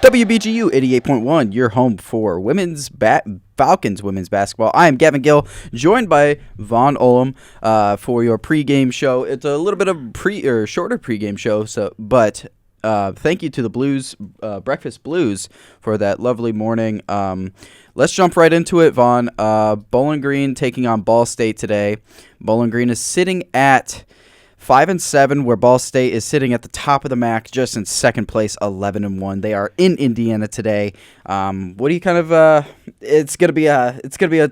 WBGU 88.1, your home for Falcons women's basketball. I am Gavin Gill, joined by Vaughn Olam for your pregame show. It's a little bit of shorter pregame show, but thank you to the Blues, Breakfast Blues, for that lovely morning. Let's jump right into it, Vaughn. Bowling Green taking on Ball State today. Bowling Green is sitting at 5-7, where Ball State is sitting at the top of the MAC, just in second place, 11-1. They are in Indiana today. What do you kind of? It's gonna be a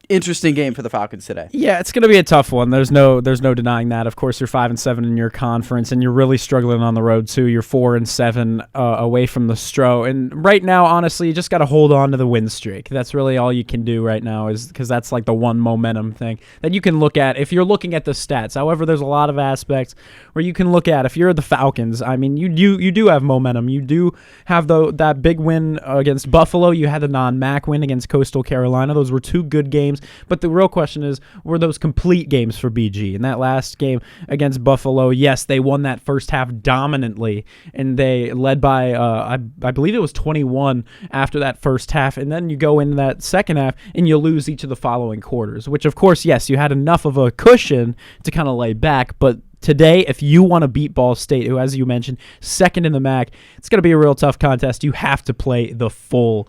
interesting game for the Falcons today. Yeah, it's going to be a tough one. There's no denying that. Of course, you're 5-7 in your conference, and you're really struggling on the road too. You're 4-7 away from the Stro, and right now, honestly, you just got to hold on to the win streak. That's really all you can do right now, is because that's like the one momentum thing that you can look at if you're looking at the stats. However, there's a lot of aspects where you can look at if you're the Falcons. I mean, you do have momentum. You do have that big win against Buffalo. You had the non-MAC win against Coastal Carolina. Those were two good games. But the real question is, were those complete games for BG? In that last game against Buffalo, yes, they won that first half dominantly, and they led by, I believe it was 21 after that first half, and then you go into that second half, and you lose each of the following quarters, which, of course, yes, you had enough of a cushion to kind of lay back, but today, if you want to beat Ball State, who, as you mentioned, second in the MAC, it's going to be a real tough contest. You have to play the full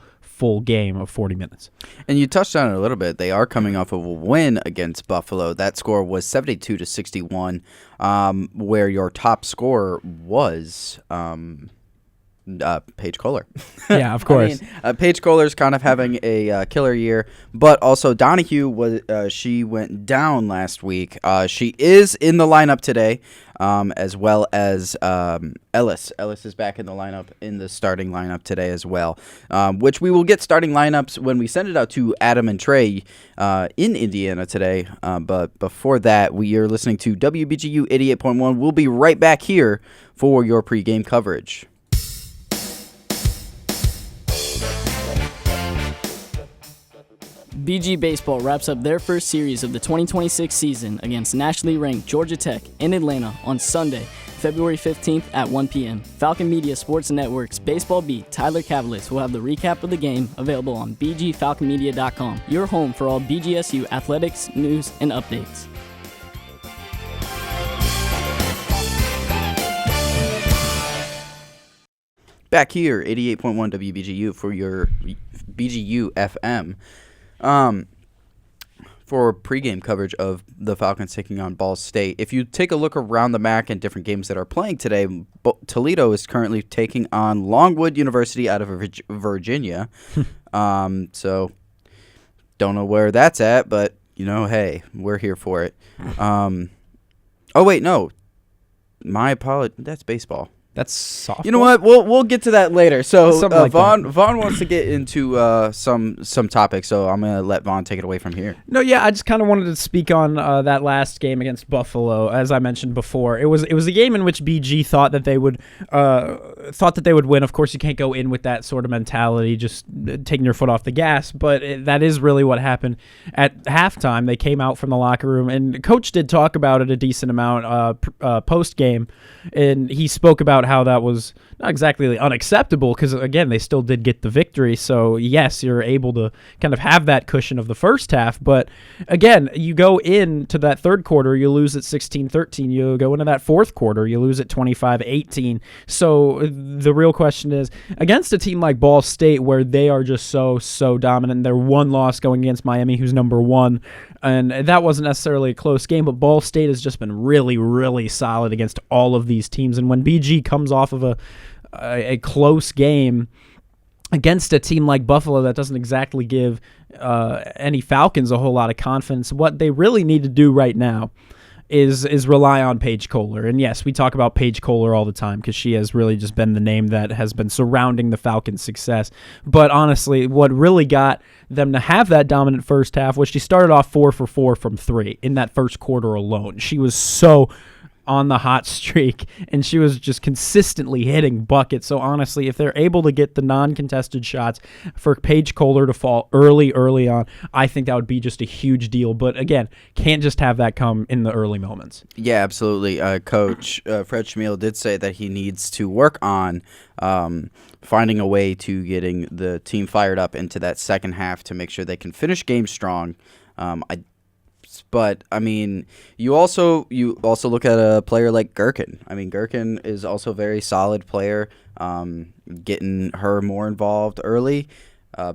game of 40 minutes. And you touched on it a little bit. They are coming off of a win against Buffalo. That score was 72-61, where your top scorer was Paige Kohler. Yeah, of course. Paige Kohler's kind of having a killer year, but also Donahue she went down last week. She is in the lineup today, as well as Ellis. Ellis is back in the lineup, in the starting lineup today as well, which we will get starting lineups when we send it out to Adam and Trey in Indiana today. But before that, we are listening to WBGU 88.1. We'll be right back here for your pregame coverage. BG Baseball wraps up their first series of the 2026 season against nationally ranked Georgia Tech in Atlanta on Sunday, February 15th at 1 p.m. Falcon Media Sports Network's baseball beat, Tyler Cavalis, will have the recap of the game available on bgfalconmedia.com, your home for all BGSU athletics, news, and updates. Back here, 88.1 WBGU for your BGU FM. For pregame coverage of the Falcons taking on Ball State. If you take a look around the MAC and different games that are playing today, Toledo is currently taking on Longwood University out of Virginia. So don't know where that's at, but, hey, we're here for it. Oh, wait, no. My apology. That's baseball. That's softball. You know what? We'll get to that later. So like Vaughn wants to get into some topics, so I'm gonna let Vaughn take it away from here. No, yeah, I just kind of wanted to speak on that last game against Buffalo. As I mentioned before, it was a game in which BG thought that they would win. Of course, you can't go in with that sort of mentality, just taking your foot off the gas. But that is really what happened at halftime. They came out from the locker room, and Coach did talk about it a decent amount post game, and he spoke about how that was not exactly unacceptable because, again, they still did get the victory. So, yes, you're able to kind of have that cushion of the first half. But, again, you go into that third quarter, you lose at 16-13. You go into that fourth quarter, you lose at 25-18. So, the real question is, against a team like Ball State where they are just so dominant, they're one loss going against Miami, who's number one, and that wasn't necessarily a close game, but Ball State has just been really, really solid against all of these teams. And when BG comes off of a close game against a team like Buffalo that doesn't exactly give any Falcons a whole lot of confidence, what they really need to do right now is rely on Paige Kohler. And yes, we talk about Paige Kohler all the time because she has really just been the name that has been surrounding the Falcons' success. But honestly, what really got them to have that dominant first half was she started off 4 for 4 from 3 in that first quarter alone. She was so on the hot streak, and she was just consistently hitting buckets. So honestly, if they're able to get the non-contested shots for Paige Kohler to fall early on, I think that would be just a huge deal. But again, can't just have that come in the early moments. Yeah, absolutely. Coach Fred Schmiel did say that he needs to work on finding a way to getting the team fired up into that second half to make sure they can finish games strong. But I mean, you also look at a player like Gherkin. I mean, Gherkin is also a very solid player. Getting her more involved early.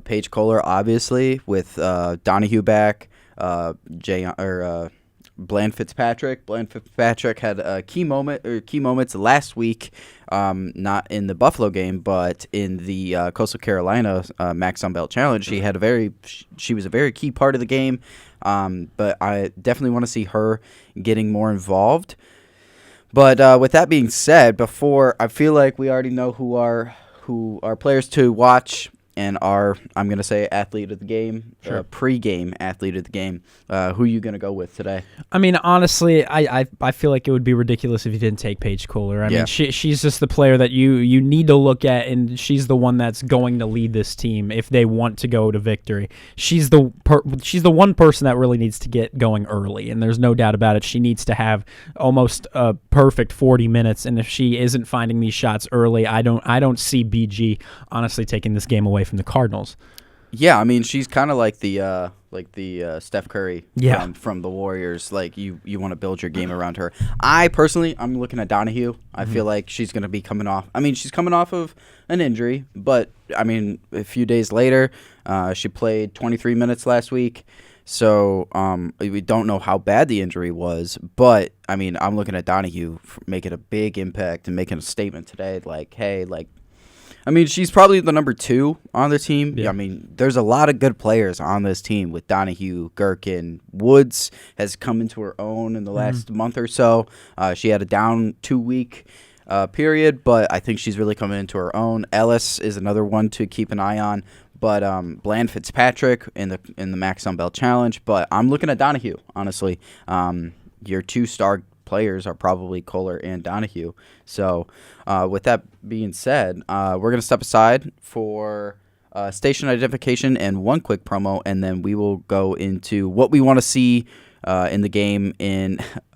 Paige Kohler, obviously, with Donahue back. Bland Fitzpatrick. Bland Fitzpatrick had key moments last week, not in the Buffalo game, but in the Coastal Carolina Max Sunbelt Challenge. She was a very key part of the game, but I definitely want to see her getting more involved. But with that being said, I feel like we already know who are players to watch. And I'm going to say athlete of the game, sure. Pre-game athlete of the game. Who are you going to go with today? I mean, honestly, I feel like it would be ridiculous if you didn't take Paige Kohler. I mean, she's just the player that you need to look at, and she's the one that's going to lead this team if they want to go to victory. She's the one person that really needs to get going early, and there's no doubt about it. She needs to have almost a perfect 40 minutes, and if she isn't finding these shots early, I don't see BG honestly taking this game away from the Cardinals. Yeah, I mean, she's kind of like the Steph Curry from the Warriors. Like you want to build your game around her. I'm looking at Donahue. I feel like she's going to be coming off. I mean, she's coming off of an injury, but I mean, a few days later, she played 23 minutes last week. So we don't know how bad the injury was, but I mean, I'm looking at Donahue making a big impact and making a statement today. Like, hey, like. I mean, she's probably the number 2 on the team. Yeah. I mean, there's a lot of good players on this team with Donahue, Gherkin. Woods has come into her own in the last month or so. She had a down 2-week period, but I think she's really coming into her own. Ellis is another one to keep an eye on. But Bland Fitzpatrick in the Max Sunbelt Challenge. But I'm looking at Donahue, honestly. Your 2-star players are probably Kohler and Donahue. So with that being said, we're going to step aside for station identification and one quick promo, and then we will go into what we want to see in the game.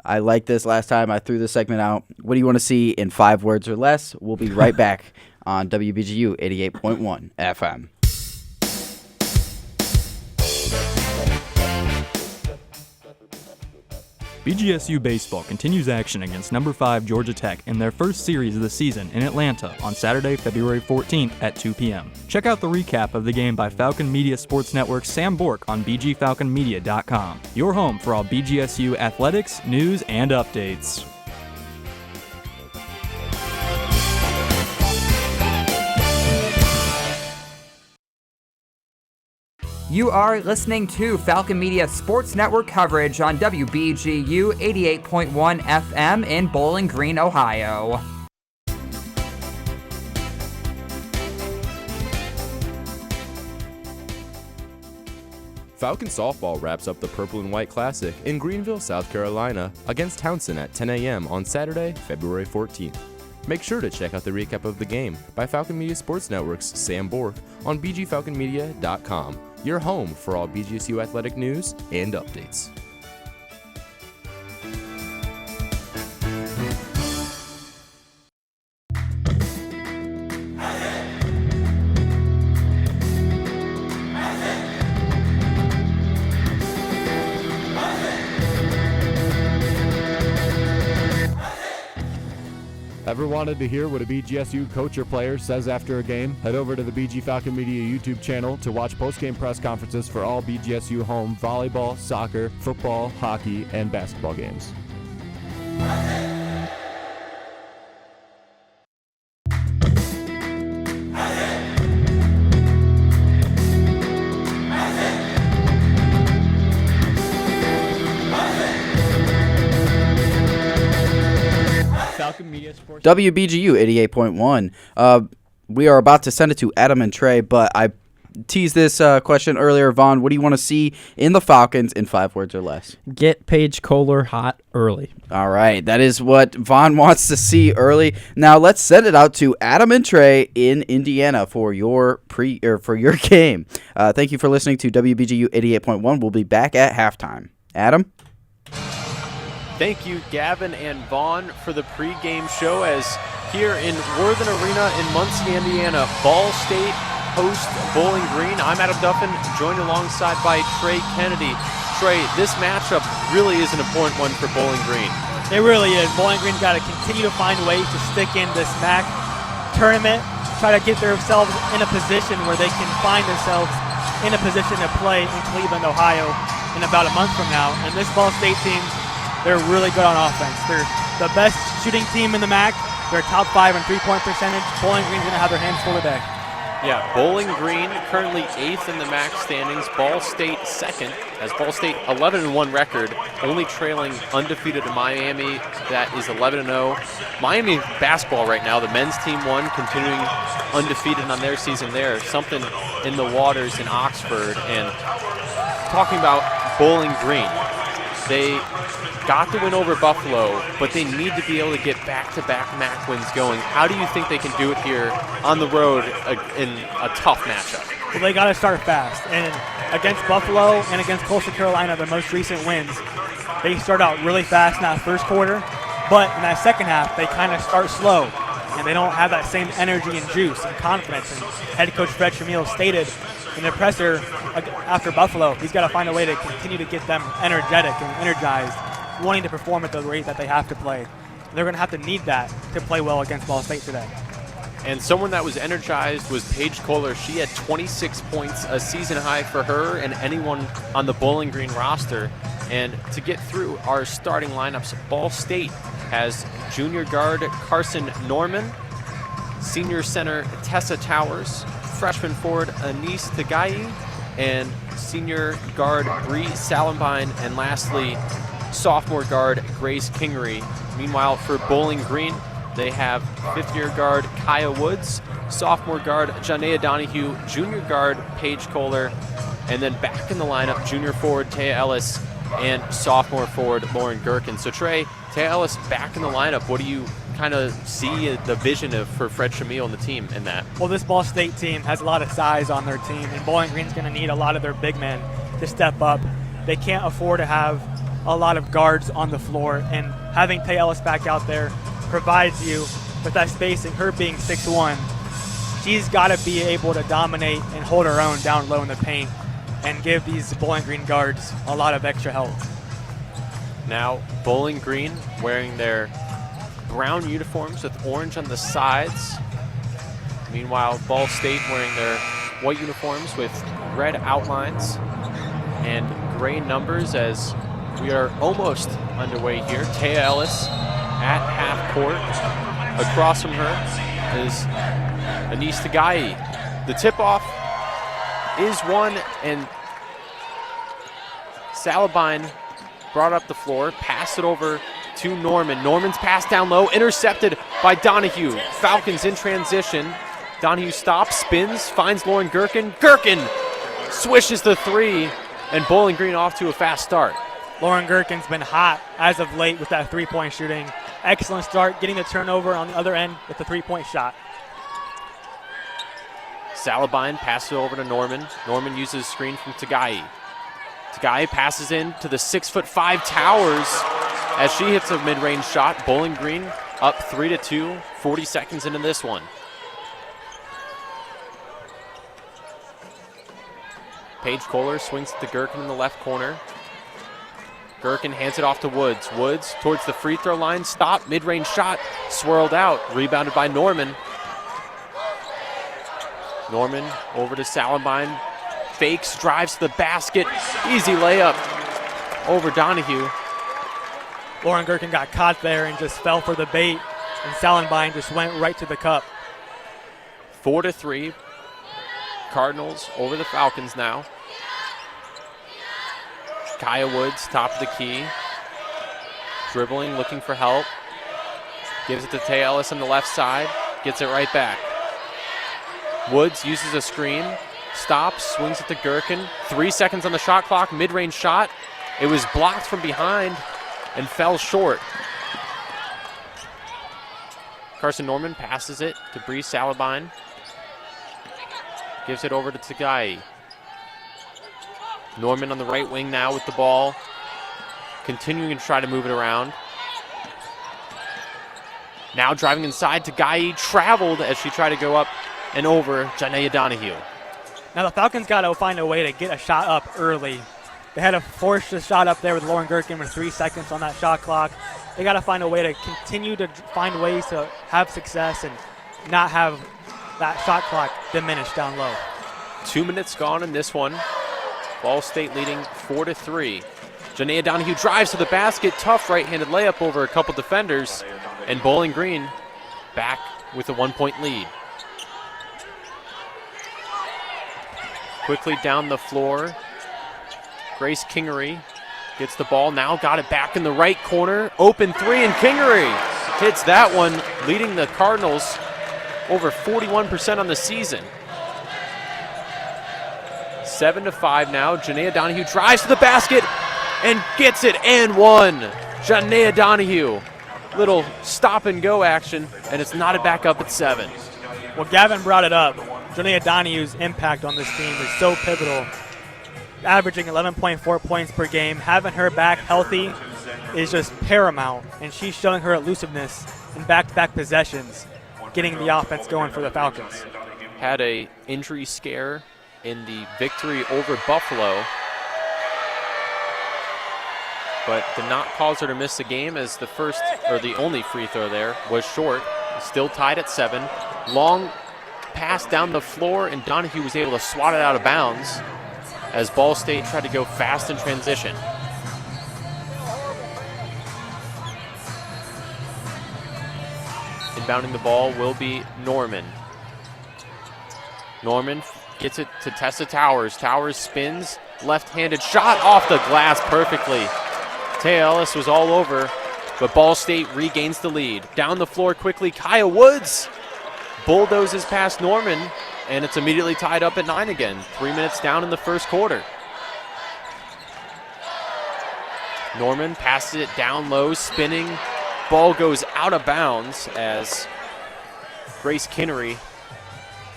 I like this last time I threw this segment out. What do you want to see in 5 words or less? We'll be right back on WBGU 88.1 FM. BGSU baseball continues action against number 5 Georgia Tech in their first series of the season in Atlanta on Saturday, February 14th at 2 p.m. Check out the recap of the game by Falcon Media Sports Network's Sam Bork on bgfalconmedia.com. Your home for all BGSU athletics, news, and updates. You are listening to Falcon Media Sports Network coverage on WBGU 88.1 FM in Bowling Green, Ohio. Falcon softball wraps up the Purple and White Classic in Greenville, South Carolina against Townsend at 10 a.m. on Saturday, February 14th. Make sure to check out the recap of the game by Falcon Media Sports Network's Sam Bork on bgfalconmedia.com. Your home for all BGSU athletic news and updates. Ever wanted to hear what a BGSU coach or player says after a game? Head over to the BG Falcon Media YouTube channel to watch post-game press conferences for all BGSU home volleyball, soccer, football, hockey, and basketball games. WBGU 88.1. We are about to send it to Adam and Trey, but teased this question earlier. Vaughn, what do you want to see in the Falcons in 5 words or less? Get Paige Kohler hot early. All right, that is what Vaughn wants to see early. Now let's send it out to Adam and Trey in Indiana for your game. Thank you for listening to WBGU 88.1. We'll be back at halftime. Adam? Thank you, Gavin and Vaughn, for the pregame show as here in Worthen Arena in Muncie, Indiana, Ball State host Bowling Green. I'm Adam Duffin, joined alongside by Trey Kennedy. Trey, this matchup really is an important one for Bowling Green. It really is. Bowling Green's got to continue to find ways to stick in this MAC tournament, try to get themselves in a position where they can find themselves in a position to play in Cleveland, Ohio in about a month from now. And this Ball State team, they're really good on offense. They're the best shooting team in the MAC. They're top 5 in three-point percentage. Bowling Green's going to have their hands full today. Yeah, Bowling Green currently 8th in the MAC standings. Ball State 2nd, as Ball State 11-1 record, only trailing undefeated to Miami. That is 11-0. Miami basketball right now, the men's team won, continuing undefeated on their season there. Something in the waters in Oxford. And talking about Bowling Green, they got the win over Buffalo, but they need to be able to get back-to-back MAC wins going. How do you think they can do it here on the road in a tough matchup? Well, they got to start fast. And against Buffalo and against Coastal Carolina, their most recent wins, they start out really fast in that first quarter, but in that second half, they kind of start slow, and they don't have that same energy and juice and confidence. And head coach Fred Tramiel stated in the presser after Buffalo, he's got to find a way to continue to get them energetic and energized, wanting to perform at the rate that they have to play. They're going to have to need that to play well against Ball State today. And someone that was energized was Paige Kohler. She had 26 points, a season high for her and anyone on the Bowling Green roster. And to get through our starting lineups, Ball State has junior guard Carson Norman, senior center Tessa Towers, freshman forward Anise Tagai, and senior guard Bree Salenbein, and lastly, sophomore guard Grace Kingery. Meanwhile, for Bowling Green, they have fifth-year guard Kaya Woods, sophomore guard Janea Donahue, junior guard Paige Kohler, and then back in the lineup, junior forward Taya Ellis and sophomore forward Lauren Gherkin. So Trey, Taya Ellis back in the lineup. What do you kind of see the vision of for Fred Tramiel and the team in that? Well, this Ball State team has a lot of size on their team, and Bowling Green's going to need a lot of their big men to step up. They can't afford to have a lot of guards on the floor, and having Taya Ellis back out there provides you with that spacing. Her being 6'1", she's got to be able to dominate and hold her own down low in the paint and give these Bowling Green guards a lot of extra help. Now, Bowling Green wearing their brown uniforms with orange on the sides. Meanwhile, Ball State wearing their white uniforms with red outlines and gray numbers, as we are almost underway here. Taya Ellis at half court. Across from her is Anise Tagai. The tip-off is won, and Salenbein brought up the floor, passed it over to Norman. Norman's pass down low, intercepted by Donahue. Falcons in transition. Donahue stops, spins, finds Lauren Gherkin. Gherkin swishes the three, and Bowling Green off to a fast start. Lauren Gherkin's been hot as of late with that three-point shooting. Excellent start, getting the turnover on the other end with the three-point shot. Salenbein passes it over to Norman. Norman uses screen from Tagai. Tagai passes in to the 6'5" Towers as she hits a mid-range shot. Bowling Green up 3-2, 40 seconds into this one. Paige Kohler swings to Gherkin in the left corner. Gherkin hands it off to Woods. Woods towards the free throw line. Stop. Mid-range shot. Swirled out. Rebounded by Norman. Norman over to Salenbein. Fakes. Drives to the basket. Easy layup over Donahue. Lauren Gherkin got caught there and just fell for the bait, and Salenbein just went right to the cup. 4-3. Cardinals over the Falcons now. Kaya Woods, top of the key. Dribbling, looking for help. Gives it to Taya Ellis on the left side. Gets it right back. Woods uses a screen. stops, swings it to Gherkin. 3 seconds on the shot clock, mid-range shot. It was blocked from behind and fell short. Carson Norman passes it to Bree Salabine. Gives it over to Tagai. Norman on the right wing now with the ball. Continuing to try to move it around. Now driving inside, Tagai traveled as she tried to go up and over Janea Donahue. Now the Falcons got to find a way to get a shot up early. They had to force the shot up there with Lauren Gherkin with 3 seconds on that shot clock. They got to find a way to continue to find ways to have success and not have that shot clock diminish down low. 2 minutes gone in this one. Ball State leading 4-3. Janea Donahue drives to the basket. Tough right-handed layup over a couple defenders. And Bowling Green back with a 1-point lead. Quickly down the floor. Grace Kingery gets the ball, now got it back in the right corner. Open three, and Kingery hits that one, leading the Cardinals over 41% on the season. 7-5 now. Janea Donahue drives to the basket and gets it and one. Janea Donahue. Little stop and go action, and it's knotted back up at 7. Well, Gavin brought it up. Janea Donahue's impact on this team is so pivotal. Averaging 11.4 points per game, having her back healthy is just paramount, and she's showing her elusiveness in back-to-back possessions, getting the offense going for the Falcons. Had a injury scare in the victory over Buffalo, but did not cause her to miss the game, as the first, or the only free throw there was short. Still tied at 7. Long pass down the floor, and Donahue was able to swat it out of bounds as Ball State tried to go fast in transition. Inbounding the ball will be Norman. Norman gets it to Tessa Towers. Towers spins, left-handed shot off the glass perfectly. Taya Ellis was all over, but Ball State regains the lead. Down the floor quickly, Kaya Woods bulldozes past Norman, and it's immediately tied up at 9 again. 3 minutes down in the first quarter. Norman passes it down low, spinning. Ball goes out of bounds as Grace Kinnery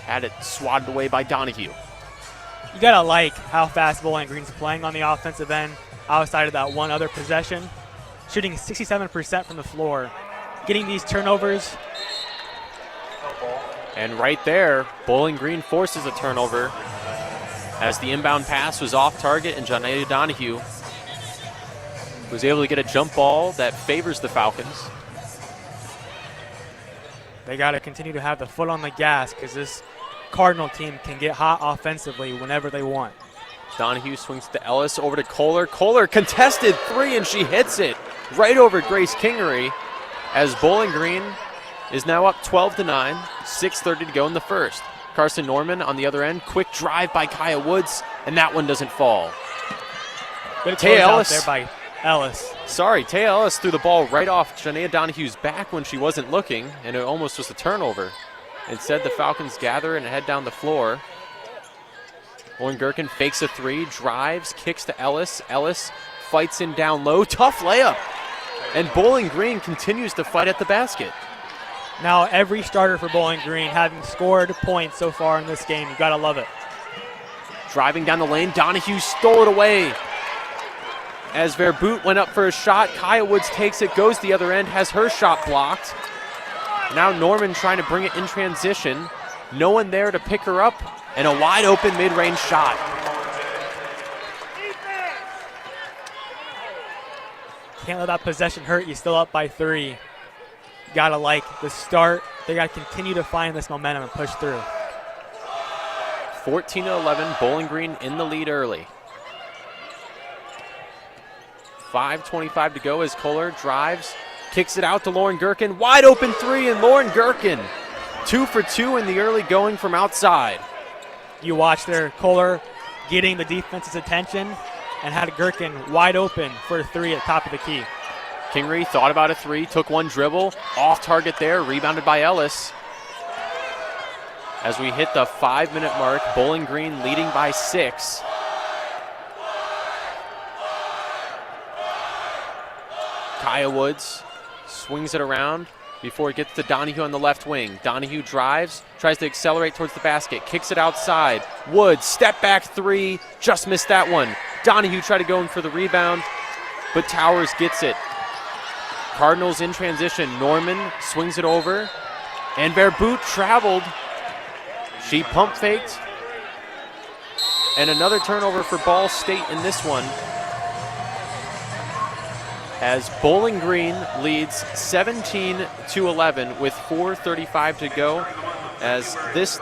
had it swatted away by Donahue. You got to like how fast Bowling Green's playing on the offensive end outside of that one other possession. Shooting 67% from the floor. Getting these turnovers. And right there, Bowling Green forces a turnover as the inbound pass was off target, and Janea Donahue was able to get a jump ball that favors the Falcons. They got to continue to have the foot on the gas because this Cardinal team can get hot offensively whenever they want. Donahue swings to Ellis, over to Kohler. Kohler contested three, and she hits it right over Grace Kingery as Bowling Green is now up 12-9, 6:30 to go in the first. Carson Norman on the other end, quick drive by Kaya Woods, and that one doesn't fall. Good close out there by Ellis. Sorry, Taya Ellis threw the ball right off Janea Donahue's back when she wasn't looking, and it almost was a turnover. Instead, the Falcons gather and head down the floor. Lauren Gherkin fakes a three, drives, kicks to Ellis. Ellis fights in down low, tough layup. And Bowling Green continues to fight at the basket. Now every starter for Bowling Green having scored points so far in this game. You gotta love it. Driving down the lane, Donahue stole it away. As Verboot went up for a shot, Kaya Woods takes it, goes the other end, has her shot blocked. Now Norman trying to bring it in transition. No one there to pick her up, and a wide open mid-range shot. Can't let that possession hurt you, still up by 3. You gotta like the start. They gotta continue to find this momentum and push through. 14-11, Bowling Green in the lead early. 5:25 to go as Kohler drives, kicks it out to Lauren Gherkin. Wide open three, and Lauren Gherkin 2 for 2 in the early going from outside. You watch there, Kohler getting the defense's attention and had Gherkin wide open for a 3 at top of the key. Kingery thought about a 3, took one dribble, off target there, rebounded by Ellis. as we hit the 5-minute mark. Bowling Green leading by 6. Kaya Woods swings it around before it gets to Donahue on the left wing. Donahue drives, tries to accelerate towards the basket, kicks it outside. Woods, step back 3, just missed that one. Donahue tried to go in for the rebound, but Towers gets it. Cardinals in transition. Norman swings it over, and Verboot traveled. She pump faked, and another turnover for Ball State in this one, as Bowling Green leads 17-11 with 4:35 to go, as this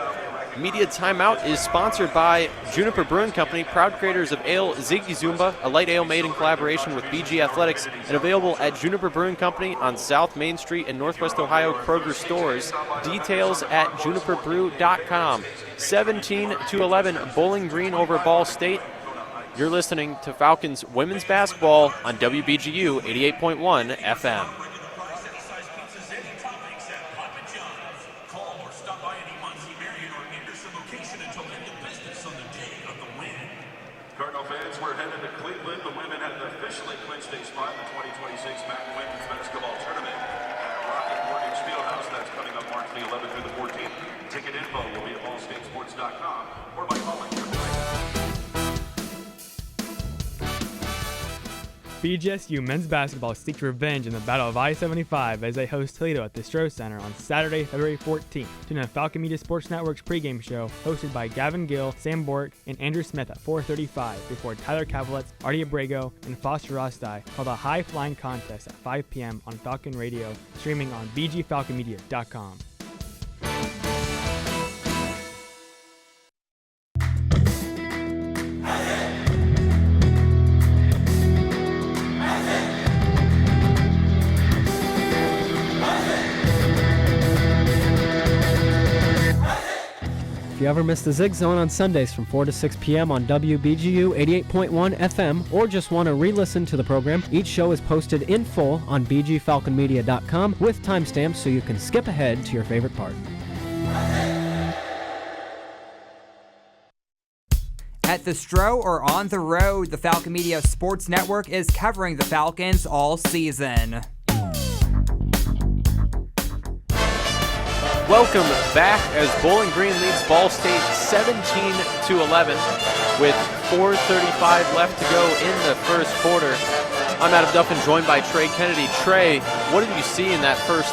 media timeout is sponsored by Juniper Brewing Company, proud creators of Ale Ziggy Zumba, a light ale made in collaboration with BG Athletics, and available at Juniper Brewing Company on South Main Street in Northwest Ohio Kroger stores. Details at juniperbrew.com. 17-11, Bowling Green over Ball State. You're listening to Falcons women's basketball on WBGU 88.1 FM. Cardinal fans, we're headed to Cleveland. The women have officially clinched a spot in the 2026 MAC Women's Basketball Tournament at Rocket Mortgage Fieldhouse. That's coming up March the 11th through the 14th. Ticket info will be at ballstatesports.com or by calling BGSU men's basketball seeks revenge in the Battle of I-75 as they host Toledo at the Stroh Center on Saturday, February 14th. Tune in Falcon Media Sports Network's pregame show, hosted by Gavin Gill, Sam Bork, and Andrew Smith at 4:35 before Tyler Kavalets, Artie Abrego, and Foster Rostai call the High Flying Contest at 5 p.m. on Falcon Radio, streaming on bgfalconmedia.com. If you ever miss the Zig Zone on Sundays from 4 to 6 p.m. on WBGU 88.1 FM, or just want to re-listen to the program, each show is posted in full on bgfalconmedia.com with timestamps so you can skip ahead to your favorite part. At the Stroh or on the road, the Falcon Media Sports Network is covering the Falcons all season. Welcome back as Bowling Green leads Ball State 17-11 with 4:35 left to go in the first quarter. I'm Adam Duffin, joined by Trey Kennedy. Trey, what did you see in that first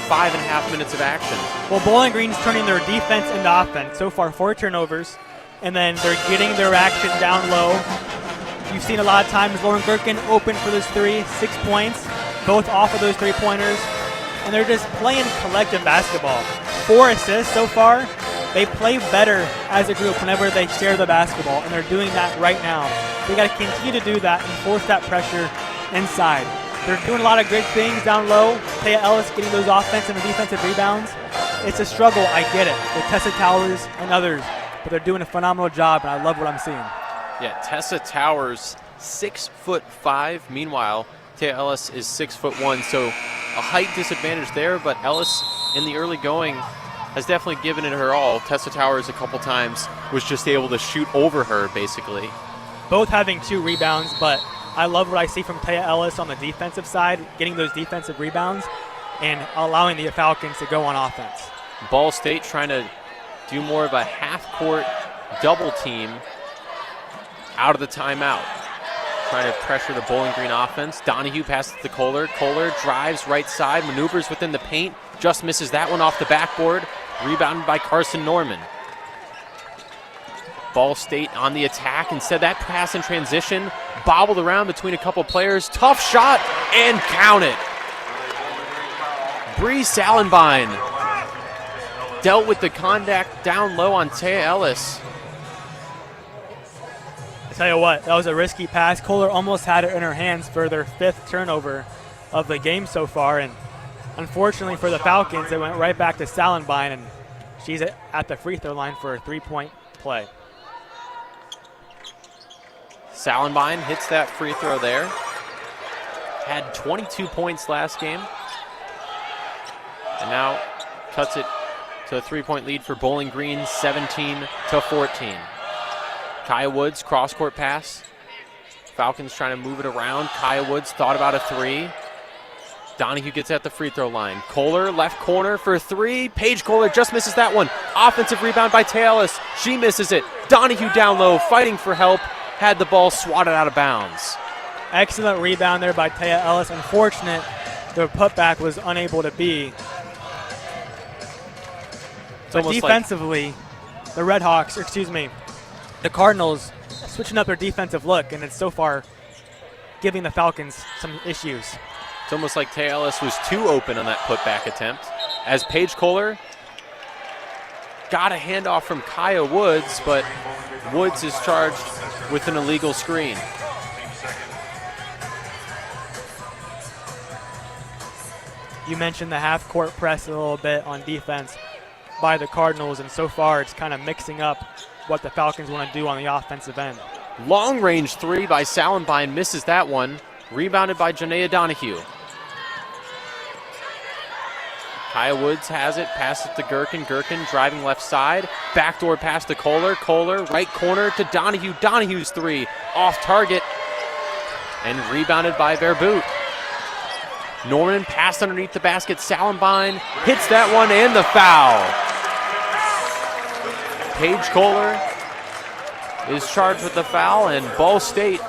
5.5 minutes of action? Well, Bowling Green's turning their defense into offense. So far, 4 turnovers, and then they're getting their action down low. You've seen a lot of times Lauren Gherkin open for those 3, 6 points, both off of those 3-pointers. And they're just playing collective basketball. 4 assists so far. They play better as a group whenever they share the basketball, and they're doing that right now. They got to continue to do that and force that pressure inside. They're doing a lot of great things down low. Taya Ellis getting those offensive and defensive rebounds. It's a struggle, I get it, with Tessa Towers and others, but they're doing a phenomenal job, and I love what I'm seeing. Yeah, Tessa Towers, 6'5". Meanwhile, Taya Ellis is 6'1", so a height disadvantage there, but Ellis in the early going has definitely given it her all. Tessa Towers a couple times was just able to shoot over her, basically. Both having 2 rebounds, but I love what I see from Taya Ellis on the defensive side, getting those defensive rebounds and allowing the Falcons to go on offense. Ball State trying to do more of a half-court double team out of the timeout. Trying to pressure the Bowling Green offense. Donahue passes to Kohler. Kohler drives right side, maneuvers within the paint, just misses that one off the backboard. Rebounded by Carson Norman. Ball State on the attack. Instead, that pass in transition, bobbled around between a couple players. Tough shot, and count it. Bree Salenbine dealt with the contact down low on Taya Ellis. Tell you what, that was a risky pass. Kohler almost had it in her hands for their 5th turnover of the game so far, and unfortunately for the Falcons, they went right back to Salenbine, and she's at the free throw line for a 3-point play. Salenbine hits that free throw there. Had 22 points last game, and now cuts it to a 3-point lead for Bowling Green, 17-14. Kaya Woods, cross-court pass. Falcons trying to move it around. Kaya Woods thought about a three. Donahue gets at the free throw line. Kohler, left corner for three. Paige Kohler just misses that one. Offensive rebound by Taylor. She misses it. Donahue down low, fighting for help. Had the ball swatted out of bounds. Excellent rebound there by Taya Ellis. Unfortunate, the putback was unable to be. But defensively, the the Cardinals switching up their defensive look, and it's so far giving the Falcons some issues. It's almost like Taya Ellis was too open on that putback attempt, as Paige Kohler got a handoff from Kaya Woods, but Woods is charged with an illegal screen. You mentioned the half-court press a little bit on defense by the Cardinals, and so far it's kind of mixing up what the Falcons want to do on the offensive end. Long-range three by Salenbein, misses that one. Rebounded by Janaea Donahue. Kaya Woods has it, pass it to Gherkin. Gherkin driving left side. Backdoor pass to Kohler. Kohler, right corner to Donahue. Donahue's three, off target. And rebounded by Verboot. Norman passed underneath the basket. Salenbein hits that one and the foul. Paige Kohler is charged with the foul, and Ball State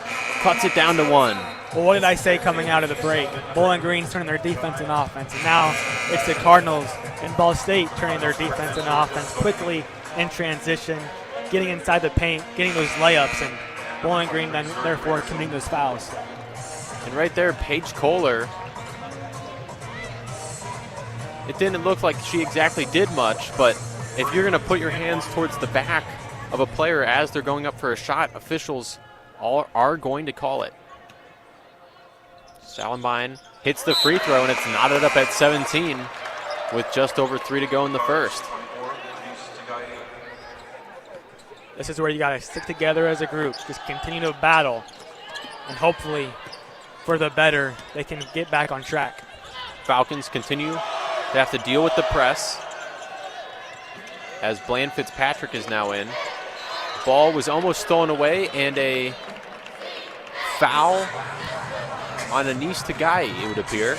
cuts it down to one. Well, what did I say coming out of the break? Bowling Green's turning their defense into offense, and now it's the Cardinals and Ball State turning their defense into offense quickly in transition, getting inside the paint, getting those layups, and Bowling Green then therefore committing those fouls. And right there, Paige Kohler, it didn't look like she exactly did much, but if you're going to put your hands towards the back of a player as they're going up for a shot, officials are going to call it. Salenbein hits the free throw, and it's knotted up at 17 with just over 3 to go in the first. This is where you got to stick together as a group, just continue to battle, and hopefully for the better, they can get back on track. Falcons continue to have to deal with the press as Bland Fitzpatrick is now in. Ball was almost stolen away, and a foul on Anise Tagai, it would appear.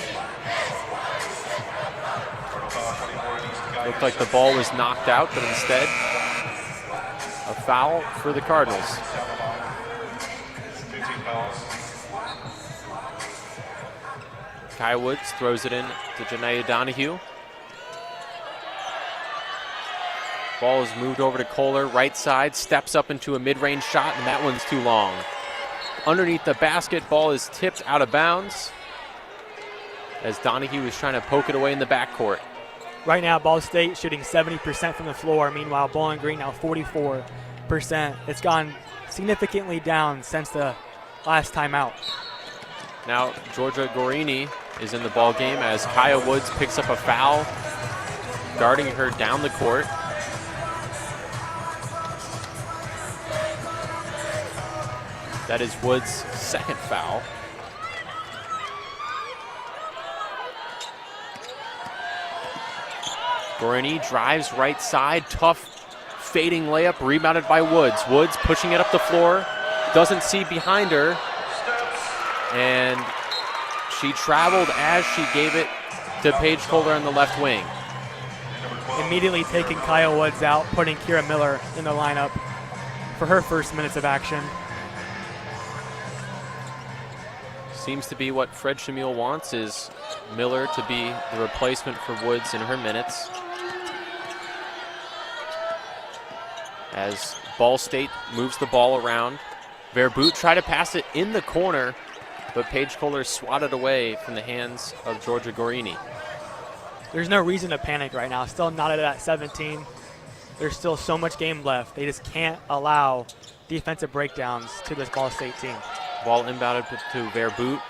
Looked like the ball was knocked out, but instead a foul for the Cardinals. Kai Woods throws it in to Janaea Donahue. Ball is moved over to Kohler, right side, steps up into a mid-range shot, and that one's too long. Underneath the basket, ball is tipped out of bounds as Donahue is trying to poke it away in the backcourt. Right now, Ball State shooting 70% from the floor. Meanwhile, Bowling Green now 44%. It's gone significantly down since the last time out. Now, Georgia Gorini is in the ball game as Kaya Woods picks up a foul, guarding her down the court. That is Woods' second foul. Gorini drives right side, tough fading layup, rebounded by Woods. Woods pushing it up the floor, doesn't see behind her, and she traveled as she gave it to Paige Kohler on the left wing. Immediately taking Kyle Woods out, putting Kira Miller in the lineup for her first minutes of action. Seems to be what Fred Shamil wants, is Miller to be the replacement for Woods in her minutes. As Ball State moves the ball around. Verboot tried to pass it in the corner, but Paige Kohler swatted away from the hands of Georgia Gorini. There's no reason to panic right now. Still knotted at 17. There's still so much game left. They just can't allow defensive breakdowns to this Ball State team. Ball inbounded to Verboot.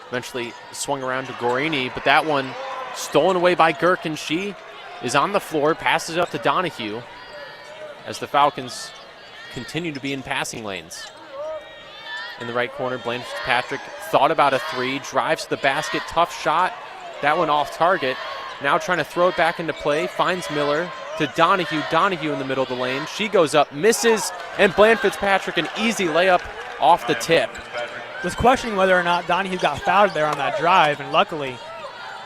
Eventually swung around to Gorini, but that one stolen away by Gherkin. She is on the floor, passes up to Donahue as the Falcons continue to be in passing lanes. In the right corner, Blaine Fitzpatrick thought about a three, drives to the basket, tough shot. That one off target. Now trying to throw it back into play, finds Miller, to Donahue. Donahue in the middle of the lane. She goes up, misses, and Bland Fitzpatrick an easy layup off the tip. Was questioning whether or not Donahue got fouled there on that drive, and luckily,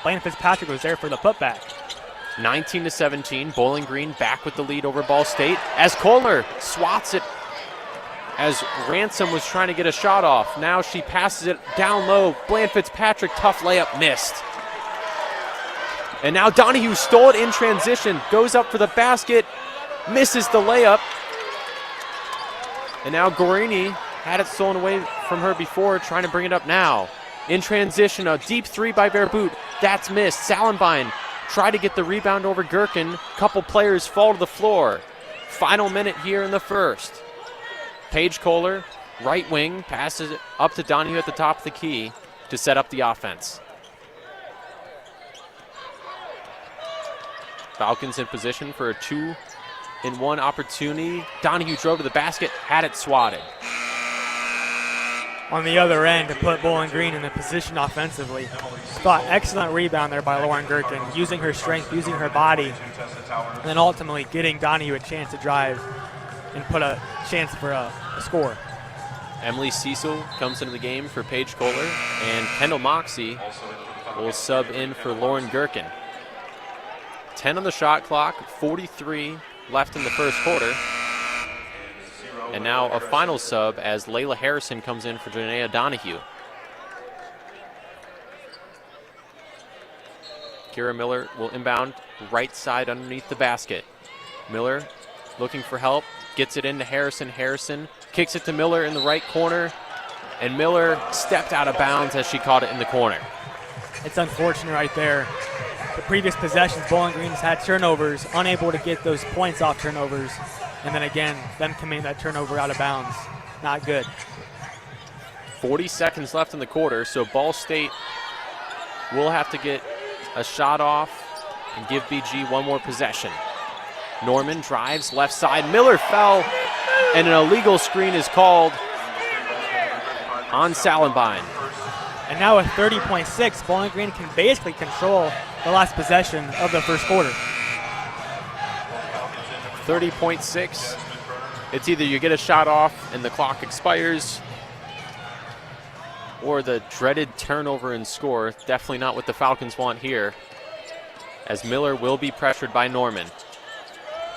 Bland Fitzpatrick was there for the putback. 19-17, Bowling Green back with the lead over Ball State as Kohler swats it as Ransom was trying to get a shot off. Now she passes it down low. Bland Fitzpatrick, tough layup, missed. And now Donahue stole it in transition, goes up for the basket, misses the layup. And now Gorini had it stolen away from her before, trying to bring it up now. In transition, a deep three by Verboot. That's missed. Salenbein tried to get the rebound over Gherkin. Couple players fall to the floor. Final minute here in the first. Paige Kohler, right wing, passes it up to Donahue at the top of the key to set up the offense. Falcons in position for a 2-in-1 opportunity. Donahue drove to the basket, had it swatted. On the other end, to put Bowling Green in a position offensively. Thought excellent rebound there by Lauren Gherkin, using her strength, using her body, and then ultimately getting Donahue a chance to drive and put a chance for a score. Emily Cecil comes into the game for Paige Kohler, and Kendall Moxie will sub in for Lauren Gherkin. 10 on the shot clock, 43 left in the first quarter. And now a final sub as Layla Harrison comes in for Janaea Donahue. Kira Miller will inbound right side underneath the basket. Miller looking for help, gets it into Harrison. Harrison kicks it to Miller in the right corner, and Miller stepped out of bounds as she caught it in the corner. It's unfortunate right there. The previous possessions, Bowling Green has had turnovers, unable to get those points off turnovers. And then again, them committing that turnover out of bounds. Not good. 40 seconds left in the quarter, so Ball State will have to get a shot off and give BG one more possession. Norman drives left side. Miller fell, and an illegal screen is called on Salenbein. And now with 30.6, Bowling Green can basically control the last possession of the first quarter. 30.6. It's either you get a shot off and the clock expires, or the dreaded turnover and score. Definitely not what the Falcons want here, as Miller will be pressured by Norman.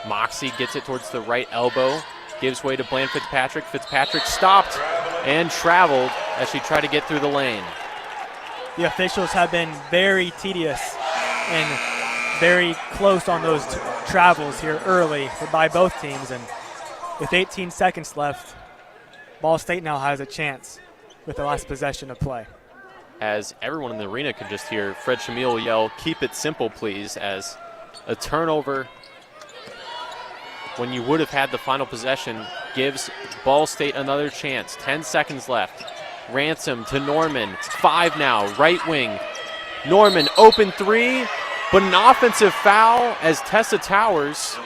Moxie gets it towards the right elbow, gives way to Bland Fitzpatrick. Fitzpatrick stopped and traveled as she tried to get through the lane. The officials have been very tedious and very close on those travels here early by both teams. And with 18 seconds left, Ball State now has a chance with the last possession of play. As everyone in the arena could just hear Fred Shamil yell, "Keep it simple, please," as a turnover when you would have had the final possession gives Ball State another chance. 10 seconds left. Ransom to Norman. 5 now, right wing. Norman, open three, but an offensive foul as Tessa Towers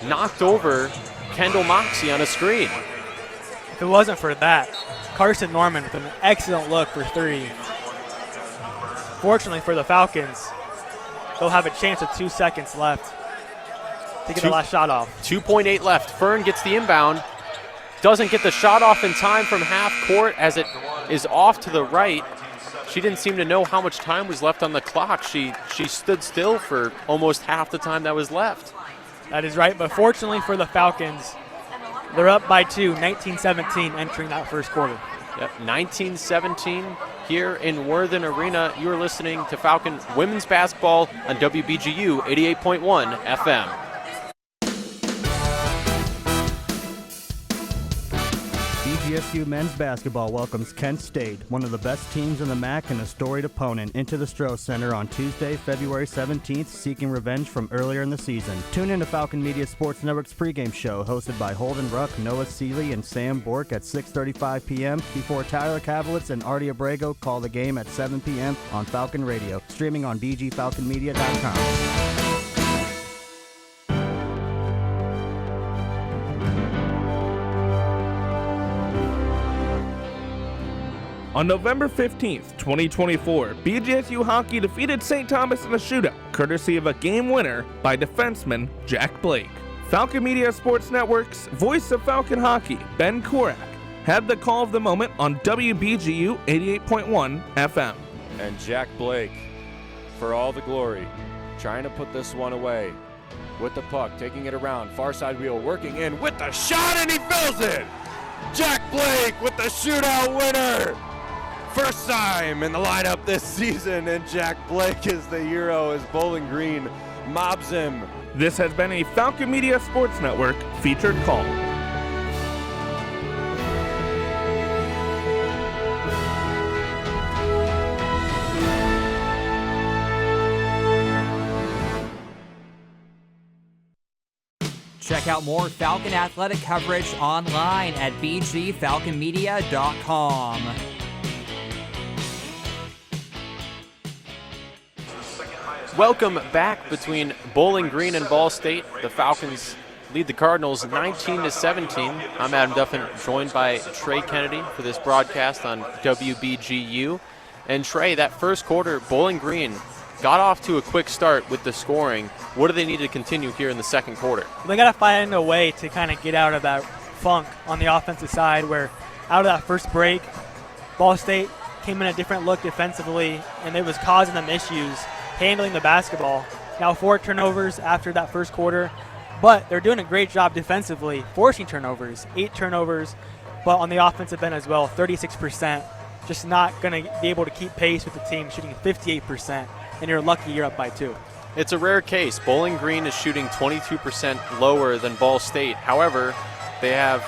knocked over Kendall Moxie on a screen. If it wasn't for that, Carson Norman with an excellent look for three. Fortunately for the Falcons, they'll have a chance with 2 seconds left to get the last shot off. 2.8 left. Fern gets the inbound. Doesn't get the shot off in time from half court as it is off to the right. She didn't seem to know how much time was left on the clock. She stood still for almost half the time that was left. That is right, but fortunately for the Falcons, they're up by 2, 19-17 entering that first quarter. Yep, 19-17 here in Worthen Arena. You are listening to Falcon women's basketball on WBGU 88.1 FM. BGSU men's basketball welcomes Kent State, one of the best teams in the MAC and a storied opponent, into the Stroh Center on Tuesday, February 17th, seeking revenge from earlier in the season. Tune in to Falcon Media Sports Network's pregame show, hosted by Holden Ruck, Noah Seeley, and Sam Bork at 6:35 p.m. before Tyler Kavlitz and Artie Abrego call the game at 7 p.m. on Falcon Radio, streaming on bgfalconmedia.com. On November 15th, 2024, BGSU Hockey defeated St. Thomas in a shootout courtesy of a game winner by defenseman Jack Blake. Falcon Media Sports Network's voice of Falcon hockey, Ben Korak, had the call of the moment on WBGU 88.1 FM. And Jack Blake, for all the glory, trying to put this one away. With the puck, taking it around, far side wheel, working in with the shot, and he fills it! Jack Blake with the shootout winner! First time in the lineup this season, and Jack Blake is the hero as Bowling Green mobs him. This has been a Falcon Media Sports Network featured call. Check out more Falcon athletic coverage online at bgfalconmedia.com. Welcome back between Bowling Green and Ball State. The Falcons lead the Cardinals 19-17. I'm Adam Duffin, joined by Trey Kennedy for this broadcast on WBGU. And Trey, that first quarter, Bowling Green got off to a quick start with the scoring. What do they need to continue here in the second quarter? They got to find a way to kind of get out of that funk on the offensive side where out of that first break, Ball State came in a different look defensively, and it was causing them issues handling the basketball. Now 4 turnovers after that first quarter, but they're doing a great job defensively, forcing turnovers, 8 turnovers, but on the offensive end as well, 36%. Just not going to be able to keep pace with the team shooting 58%, and you're lucky you're up by 2. It's a rare case. Bowling Green is shooting 22% lower than Ball State. However, they have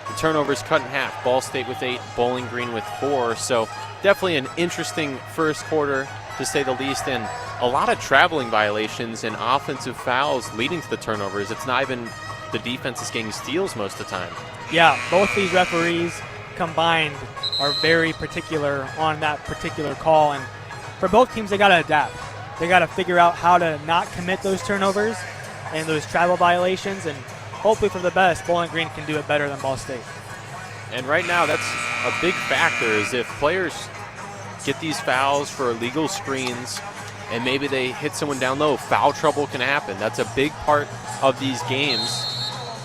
the turnovers cut in half. Ball State with 8, Bowling Green with 4. So definitely an interesting first quarter, to say the least, and a lot of traveling violations and offensive fouls leading to the turnovers. It's not even the defense is getting steals most of the time. Yeah, both these referees combined are very particular on that particular call, and for both teams, they got to adapt. They got to figure out how to not commit those turnovers and those travel violations, and hopefully for the best, Bowling Green can do it better than Ball State. And right now, that's a big factor, is if players get these fouls for illegal screens and maybe they hit someone down low, foul trouble can happen. That's a big part of these games.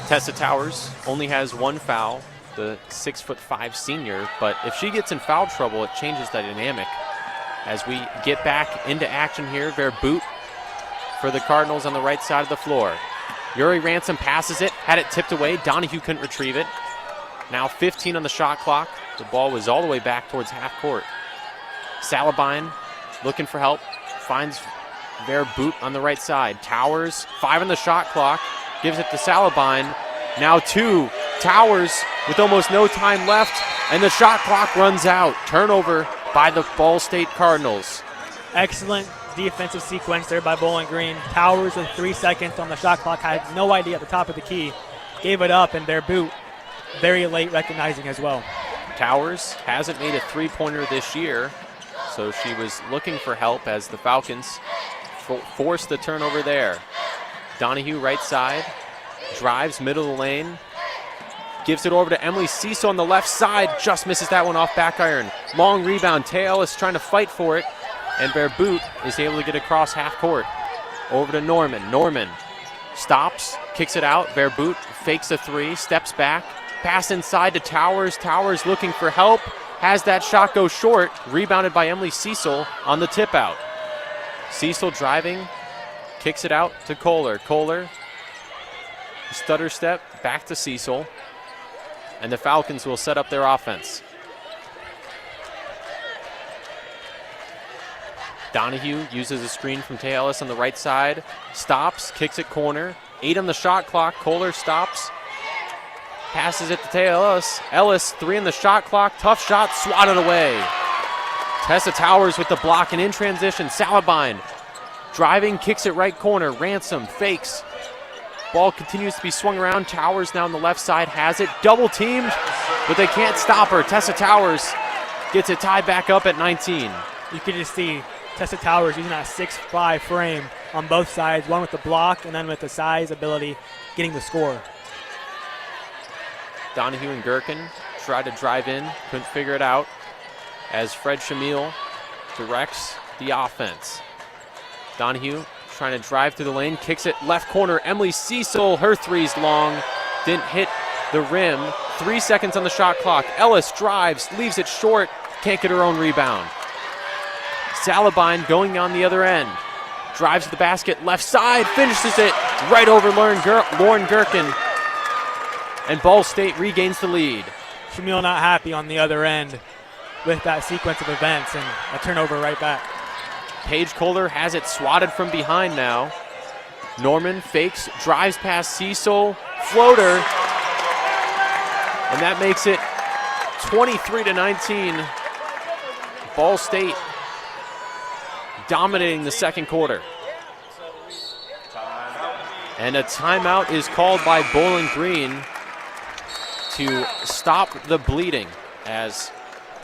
Tessa Towers only has 1 foul, the 6'5" senior, but if she gets in foul trouble, it changes the dynamic. As we get back into action here, Verboot for the Cardinals on the right side of the floor. Yuri Ransom passes it, had it tipped away. Donahue couldn't retrieve it. Now 15 on the shot clock. The ball was all the way back towards half court. Salabine looking for help, finds Verboot on the right side. Towers, 5 on the shot clock, gives it to Salabine. Now 2. Towers with almost no time left, and the shot clock runs out. Turnover by the Ball State Cardinals. Excellent defensive sequence there by Bowling Green. Towers with 3 seconds on the shot clock, had no idea at the top of the key, gave it up, and Verboot very late recognizing as well. Towers hasn't made a three-pointer this year, so she was looking for help as the Falcons forced the turnover there. Donahue right side, drives middle of the lane, gives it over to Emily Cecil on the left side, just misses that one off back iron. Long rebound, Tay Ellis trying to fight for it, and Verboot is able to get across half court. Over to Norman. Norman stops, kicks it out. Verboot fakes a 3, steps back, pass inside to Towers. Towers looking for help, has that shot go short, rebounded by Emily Cecil on the tip out. Cecil driving, kicks it out to Kohler. Kohler, stutter step, back to Cecil. And the Falcons will set up their offense. Donahue uses a screen from Tay Ellis on the right side. Stops, kicks it corner. 8 on the shot clock. Kohler stops. Passes it to Tay Ellis. Ellis, 3 on the shot clock. Tough shot, swatted away. Tessa Towers with the block, and in transition, Salabine driving, kicks it right corner. Ransom fakes. Ball continues to be swung around. Towers now on the left side has it. Double teamed, but they can't stop her. Tessa Towers gets it tied back up at 19. You can just see Tessa Towers using that 6'5" frame on both sides, one with the block and then with the size ability, getting the score. Donahue and Gherkin tried to drive in, couldn't figure it out, as Fred Shamil directs the offense. Donahue trying to drive through the lane, kicks it left corner. Emily Cecil, her three's long, didn't hit the rim. 3 seconds on the shot clock. Ellis drives, leaves it short, can't get her own rebound. Salabine going on the other end. Drives to the basket, left side, finishes it right over Lauren Gherkin. And Ball State regains the lead. Shamil not happy on the other end with that sequence of events, and a turnover right back. Paige Kohler has it swatted from behind now. Norman fakes, drives past Cecil, floater, and that makes it 23-19. Ball State dominating the second quarter. And a timeout is called by Bowling Green to stop the bleeding, as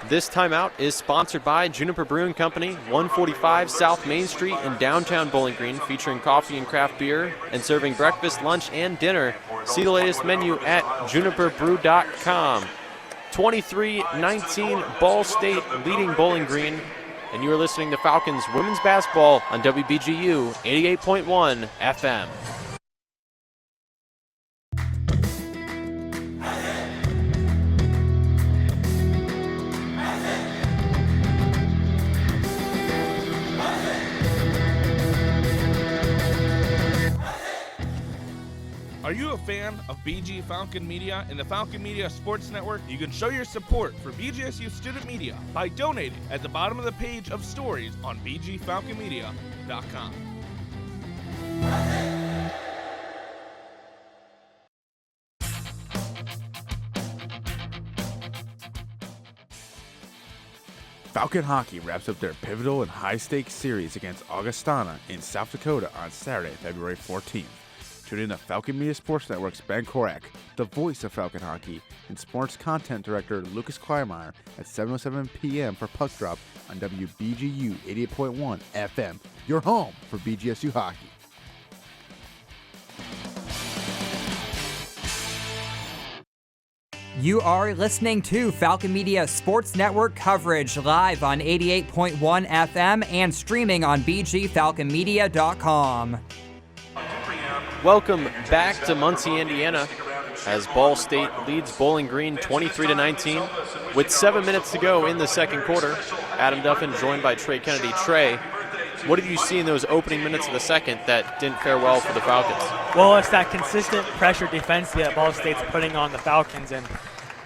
this timeout is sponsored by Juniper Brewing Company, 145 South Main Street in downtown Bowling Green, featuring coffee and craft beer and serving breakfast, lunch, and dinner. See the latest menu at juniperbrew.com. 23-19, Ball State leading Bowling Green, and you are listening to Falcons women's basketball on WBGU 88.1 FM. Are you a fan of BG Falcon Media and the Falcon Media Sports Network? You can show your support for BGSU student media by donating at the bottom of the page of stories on bgfalconmedia.com. Falcon Hockey wraps up their pivotal and high-stakes series against Augustana in South Dakota on Saturday, February 14th. Tune in to Falcon Media Sports Network's Ben Korak, the voice of Falcon Hockey, and sports content director Lucas Kleinmeyer at 7:07 p.m. for Puck Drop on WBGU 88.1 FM, your home for BGSU hockey. You are listening to Falcon Media Sports Network coverage live on 88.1 FM and streaming on bgfalconmedia.com. Welcome back to Muncie, Indiana, as Ball State leads Bowling Green 23-19 with 7 minutes to go in the second quarter. Adam Duffin joined by Trey Kennedy. Trey, what did you see in those opening minutes of the second that didn't fare well for the Falcons? Well, it's that consistent pressure defense that Ball State's putting on the Falcons, and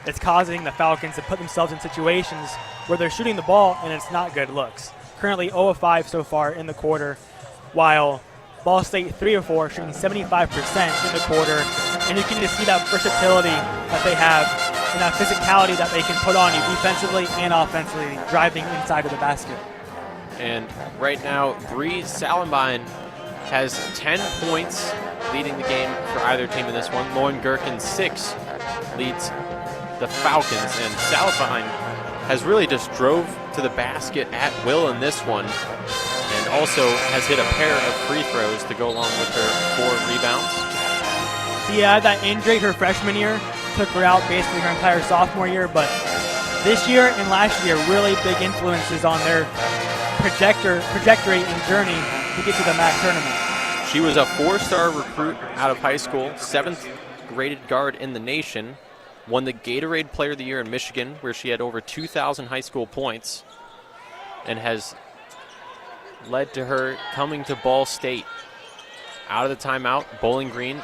it's causing the Falcons to put themselves in situations where they're shooting the ball and it's not good looks. Currently 0 of 5 so far in the quarter, while Ball State 3 of 4, shooting 75% in the quarter, and you can just see that versatility that they have and that physicality that they can put on you defensively and offensively, driving inside of the basket. And right now, Bree Salambine has 10 points, leading the game for either team in this one. Lauren Gherkin, 6, leads the Falcons, and Salambine has really just drove to the basket at will in this one, and also has hit a pair of free throws to go along with her 4 rebounds. Yeah, that injury her freshman year took her out basically her entire sophomore year, but this year and last year really big influences on their trajectory and journey to get to the MAC tournament. She was a 4-star recruit out of high school, 7th graded guard in the nation, won the Gatorade Player of the Year in Michigan, where she had over 2,000 high school points, and has led to her coming to Ball State. Out of the timeout, Bowling Green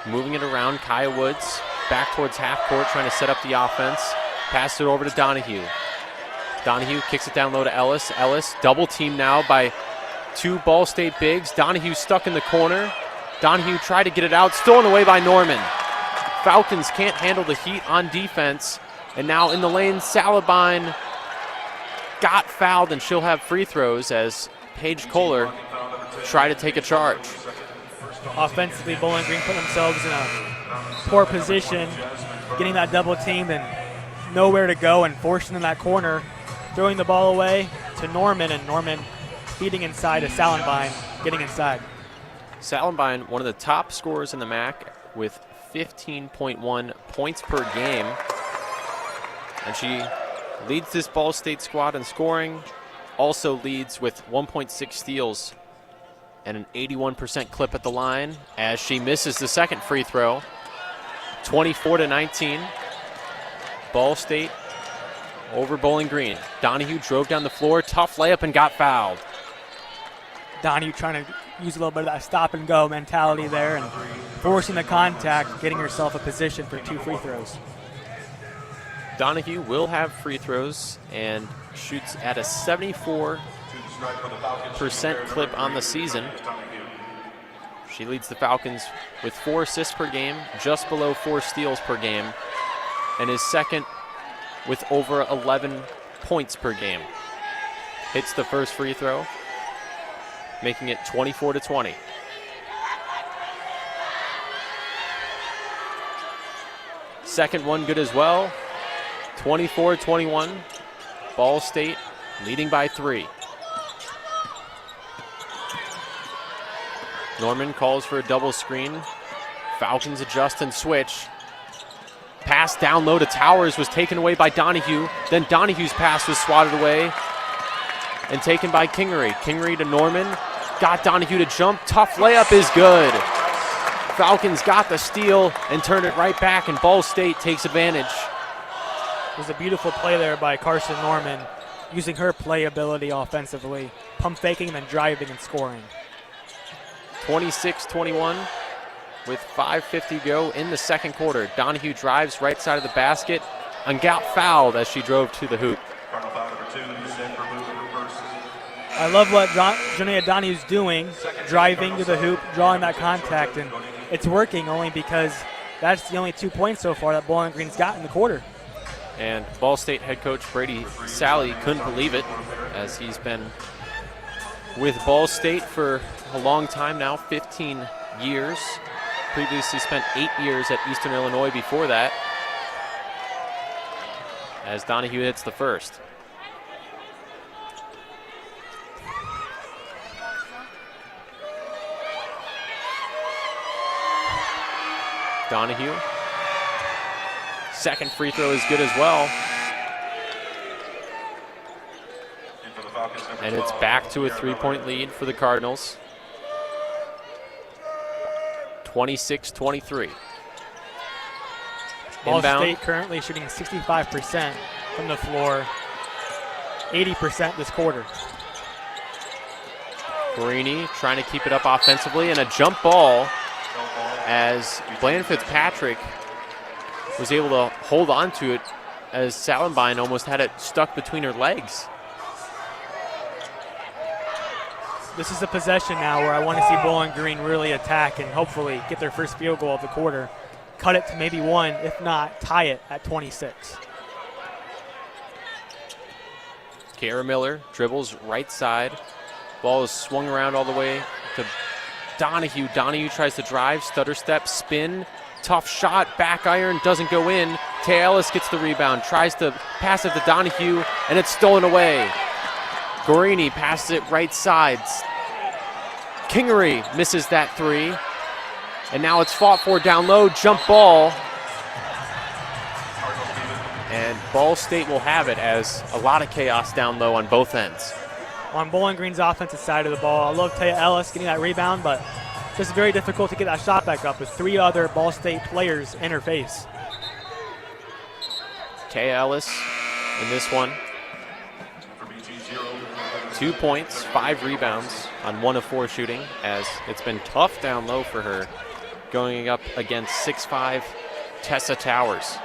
moving it around. Kaya Woods back towards half court, trying to set up the offense. Passed it over to Donahue. Donahue kicks it down low to Ellis. Ellis double teamed now by 2 Ball State bigs. Donahue stuck in the corner. Donahue tried to get it out, stolen away by Norman. Falcons can't handle the heat on defense, and now in the lane, Salabine got fouled, and she'll have free throws as Paige Kohler try to take a charge. Offensively, Bowling Green put themselves in a poor position, getting that double team and nowhere to go, and forcing in that corner, throwing the ball away to Norman, and Norman feeding inside to Salambine, getting inside. Salambine, one of the top scorers in the MAC with 15.1 points per game, and she leads this Ball State squad in scoring, also leads with 1.6 steals and an 81% clip at the line as she misses the second free throw. 24-19. Ball State over Bowling Green. Donahue drove down the floor, tough layup, and got fouled. Donahue trying to use a little bit of that stop-and-go mentality there and forcing the contact, getting herself a position for 2 free throws. Donahue will have free throws and shoots at a 74% clip on the season. She leads the Falcons with 4 assists per game, just below 4 steals per game, and is second with over 11 points per game. Hits the first free throw, making it 24-20. Second one good as well. 24-21. Ball State leading by 3. Norman calls for a double screen. Falcons adjust and switch. Pass down low to Towers was taken away by Donahue. Then Donahue's pass was swatted away and taken by Kingery. Kingery to Norman. Got Donahue to jump. Tough layup is good. Falcons got the steal and turned it right back, and Ball State takes advantage. It was a beautiful play there by Carson Norman, using her playability offensively, pump faking, then driving and scoring. 26-21 with 5:50 to go in the second quarter. Donahue drives right side of the basket and got fouled as she drove to the hoop. I love what Janaea Donahue's doing, driving to the hoop, drawing that contact, and it's working only because that's the only 2 points so far that Bowling Green's got in the quarter. And Ball State head coach Brady Sally couldn't believe it, as he's been with Ball State for a long time now, 15 years. Previously spent 8 years at Eastern Illinois before that, as Donahue hits the first. Donahue. Second free throw is good as well. And it's back to a 3-point lead for the Cardinals. 26-23. Ball Inbound. State currently shooting 65% from the floor, 80% this quarter. Guarini trying to keep it up offensively, and a jump ball as Bland Fitzpatrick was able to hold on to it as Salenbein almost had it stuck between her legs. This is a possession now where I want to see Bowling Green really attack and hopefully get their first field goal of the quarter. Cut it to maybe 1, if not tie it at 26. Kara Miller dribbles right side. Ball is swung around all the way to Donahue. Donahue tries to drive, stutter step, spin, tough shot, back iron, doesn't go in. Tay Ellis gets the rebound, tries to pass it to Donahue, and it's stolen away. Guarini passes it right side. Kingery misses that 3. And now it's fought for down low, jump ball. And Ball State will have it as a lot of chaos down low on both ends. On Bowling Green's offensive side of the ball, I love Taya Ellis getting that rebound, but just very difficult to get that shot back up with 3 other Ball State players in her face. Taya Ellis in this one. 2 points, 5 rebounds on 1 of 4 shooting, as it's been tough down low for her, going up against 6'5" Tessa Towers.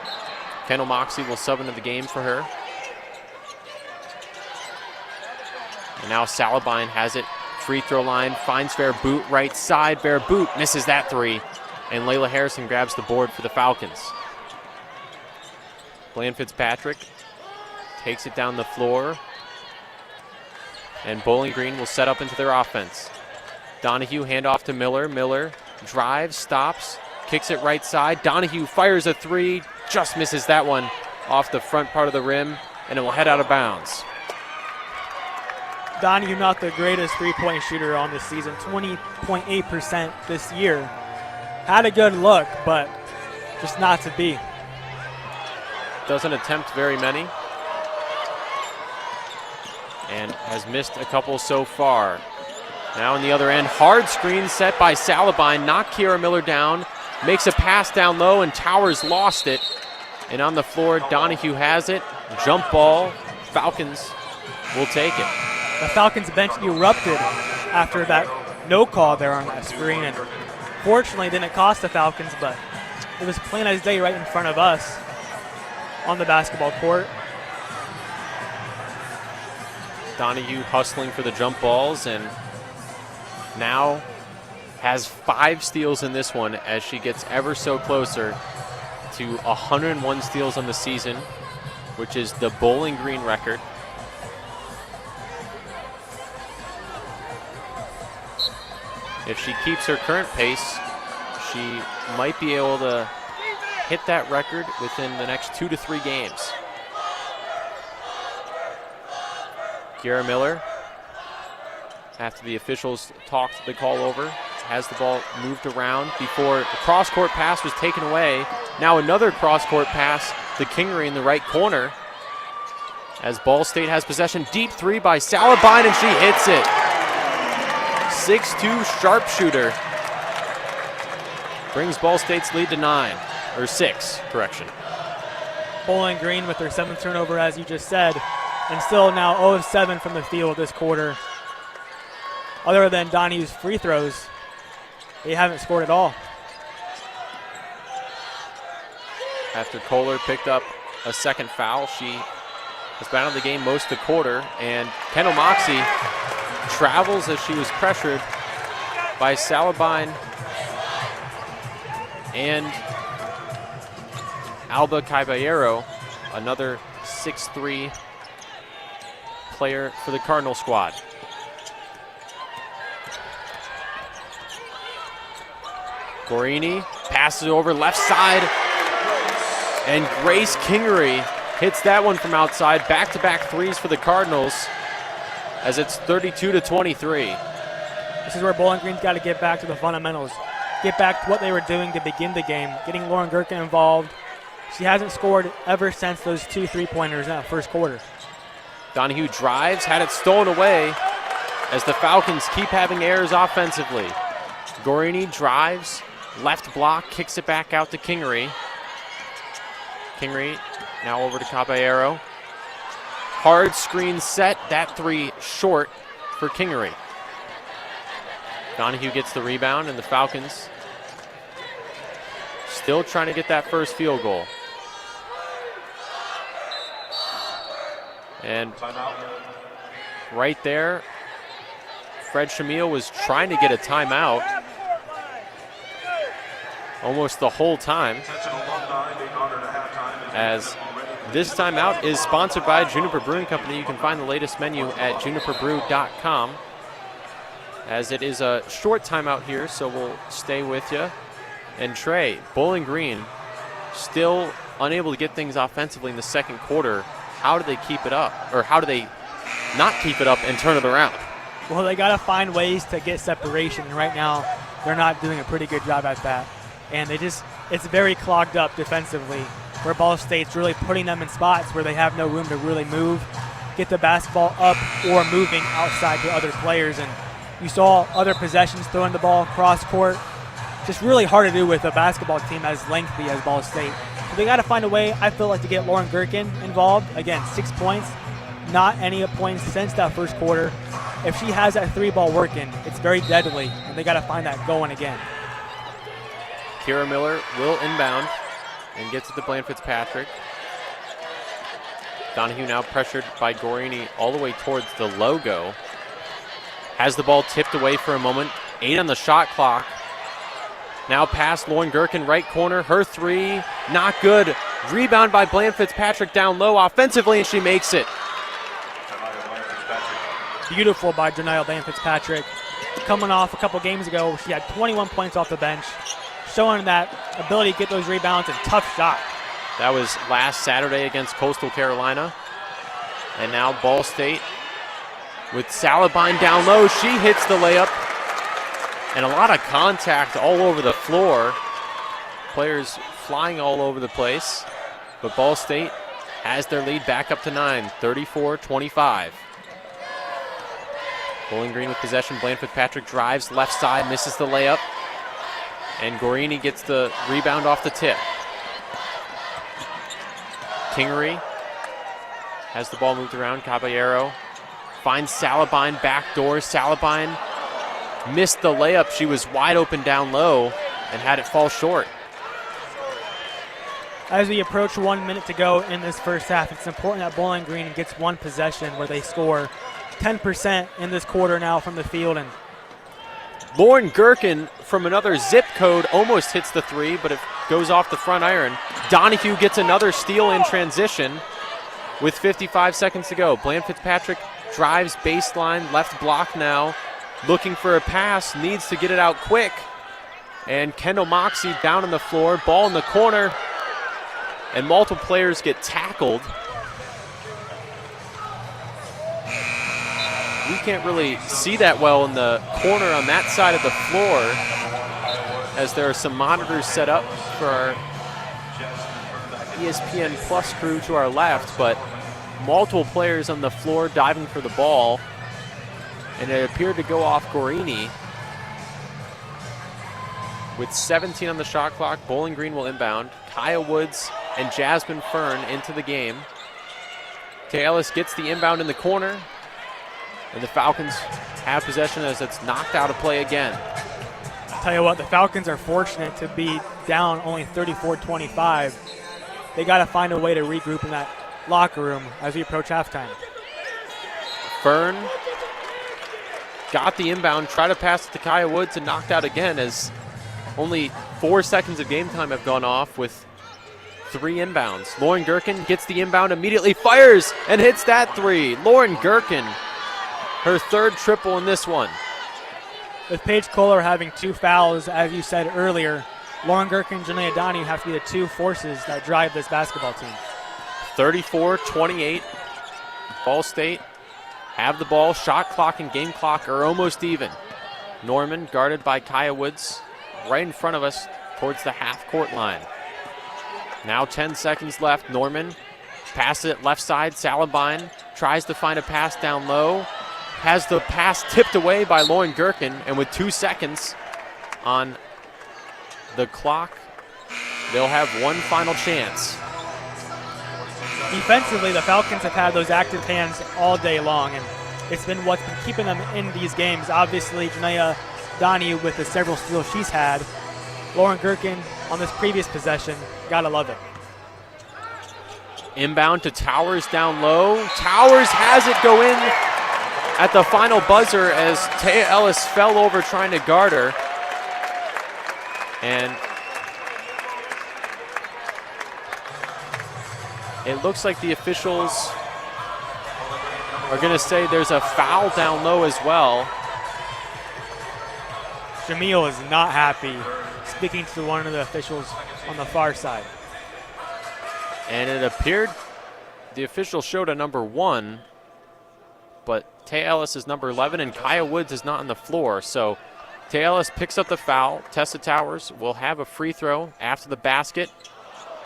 Kendall Moxley will sub into the game for her. And now Salenbein has it, free throw line, finds Verboot right side. Verboot misses that 3, and Layla Harrison grabs the board for the Falcons. Bland Fitzpatrick takes it down the floor, and Bowling Green will set up into their offense. Donahue handoff to Miller. Miller drives, stops, kicks it right side. Donahue fires a 3, just misses that one off the front part of the rim, and it will head out of bounds. Donahue not the greatest three-point shooter on this season, 20.8% this year. Had a good look, but just not to be. Doesn't attempt very many, and has missed a couple so far. Now on the other end, hard screen set by Salabine, knocked Kiera Miller down, makes a pass down low, and Towers lost it. And on the floor, Donahue has it. Jump ball, Falcons will take it. The Falcons bench erupted after that no call there on that screen, and fortunately didn't cost the Falcons, but it was plain as day right in front of us on the basketball court. Donahue hustling for the jump balls, and now has 5 steals in this one as she gets ever so closer to 101 steals on the season, which is the Bowling Green record. If she keeps her current pace, she might be able to hit that record within the next 2 to 3 games. Kiera Miller, after the officials talked the call over, has the ball moved around before the cross-court pass was taken away. Now another cross-court pass to Kingery in the right corner as Ball State has possession. Deep 3 by Salabine, and she hits it. 6'2" sharpshooter brings Ball State's lead to 9, or 6, correction. Bowling Green with their 7th turnover, as you just said, and still now 0 of 7 from the field this quarter. Other than Donahue's free throws, they haven't scored at all. After Kohler picked up a second foul, she has been out of the game most of the quarter, and Kendall Moxie travels as she was pressured by Salabine and Alba Caballero, another 6'3" player for the Cardinal squad. Gorini passes over left side, and Grace Kingery hits that one from outside. Back-to-back threes for the Cardinals as it's 32-23. This is where Bowling Green's got to get back to the fundamentals, get back to what they were doing to begin the game, getting Lauren Gherkin involved. She hasn't scored ever since those 2 3-pointers in that first quarter. Donahue drives, had it stolen away as the Falcons keep having errors offensively. Gorini drives, left block, kicks it back out to Kingery. Kingery now over to Caballero. Hard screen set, that 3 short for Kingery. Donahue gets the rebound, and the Falcons still trying to get that first field goal. And right there, Fred Shamil was trying to get a timeout almost the whole time, as this timeout is sponsored by Juniper Brewing Company. You can find the latest menu at juniperbrew.com. As it is a short timeout here, so we'll stay with you. And Trey, Bowling Green still unable to get things offensively in the second quarter. How do they keep it up, or how do they not keep it up and turn it around? Well, they got to find ways to get separation, and right now they're not doing a pretty good job at that. And it's very clogged up defensively, where Ball State's really putting them in spots where they have no room to really move, get the basketball up, or moving outside to other players. And you saw other possessions throwing the ball cross court. Just really hard to do with a basketball team as lengthy as Ball State. So they got to find a way, I feel like, to get Lauren Gherkin involved. Again, 6 points, not any points since that first quarter. If she has that 3-ball working, it's very deadly, and they got to find that going again. Kiera Miller will inbound and gets it to Bland Fitzpatrick. Donahue now pressured by Gorini all the way towards the logo. Has the ball tipped away for a moment. 8 on the shot clock. Now past Lauren Gherkin, right corner. Her 3, not good. Rebound by Bland Fitzpatrick down low offensively, and she makes it. Beautiful by Janelle Bland Fitzpatrick. Coming off a couple games ago, she had 21 points off the bench, showing that ability to get those rebounds and tough shot. That was last Saturday against Coastal Carolina. And now Ball State with Salabine down low. She hits the layup. And a lot of contact all over the floor. Players flying all over the place. But Ball State has their lead back up to 9, 34-25. Bowling Green with possession. Blaine Fitzpatrick drives left side, misses the layup. And Gorini gets the rebound off the tip. Kingery has the ball moved around. Caballero finds Salabine backdoor. Salabine missed the layup. She was wide open down low and had it fall short. As we approach 1 minute to go in this first half, it's important that Bowling Green gets one possession where they score 10% in this quarter now from the field. And Lauren Gherkin from another zip code almost hits the three, but it goes off the front iron. Donahue gets another steal in transition with 55 seconds to go. Blaine Fitzpatrick drives baseline, left block now, looking for a pass, needs to get it out quick. And Kendall Moxie down on the floor, ball in the corner, and multiple players get tackled. We can't really see that well in the corner on that side of the floor, as there are some monitors set up for our ESPN Plus crew to our left, but multiple players on the floor diving for the ball, and it appeared to go off Gorini. With 17 on the shot clock, Bowling Green will inbound. Kaya Woods and Jasmine Fern into the game. Tay Ellis gets the inbound in the corner, and the Falcons have possession as it's knocked out of play again. I'll tell you what, the Falcons are fortunate to be down only 34-25. They got to find a way to regroup in that locker room as we approach halftime. Fern got the inbound, tried to pass it to Kaya Woods, and knocked out again as only 4 seconds of game time have gone off with 3 inbounds. Lauren Gherkin gets the inbound, immediately fires and hits that three. Lauren Gherkin, her third triple in this one. With Paige Kohler having 2 fouls, as you said earlier, Lauren Gherkin and Janaea Donahue have to be the 2 forces that drive this basketball team. 34-28. Ball State have the ball. Shot clock and game clock are almost even. Norman guarded by Kaya Woods right in front of us towards the half-court line. Now 10 seconds left. Norman passes it left side. Salabine tries to find a pass down low. Has the pass tipped away by Lauren Gherkin, and with 2 seconds on the clock, they'll have one final chance. Defensively, the Falcons have had those active hands all day long, and it's been what's been keeping them in these games. Obviously, Janaea Donahue with the several steals she's had. Lauren Gherkin on this previous possession, gotta love it. Inbound to Towers down low. Towers has it go in at the final buzzer as Taya Ellis fell over trying to guard her. And it looks like the officials are going to say there's a foul down low as well. Jamil is not happy, speaking to one of the officials on the far side. And it appeared the official showed a number 1, but Tay Ellis is number 11, and Kaya Woods is not on the floor. So Tay Ellis picks up the foul. Tessa Towers will have a free throw after the basket.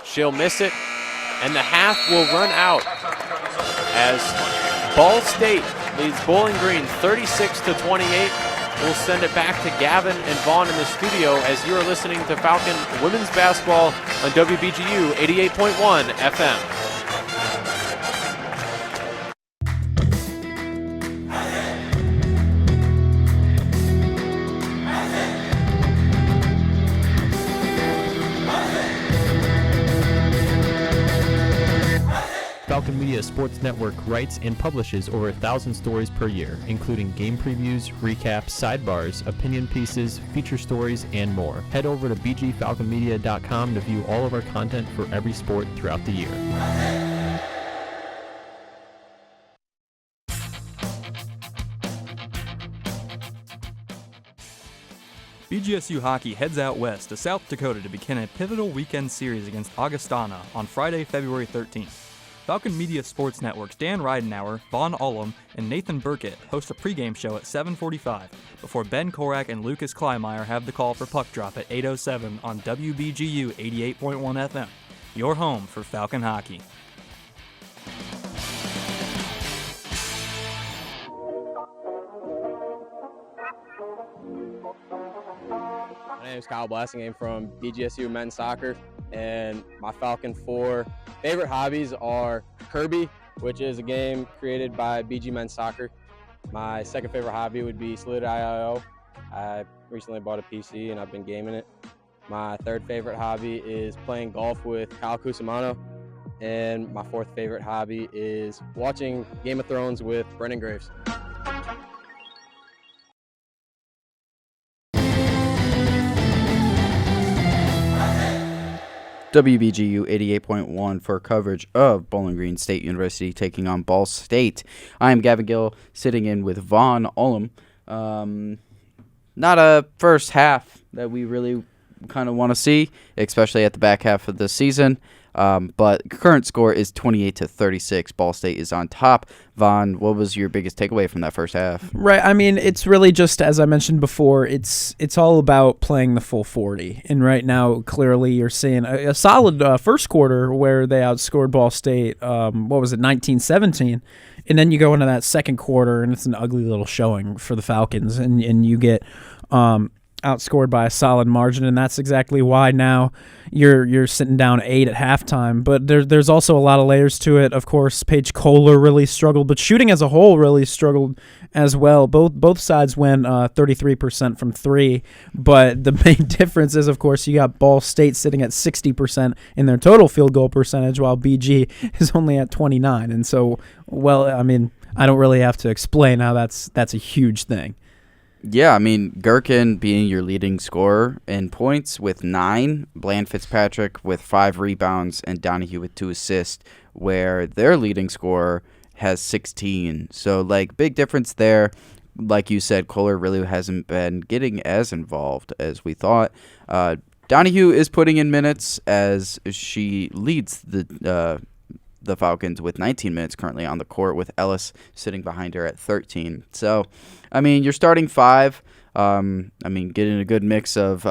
She'll miss it, and the half will run out as Ball State leads Bowling Green 36-28. We'll send it back to Gavin and Vaughn in the studio as you are listening to Falcon Women's Basketball on WBGU 88.1 FM. Falcon Media Sports Network writes and publishes over 1,000 stories per year, including game previews, recaps, sidebars, opinion pieces, feature stories, and more. Head over to bgfalconmedia.com to view all of our content for every sport throughout the year. BGSU hockey heads out west to South Dakota to begin a pivotal weekend series against Augustana on Friday, February 13th. Falcon Media Sports Network's Dan Ridenauer, Vaughn Ullum, and Nathan Burkett host a pregame show at 7:45 before Ben Korak and Lucas Kleinmeyer have the call for puck drop at 8:07 on WBGU 88.1 FM, your home for Falcon hockey. name's Kyle Blassingame from BGSU Men's Soccer, and my Falcon 4 favorite hobbies are Kirby, which is a game created by BG Men's Soccer. My second favorite hobby would be Solid IIO. I recently bought a PC and I've been gaming it. My third favorite hobby is playing golf with Kyle Cusimano. And my fourth favorite hobby is watching Game of Thrones with Brendan Graves. WBGU 88.1 for coverage of Bowling Green State University taking on Ball State. I am Gavin Gill, sitting in with Vaughn Ullum. Not a first half that we really kind of want to see, especially at the back half of the season. But current score is 28-36. Ball State is on top. Vaughn, what was your biggest takeaway from that first half? Right. I mean, it's really just, as I mentioned before, it's all about playing the full 40. And right now, clearly, you're seeing a solid first quarter where they outscored Ball State, 19-17. And then you go into that second quarter, and it's an ugly little showing for the Falcons. And you get outscored by a solid margin, and that's exactly why now you're sitting down 8 at halftime. But there's also a lot of layers to it. Of course, Paige Kohler really struggled, but shooting as a whole really struggled as well. Both sides went 33% from 3, but the main difference is, of course, you got Ball State sitting at 60% in their total field goal percentage, while BG is only at 29. And so, well, I mean, I don't really have to explain how that's a huge thing. Yeah, I mean, Gherkin being your leading scorer in points with 9, Bland Fitzpatrick with 5 rebounds, and Donahue with 2 assists, where their leading scorer has 16. So, big difference there. Like you said, Kohler really hasn't been getting as involved as we thought. Donahue is putting in minutes as she leads the Falcons with 19 minutes currently on the court, with Ellis sitting behind her at 13. So, I mean, you're starting 5. Getting a good mix of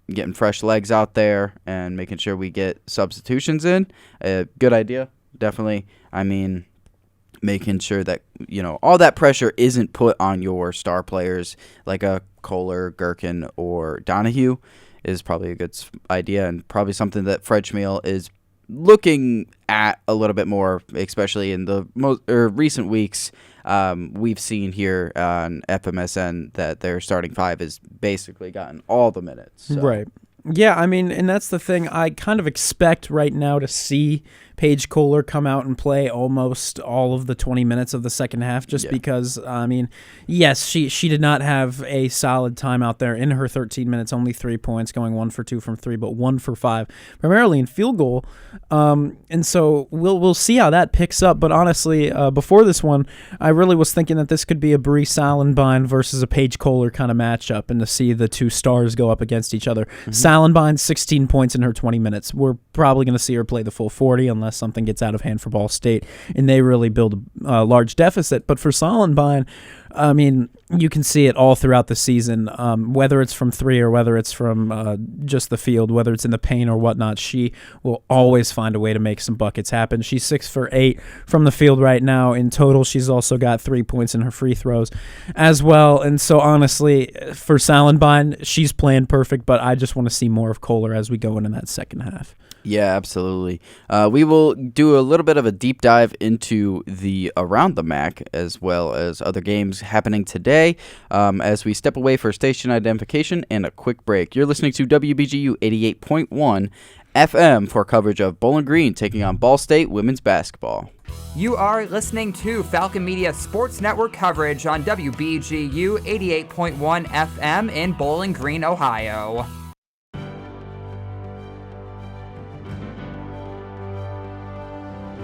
getting fresh legs out there and making sure we get substitutions in. Good idea, definitely. I mean, making sure that, all that pressure isn't put on your star players like a Kohler, Gherkin, or Donahue is probably a good idea, and probably something that Fred Schmiel is looking at a little bit more, especially in the recent weeks. We've seen here on FMSN that their starting 5 has basically gotten all the minutes. So. Right. Yeah, I mean, and that's the thing. I kind of expect right now to see Paige Kohler come out and play almost all of the 20 minutes of the second half, just because, I mean, yes, she did not have a solid time out there in her 13 minutes, only 3 points, going 1 for 2 from 3, but 1 for 5, primarily in field goal. And so we'll see how that picks up. But honestly, before this one, I really was thinking that this could be a Bree Salenbine versus a Paige Kohler kind of matchup, and to see the two stars go up against each other. Mm-hmm. Salenbine, 16 points in her 20 minutes. We're probably going to see her play the full 40 unless something gets out of hand for Ball State and they really build a large deficit. But for Salenbine, I mean, you can see it all throughout the season, whether it's from 3 or whether it's from just the field, whether it's in the paint or whatnot. She will always find a way to make some buckets happen. She's 6 for 8 from the field right now. In total, she's also got 3 points in her free throws as well. And so, honestly, for Salenbine, she's playing perfect, but I just want to see more of Kohler as we go into that second half. Yeah, absolutely. We will do a little bit of a deep dive into the Around the MAC as well as other games happening today as we step away for station identification and a quick break. You're listening to WBGU 88.1 FM for coverage of Bowling Green taking on Ball State women's basketball. You are listening to Falcon Media Sports Network coverage on WBGU 88.1 FM in Bowling Green, Ohio.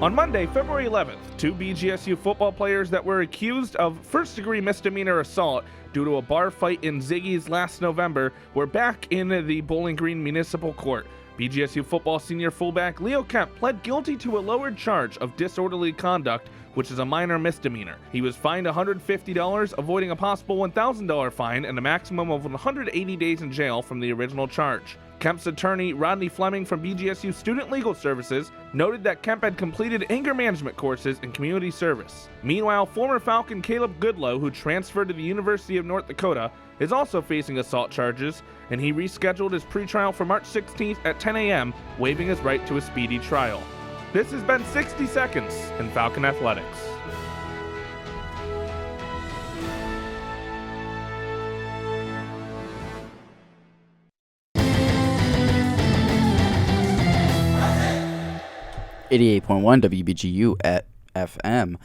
On Monday, February 11th, 2 BGSU football players that were accused of first-degree misdemeanor assault due to a bar fight in Ziggy's last November were back in the Bowling Green Municipal Court. BGSU football senior fullback Leo Kemp pled guilty to a lowered charge of disorderly conduct, which is a minor misdemeanor. He was fined $150, avoiding a possible $1,000 fine and a maximum of 180 days in jail from the original charge. Kemp's attorney, Rodney Fleming from BGSU Student Legal Services, noted that Kemp had completed anger management courses and community service. Meanwhile, former Falcon Caleb Goodlow, who transferred to the University of North Dakota, is also facing assault charges, and he rescheduled his pretrial for March 16th at 10 a.m., waiving his right to a speedy trial. This has been 60 Seconds in Falcon Athletics. .1 WBGU at FM.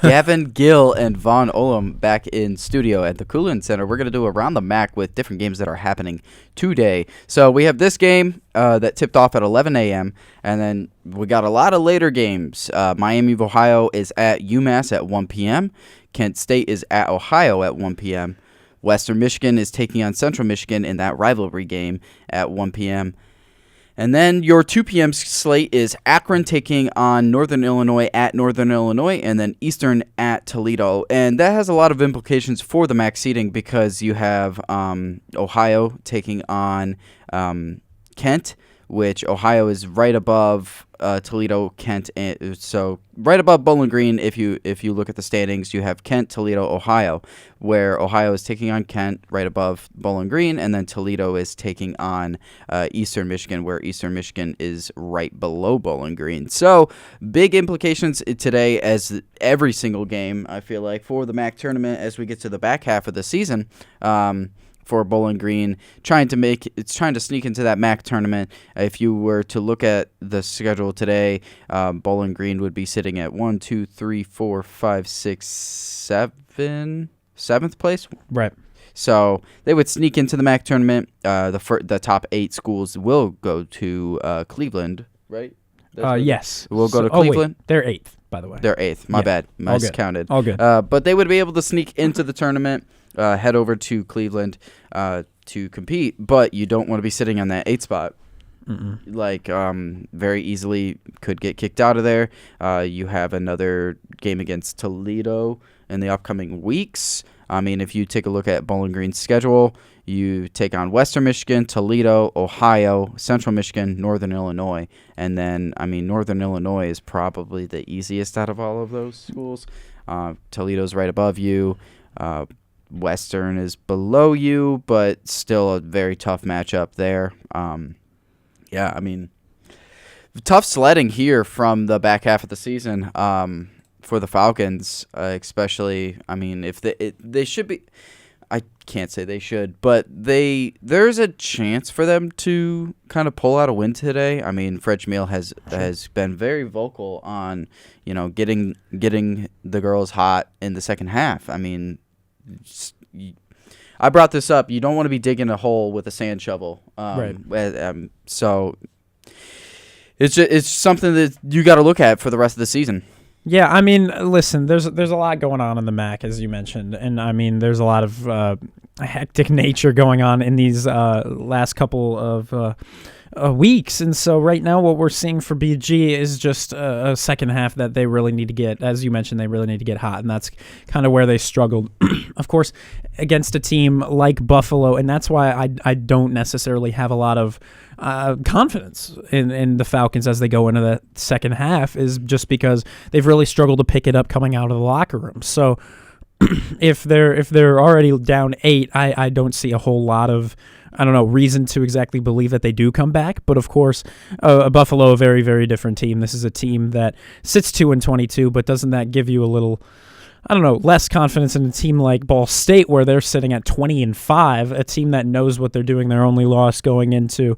Gavin Gill and Vaughn Olam back in studio at the Coolant Center. We're going to do Around the MAC with different games that are happening today. So we have this game that tipped off at 11 a.m., and then we got a lot of later games. Miami of Ohio is at UMass at 1 p.m. Kent State is at Ohio at 1 p.m. Western Michigan is taking on Central Michigan in that rivalry game at 1 p.m. And then your 2 p.m. slate is Akron taking on Northern Illinois at Northern Illinois, and then Eastern at Toledo. And that has a lot of implications for the MAC seeding because you have Ohio taking on Kent, which Ohio is right above Toledo, Kent, and so right above Bowling Green. If you look at the standings, you have Kent, Toledo, Ohio, where Ohio is taking on Kent right above Bowling Green, and then Toledo is taking on Eastern Michigan, where Eastern Michigan is right below Bowling Green. So big implications today, as every single game I feel like for the MAC tournament as we get to the back half of the season. For Bowling Green, trying to sneak into that MAC tournament. If you were to look at the schedule today, Bowling Green would be sitting at 1, 2, 3, 4, 5, 6, 7, 7th place. Right. So they would sneak into the MAC tournament. The top 8 schools will go to Cleveland, right? Yes. We'll go to Cleveland. Wait. They're 8th, by the way. They're 8th. My bad. Miscounted. All good. But they would be able to sneak into the tournament. Head over to Cleveland to compete, but you don't want to be sitting on that 8th spot. Like, very easily could get kicked out of there. You have another game against Toledo in the upcoming weeks. I mean, if you take a look at Bowling Green's schedule, you take on Western Michigan, Toledo, Ohio, Central Michigan, Northern Illinois. And then, I mean, Northern Illinois is probably the easiest out of all of those schools. Toledo's right above you. Western is below you, but still a very tough matchup there. Yeah, I mean, tough sledding here from the back half of the season for the Falcons, especially. I mean, if they should be, I can't say they should, but there's a chance for them to kind of pull out a win today. I mean, Fred Schmiel has been very vocal on, getting the girls hot in the second half. I mean, I brought this up. You don't want to be digging a hole with a sand shovel. Right. So it's something that you got to look at for the rest of the season. Yeah, I mean, listen, there's a lot going on in the MAC, as you mentioned, and I mean, there's a lot of hectic nature going on in these last couple of weeks, and so right now what we're seeing for BG is just a second half that they really need to get, as you mentioned, they really need to get hot, and that's kind of where they struggled, of course, against a team like Buffalo, and that's why I don't necessarily have a lot of confidence in the Falcons as they go into the second half, is just because they've really struggled to pick it up coming out of the locker room. So if they're already down 8, I don't see a whole lot of reason to exactly believe that they do come back. But of course, Buffalo, a very, very different team. This is a team that sits 2-22, but doesn't that give you a little, less confidence in a team like Ball State, where they're sitting at 20-5, a team that knows what they're doing. Their only loss going into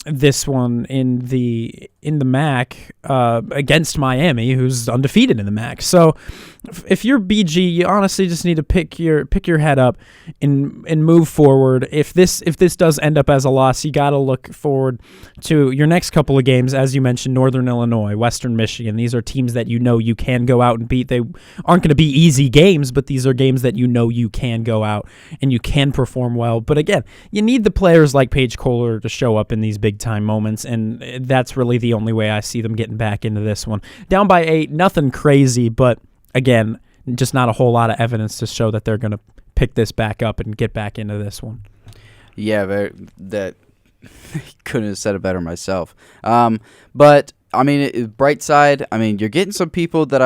this one in the MAC against Miami, who's undefeated in the MAC. So if you're BG, you honestly just need to pick your head up and move forward. If this does end up as a loss, you got to look forward to your next couple of games. As you mentioned, Northern Illinois, Western Michigan. These are teams that you can go out and beat. They aren't going to be easy games, but these are games that you can go out and you can perform well. But again, you need the players like Paige Kohler to show up in these big time moments, and that's really the only way I see them getting back into this one. Down by 8, nothing crazy, but again, just not a whole lot of evidence to show that they're going to pick this back up and get back into this one. Yeah, that couldn't have said it better myself. But I mean, bright side. I mean, you're getting some people some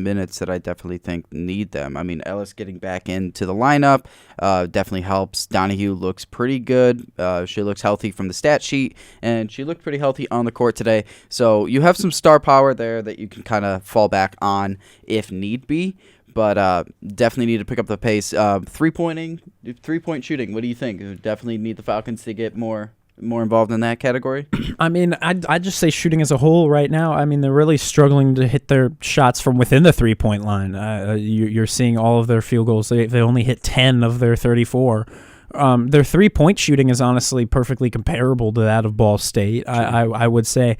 minutes that I definitely think need them. I mean, Ellis getting back into the lineup definitely helps. Donahue looks pretty good. She looks healthy from the stat sheet, and she looked pretty healthy on the court today. So you have some star power there that you can kind of fall back on if need be. But definitely need to pick up the pace. 3-point shooting. What do you think? Definitely need the Falcons to get more involved in that category? I mean, I'd just say shooting as a whole right now. I mean, they're really struggling to hit their shots from within the 3-point line. You're seeing all of their field goals. They only hit 10 of their 34. Their 3-point shooting is honestly perfectly comparable to that of Ball State. I would say.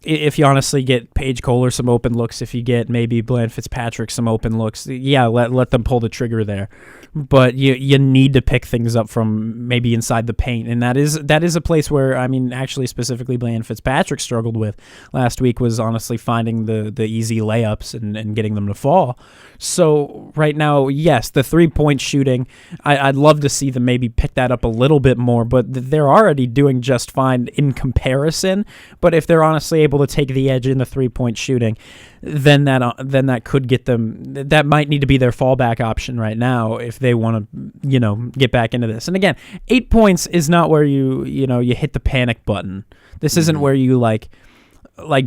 If you honestly get Paige Kohler some open looks, if you get maybe Bland Fitzpatrick some open looks, yeah, let them pull the trigger there. But you need to pick things up from maybe inside the paint, and that is a place where, I mean, actually specifically Bland Fitzpatrick struggled with last week, was honestly finding the easy layups and getting them to fall. So right now, yes, the 3-point shooting, I'd love to see them maybe pick that up a little bit more, but they're already doing just fine in comparison. But if they're honestly able to take the edge in the 3-point shooting, then that could get them. That might need to be their fallback option right now if they want to, get back into this. And again, 8 points is not where you hit the panic button. This isn't where you like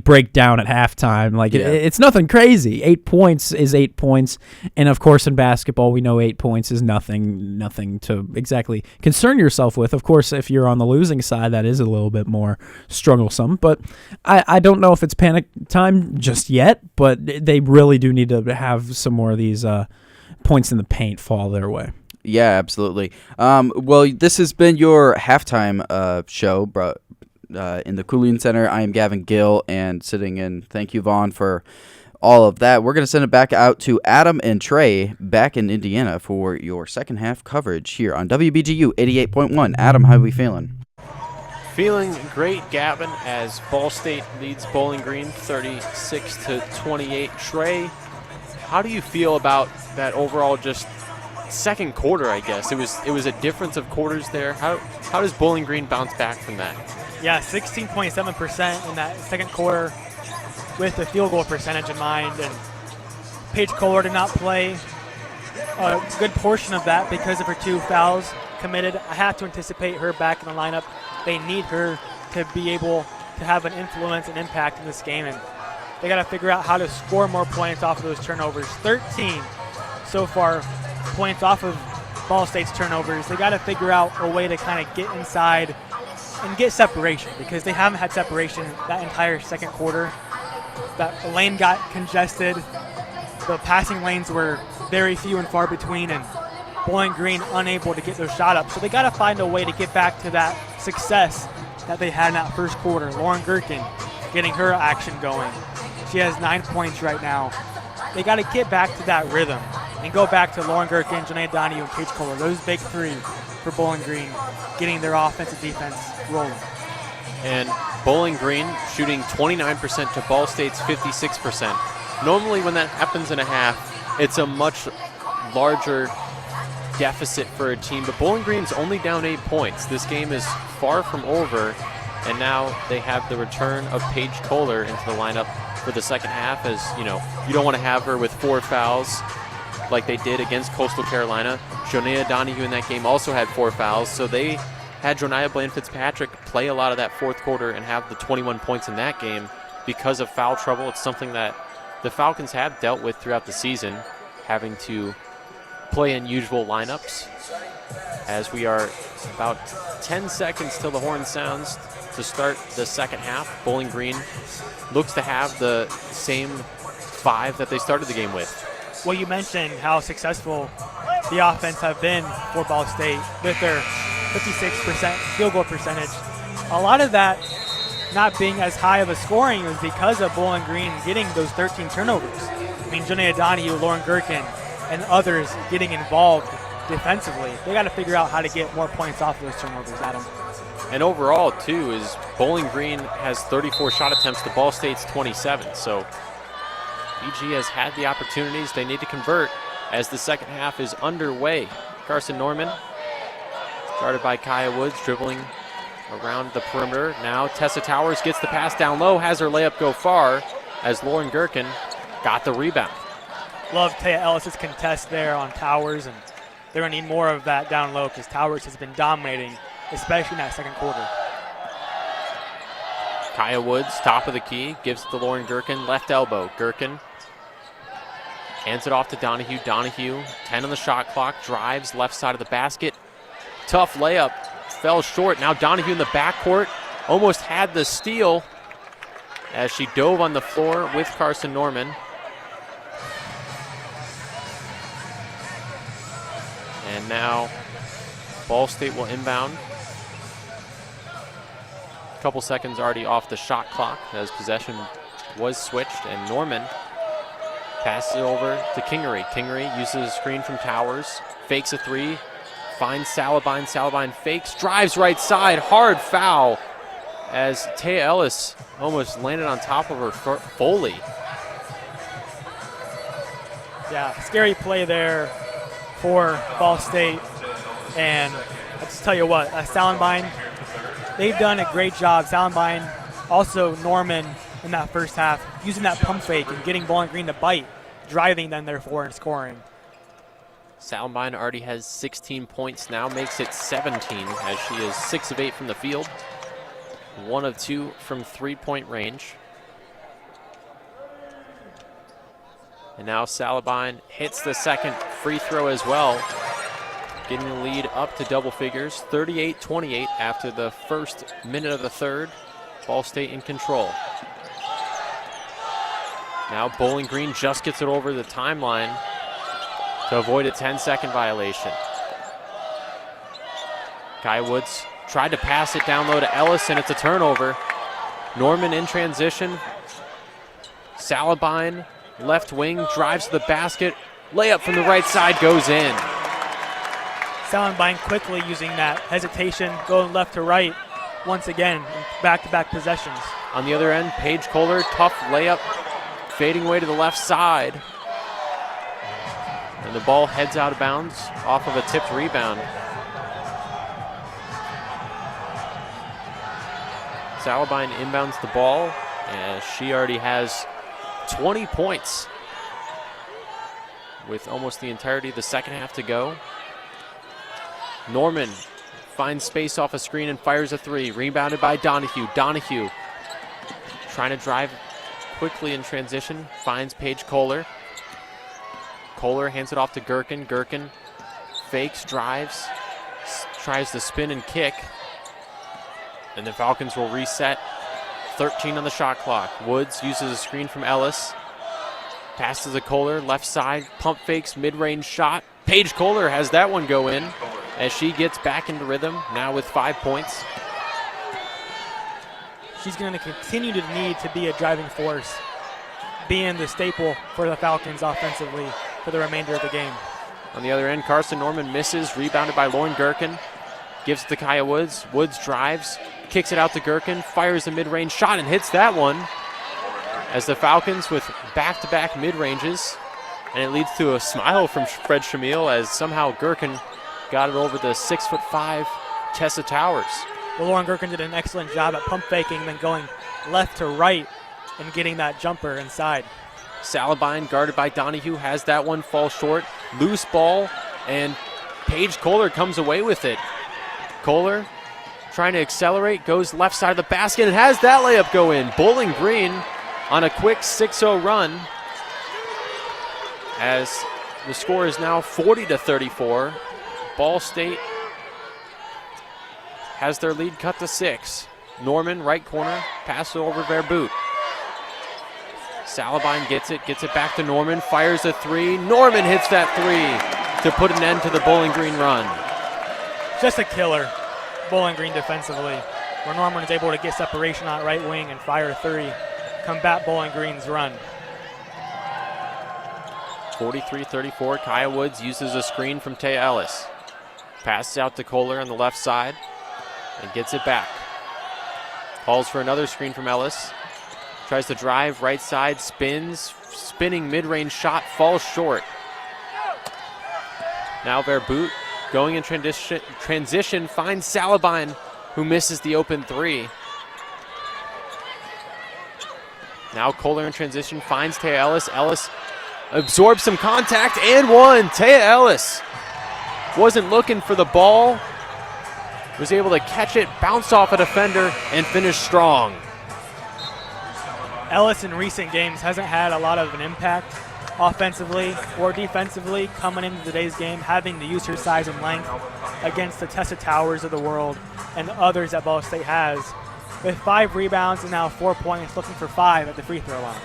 break down at halftime. It's nothing crazy. 8 points is 8 points, and of course in basketball we know 8 points is nothing to exactly concern yourself with. Of course, if you're on the losing side, that is a little bit more strugglesome. But I don't know if it's panic time just yet, but they really do need to have some more of these points in the paint fall their way. Yeah, absolutely. Well, this has been your halftime show, bro. In the Cooling Center. I am Gavin Gill, and sitting in, thank you, Vaughn, for all of that. We're going to send it back out to Adam and Trey back in Indiana for your second half coverage here on WBGU 88.1. Adam, how are we feeling? Feeling great, Gavin, as Ball State leads Bowling Green 36-28. Trey, how do you feel about that overall just second quarter, I guess? It was a difference of quarters there. How does Bowling Green bounce back from that? Yeah, 16.7% in that second quarter with the field goal percentage in mind. And Paige Kohler did not play a good portion of that because of her 2 fouls committed. I have to anticipate her back in the lineup. They need her to be able to have an influence and impact in this game. And they got to figure out how to score more points off of those turnovers. 13 so far points off of Ball State's turnovers. They got to figure out a way to kind of get inside and get separation, because they haven't had separation that entire second quarter. That lane got congested. The passing lanes were very few and far between, and Bowling Green unable to get those shot up. So they got to find a way to get back to that success that they had in that first quarter. Lauren Gherkin getting her action going. She has 9 points right now. They got to get back to that rhythm and go back to Lauren Gherkin, Janae Donahue, and Paige Kohler. Those big three for Bowling Green, getting their offensive defense rolling. And Bowling Green shooting 29% to Ball State's 56%. Normally when that happens in a half, it's a much larger deficit for a team, but Bowling Green's only down 8 points. This game is far from over, and now they have the return of Paige Kohler into the lineup for the second half, as you don't want to have her with 4 fouls like they did against Coastal Carolina. Jonea Donahue in that game also had 4 fouls, so they had Joniah Bland Fitzpatrick play a lot of that fourth quarter and have the 21 points in that game because of foul trouble. It's something that the Falcons have dealt with throughout the season, having to play unusual lineups. As we are about 10 seconds till the horn sounds to start the second half, Bowling Green looks to have the same 5 that they started the game with. Well, you mentioned how successful the offense have been for Ball State with their 56% field goal percentage. A lot of that not being as high of a scoring is because of Bowling Green getting those 13 turnovers. I mean, Janaea Donahue, Lauren Gherkin, and others getting involved defensively. They got to figure out how to get more points off of those turnovers, Adam. And overall, too, is Bowling Green has 34 shot attempts to Ball State's 27. So BG has had the opportunities they need to convert as the second half is underway Carson Norman. Started by Kaya Woods, dribbling around the perimeter. Now Tessa Towers gets the pass down low, has her layup go far as Lauren Gherkin got the rebound. Love Taya Ellis's contest there on Towers, and they're going to need more of that down low because Towers has been dominating, especially in that second quarter. Kaya Woods, top of the key, gives it to Lauren Gherkin, left elbow. Gherkin hands it off to Donahue. Donahue, 10 on the shot clock, drives left side of the basket. Tough layup, fell short. Now Donahue in the backcourt, almost had the steal as she dove on the floor with Carson Norman. And now Ball State will inbound. A couple seconds already off the shot clock as possession was switched, and Norman passes it over to Kingery. Kingery uses a screen from Towers, fakes a three, finds Salabine. Salabine fakes, drives right side, hard foul as Taya Ellis almost landed on top of her Foley. Yeah, scary play there for Ball State. And let's tell you what, Salabine, they've done a great job. Salabine, also Norman in that first half, using that pump fake and getting Bowling Green to bite, driving them therefore and scoring. Salabine already has 16 points now, makes it 17 as she is 6 of 8 from the field, 1 of 2 from three-point range. And now Salabine hits the second free throw as well, getting the lead up to double figures, 38-28 after the first minute of the third. Ball State in control. Now Bowling Green just gets it over the timeline to avoid a 10-second violation. Kai Woods tried to pass it down low to Ellis, and it's a turnover. Norman in transition. Salabine, left wing, drives to the basket. Layup from the right side goes in. Salabine quickly using that hesitation, going left to right once again in back-to-back possessions. On the other end, Paige Kohler, tough layup, fading away to the left side. And the ball heads out of bounds off of a tipped rebound. Salabine inbounds the ball, and she already has 20 points with almost the entirety of the second half to go. Norman finds space off a screen and fires a three. Rebounded by Donahue. Donahue trying to drive quickly in transition. Finds Paige Kohler. Kohler hands it off to Gherkin. Gherkin fakes, drives, tries to spin and kick. And the Falcons will reset. 13 on the shot clock. Woods uses a screen from Ellis. Passes to Kohler, left side, pump fakes, mid-range shot. Paige Kohler has that one go in as she gets back into rhythm, now with 5 points. She's going to continue to need to be a driving force, being the staple for the Falcons offensively for the remainder of the game. On the other end, Carson Norman misses, rebounded by Lauren Gherkin. Gives it to Kaya Woods. Woods drives, kicks it out to Gherkin, fires a mid-range shot and hits that one. As the Falcons with back-to-back mid-ranges, and it leads to a smile from Fred Shamil as somehow Gherkin got it over the 6'5" Tessa Towers. Well, Lauren Gherkin did an excellent job at pump faking, then going left to right and getting that jumper inside. Salabine, guarded by Donahue, has that one fall short. Loose ball, and Paige Kohler comes away with it. Kohler trying to accelerate, goes left side of the basket, and has that layup go in. Bowling Green on a quick 6-0 run as the score is now 40-34. Ball State has their lead cut to 6. Norman, right corner, pass it over Verboot. Salabine gets it back to Norman, fires a three. Norman hits that three to put an end to the Bowling Green run. Just a killer, Bowling Green defensively, where Norman is able to get separation on right wing and fire a three, combat Bowling Green's run. 43-34, Kaya Woods uses a screen from Taya Ellis. Passes out to Kohler on the left side and gets it back. Calls for another screen from Ellis. Tries to drive right side, spins, spinning mid-range shot, falls short. Now Verboot going in transition finds Salabine, who misses the open three. Now Kohler in transition finds Taya Ellis. Ellis absorbs some contact and one. Taya Ellis wasn't looking for the ball, was able to catch it, bounce off a defender, and finish strong. Ellis in recent games hasn't had a lot of an impact offensively or defensively coming into today's game, having to use her size and length against the Tessa Towers of the world and others that Ball State has. With 5 rebounds and now 4 points, looking for 5 at the free throw line.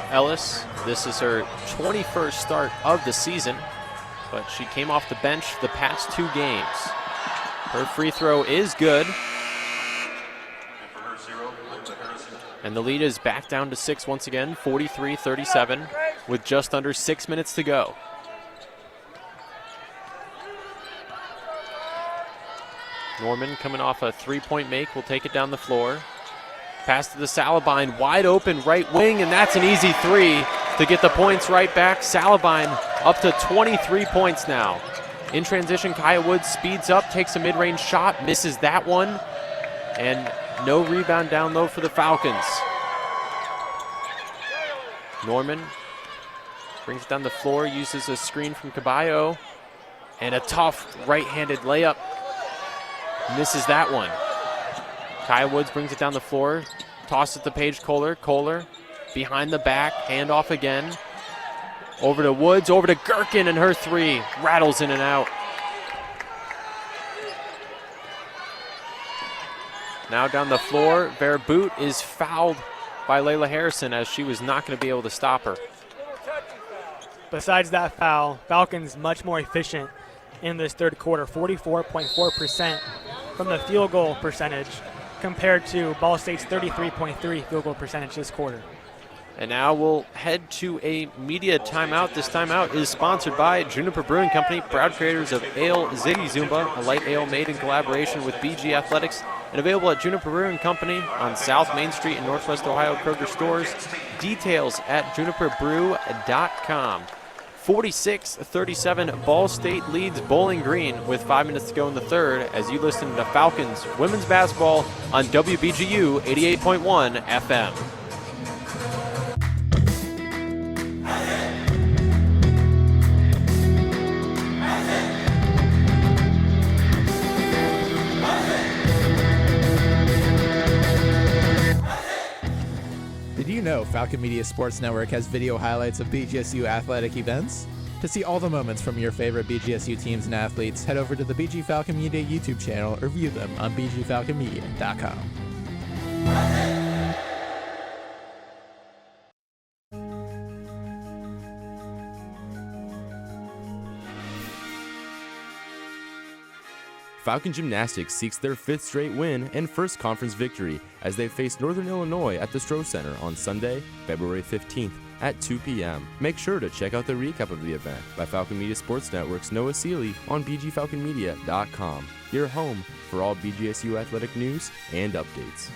Ellis, this is her 21st start of the season, but she came off the bench the past 2 games. Her free throw is good. And the lead is back down to 6 once again, 43-37, with just under 6 minutes to go. Norman coming off a 3-point make, will take it down the floor. Pass to the Salabine, wide open right wing, and that's an easy 3 to get the points right back. Salabine up to 23 points now. In transition, Kaya Woods speeds up, takes a mid-range shot, misses that one, and no rebound down low for the Falcons. Norman brings it down the floor, uses a screen from Caballo, and a tough right-handed layup. Misses that one. Kaya Woods brings it down the floor, tosses it to Paige Kohler. Kohler behind the back, handoff again. Over to Woods, over to Gherkin, and her 3 rattles in and out. Now down the floor, Verboot is fouled by Layla Harrison as she was not going to be able to stop her. Besides that foul, Falcons much more efficient in this third quarter, 44.4% from the field goal percentage compared to Ball State's 33.3 field goal percentage this quarter. And now we'll head to a media timeout. This timeout is sponsored by Juniper Brewing Company, proud creators of Ale Ziggy Zumba, a light ale made in collaboration with BG Athletics, and available at Juniper Brewing Company on South Main Street in Northwest Ohio Kroger stores. Details at juniperbrew.com. 46-37, Ball State leads Bowling Green with 5 minutes to go in the third as you listen to Falcons women's basketball on WBGU 88.1 FM. Did you know Falcon Media Sports Network has video highlights of BGSU athletic events? To see all the moments from your favorite BGSU teams and athletes, head over to the BG Falcon Media YouTube channel or view them on bgfalconmedia.com. Falcon Gymnastics seeks their 5th straight win and first conference victory as they face Northern Illinois at the Stroh Center on Sunday, February 15th at 2 p.m. Make sure to check out the recap of the event by Falcon Media Sports Network's Noah Seeley on bgfalconmedia.com, your home for all BGSU athletic news and updates.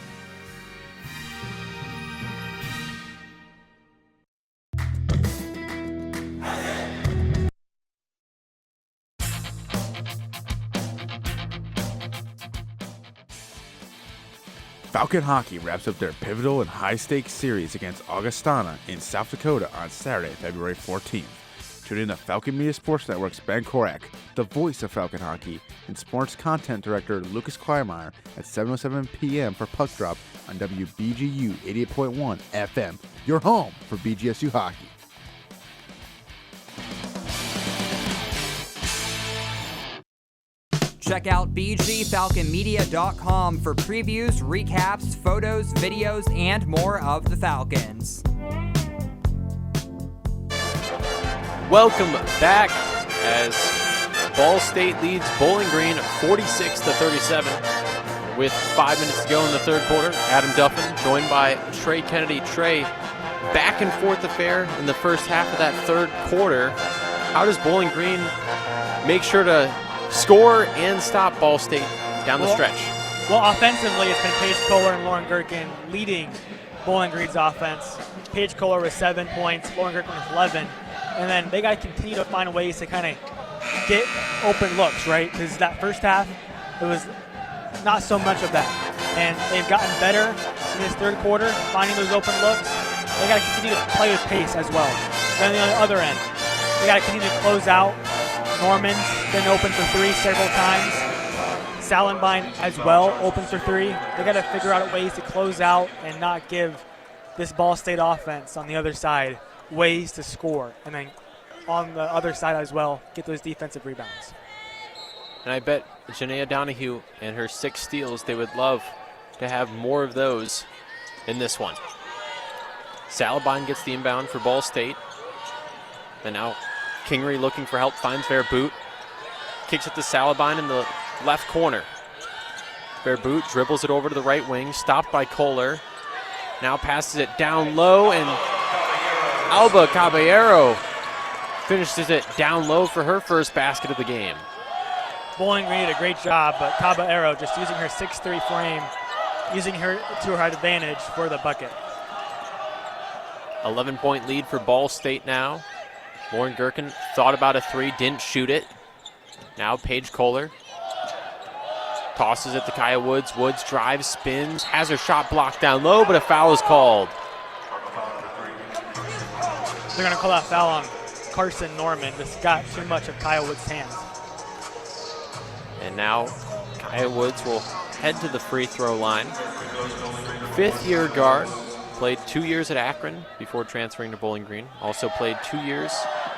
Falcon Hockey wraps up their pivotal and high-stakes series against Augustana in South Dakota on Saturday, February 14th. Tune in to Falcon Media Sports Network's Ben Korak, the voice of Falcon Hockey, and sports content director Lucas Kleinmeyer at 7:07 p.m. for Puck Drop on WBGU 88.1 FM, your home for BGSU hockey. Check out bgfalconmedia.com for previews, recaps, photos, videos, and more of the Falcons. Welcome back as Ball State leads Bowling Green 46-37 with 5 minutes to go in the third quarter. Adam Duffin joined by Trey Kennedy. Trey, back and forth affair in the first half of that third quarter. How does Bowling Green make sure to score and stop Ball State down the stretch? Well, offensively, it's been Paige Kohler and Lauren Gherkin leading Bowling Green's offense. Paige Kohler with 7 points, Lauren Gherkin with 11. And then they got to continue to find ways to kind of get open looks, right? Because that first half, it was not so much of that. And they've gotten better in this third quarter, finding those open looks. They got to continue to play with pace as well. Then on the other end, they got to continue to close out. Norman's been open for three several times. Salenbine as well, open for three. They got to figure out ways to close out and not give this Ball State offense on the other side ways to score. And then on the other side as well, get those defensive rebounds. And I bet Janaea Donahue and her 6 steals, they would love to have more of those in this one. Salenbine gets the inbound for Ball State. And now Kingery looking for help, finds Verboot. Kicks it to Salenbine in the left corner. Verboot dribbles it over to the right wing, stopped by Kohler. Now passes it down low, and Alba Caballero finishes it down low for her first basket of the game. Bowling Green did a great job, but Caballero just using her 6'3" frame, using her to her advantage for the bucket. 11-point lead for Ball State now. Lauren Gherkin thought about a 3, didn't shoot it. Now Paige Kohler tosses it to Kaya Woods. Woods drives, spins, has her shot blocked down low, but a foul is called. They're going to call that foul on Carson Norman. This got too much of Kaya Woods' hands. And now Kaya Woods will head to the free throw line. 5th-year guard, played 2 years at Akron before transferring to Bowling Green. Also played 2 years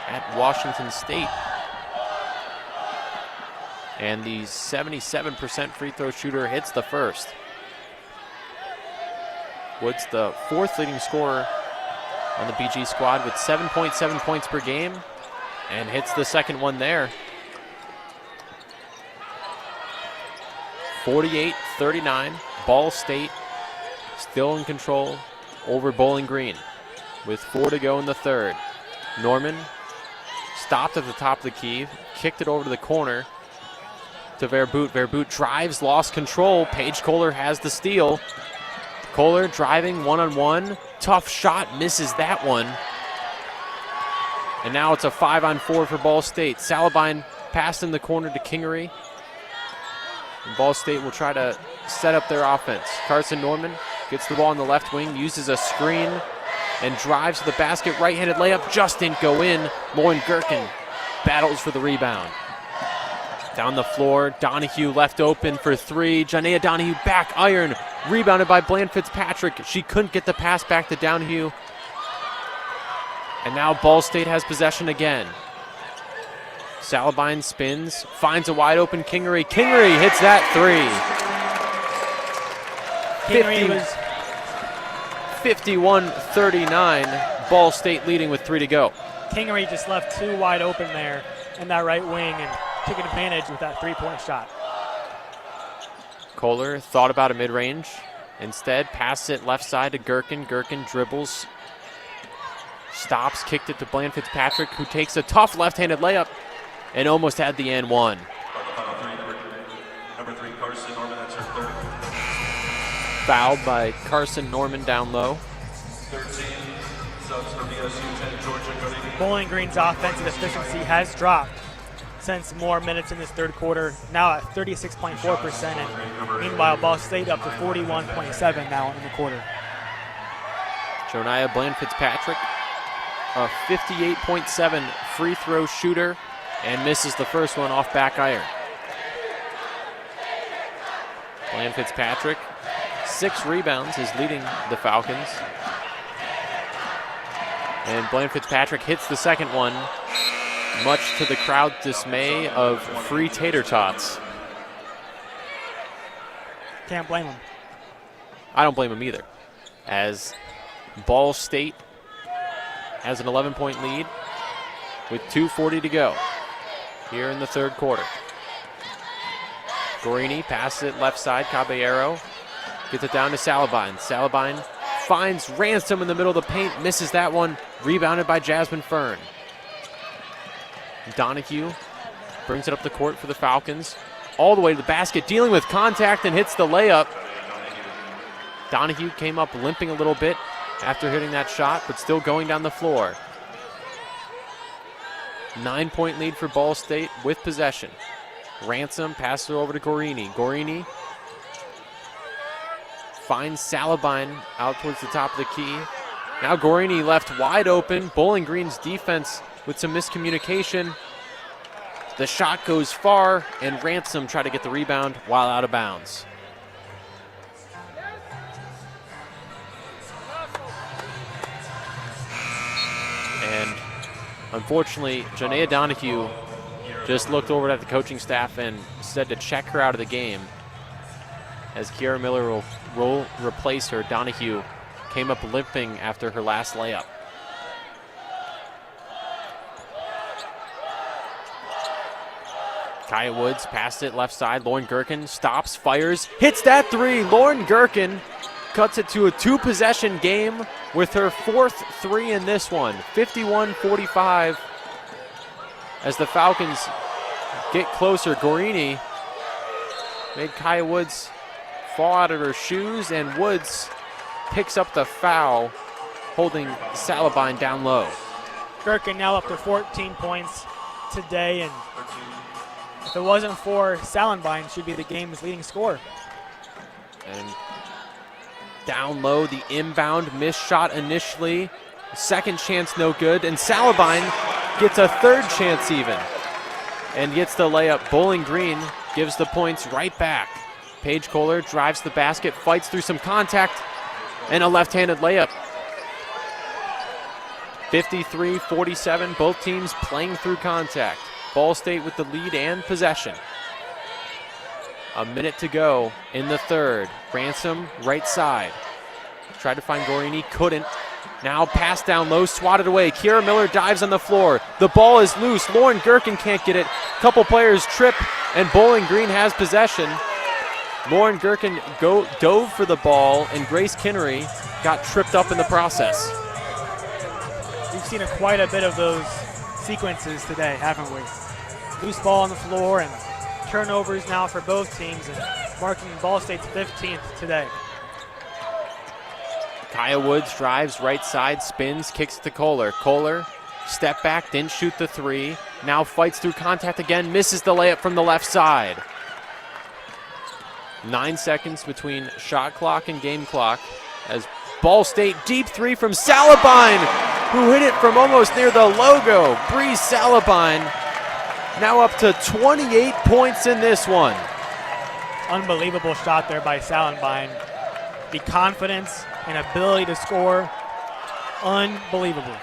at Washington State. And the 77% free throw shooter hits the first. Woods, the 4th leading scorer on the BG squad with 7.7 points per game, and hits the second one there. 48-39, Ball State still in control over Bowling Green with 4 to go in the third. Norman stopped at the top of the key, kicked it over to the corner to Verboot. Verboot drives, lost control. Paige Kohler has the steal. Kohler driving one-on-one. Tough shot, misses that one. And now it's a 5-on-4 for Ball State. Salenbine passed in the corner to Kingery. And Ball State will try to set up their offense. Carson Norman gets the ball on the left wing, uses a screen, and drives to the basket. Right-handed layup just didn't go in. Lauren Gherkin battles for the rebound. Down the floor, Donahue left open for 3. Janaea Donahue back iron, rebounded by Bland Fitzpatrick. She couldn't get the pass back to Donahue. And now Ball State has possession again. Salenbine spins, finds a wide open Kingery. Kingery hits that 3. Kingery was 51-39, Ball State leading with 3 to go. Kingery just left 2 wide open there in that right wing and took advantage with that 3-point shot. Kohler thought about a mid-range. Instead, passed it left side to Gherkin. Gherkin dribbles, stops, kicked it to Bland Fitzpatrick, who takes a tough left-handed layup and almost had the and one. Fouled by Carson Norman down low. Bowling Green's offensive efficiency has dropped since more minutes in this third quarter, now at 36.4%. And meanwhile, Ball State up to 41.7 now in the quarter. Joniah Bland Fitzpatrick, a 58.7 free throw shooter, and misses the first one off back iron. Bland Fitzpatrick, 6 rebounds, is leading the Falcons. And Bland Fitzpatrick hits the second one, much to the crowd's dismay of Free Tater Tots. Can't blame him. I don't blame him either, as Ball State has an 11-point lead with 2:40 to go here in the third quarter. Gorini passes it left side. Caballero gets it down to Salenbine. Salenbine finds Ransom in the middle of the paint, misses that one, rebounded by Jasmine Fern. Donahue brings it up the court for the Falcons, all the way to the basket, dealing with contact and hits the layup. Donahue came up limping a little bit after hitting that shot, but still going down the floor. 9-point lead for Ball State with possession. Ransom passes it over to Gorini. Gorini finds Salabine out towards the top of the key. Now Gorini left wide open. Bowling Green's defense with some miscommunication. The shot goes far, and Ransom tried to get the rebound while out of bounds. And unfortunately, Janaea Donahue just looked over at the coaching staff and said to check her out of the game. As Kiara Miller will replace her, Donahue came up limping after her last layup. Kaya Woods passed it left side. Lauren Gherkin stops, fires, hits that three. Lauren Gherkin cuts it to a 2-possession game with her 4th three in this one. 51-45 as the Falcons get closer. Gorini made Kaya Woods fall out of her shoes, and Woods picks up the foul, holding Salabine down low. Gherkin now up to 14 points today, and if it wasn't for Salabine, she'd be the game's leading scorer. And down low, the inbound missed shot initially. Second chance no good, and Salabine gets a 3rd chance even and gets the layup. Bowling Green gives the points right back. Paige Kohler drives the basket, fights through some contact, and a left-handed layup. 53-47, both teams playing through contact. Ball State with the lead and possession. A minute to go in the third. Ransom, right side. Tried to find Gorini, couldn't. Now pass down low, swatted away. Kiara Miller dives on the floor. The ball is loose. Lauren Gherkin can't get it. Couple players trip, and Bowling Green has possession. Lauren Gherkin dove for the ball, and Grace Kinnery got tripped up in the process. We've seen quite a bit of those sequences today, haven't we? Loose ball on the floor and turnovers now for both teams, and marking Ball State's 15th today. Kaya Woods drives right side, spins, kicks it to Kohler. Kohler, step back, didn't shoot the three. Now fights through contact again, misses the layup from the left side. 9 seconds between shot clock and game clock as Ball State deep three from Salabine, who hit it from almost near the logo. Bree Salabine now up to 28 points in this one. Unbelievable shot there by Salabine. The confidence and ability to score, unbelievable.